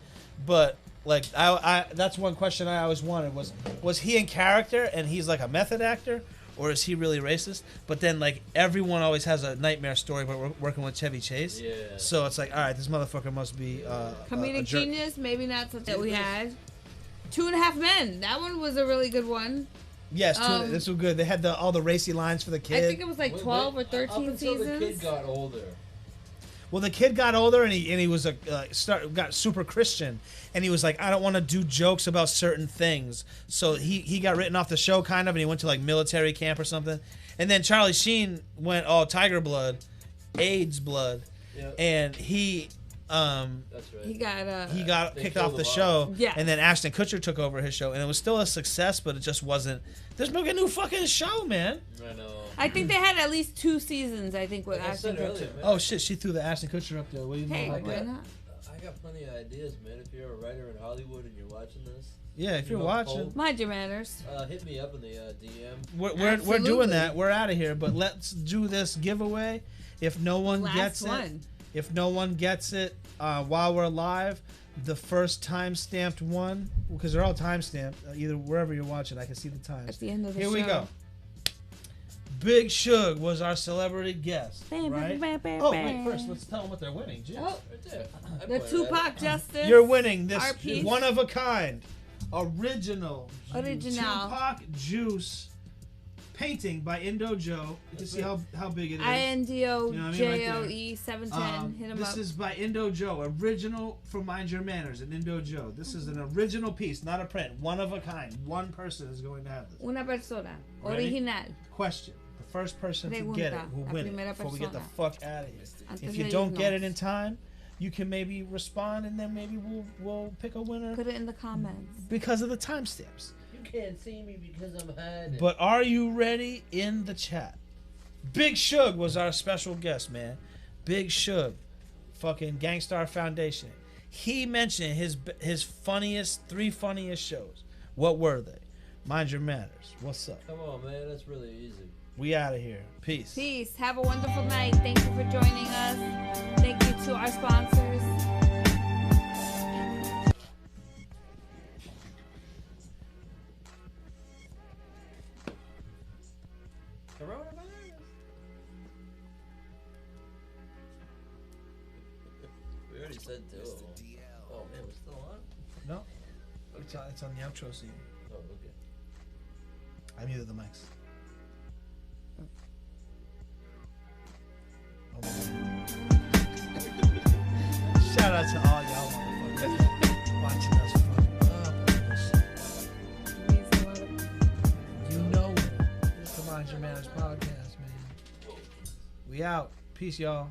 but like I that's one question I always wanted was he in character and he's like a method actor or is he really racist? But then like everyone always has a nightmare story about working with Chevy Chase. Yeah. So it's like all right, this motherfucker must be a Comedic jerk. genius, maybe not such that we had. 2.5 Men. That one was a really good one. Yes, this was good. They had all the racy lines for the kid. I think it was like 12 or 13 up until seasons. the kid got older. Well, the kid got older and he was got super Christian, and he was like, I don't want to do jokes about certain things. So he got written off the show kind of, and he went to like military camp or something. And then Charlie Sheen went all tiger blood, AIDS blood, Yep. and he That's right. He got They kicked killed off the him show. off. Yeah. And then Ashton Kutcher took over his show, and it was still a success, but it just wasn't. There's no new fucking show, man. I know. I think they had at least 2 seasons. I think with Like I Ashton said earlier, Kutcher. man. Oh shit, she threw the Ashton Kutcher up there. What do you Hey, mean? why not? I got plenty of ideas, man. If you're a writer in Hollywood and you're watching this, Yeah, if you're know, watching. Cole, Mind your manners. hit me up in the DM. We're Absolutely. doing that. We're out of here, but let's do this giveaway. If no one Last gets one. it while we're live, the first time-stamped one, because they're all time-stamped, either wherever you're watching, I can see the times. At the end of the Here show. we go. Big Shug was our celebrity guest, right? Oh, wait, first, let's tell them what they're winning. Jeez. Oh, Right there. I the pointed Tupac at it. Justice. You're winning this Our piece. one-of-a-kind, original Original. Tupac Juice painting by Indo Joe. You can see how big it is. INDOJOE 710. Hit him This up. is by Indo Joe, original from Mind Your Manners and Indo Joe. This is an original piece, not a print, one of a kind. One person is going to have this. Una persona. Ready? Original. Question. The first person to Pregunta. get it will La win it primera before we get the persona. fuck out of here. Antes If de you don't get irnos. it in time, you can maybe respond and then maybe we'll pick a winner Put it in the comments. because of the timestamps. You can't see me because I'm hiding. But are you ready in the chat? Big Shug was our special guest, man. Big Shug, fucking Gangstarr Foundation. He mentioned his three funniest shows. What were they? Mind Your Manners. What's up? Come on, man. That's really easy. We out of here. Peace. Peace. Have a wonderful night. Thank you for joining us. Thank you to our sponsors. Coronavirus. We already said two. Oh man, we're still on? No, it's on the outro scene. Oh, okay. I muted the mics. Oh, shout out to all y'all motherfuckers watching us fucking up on this shit. You know it. It's the Mind Your Manners podcast, man. We out. Peace, y'all.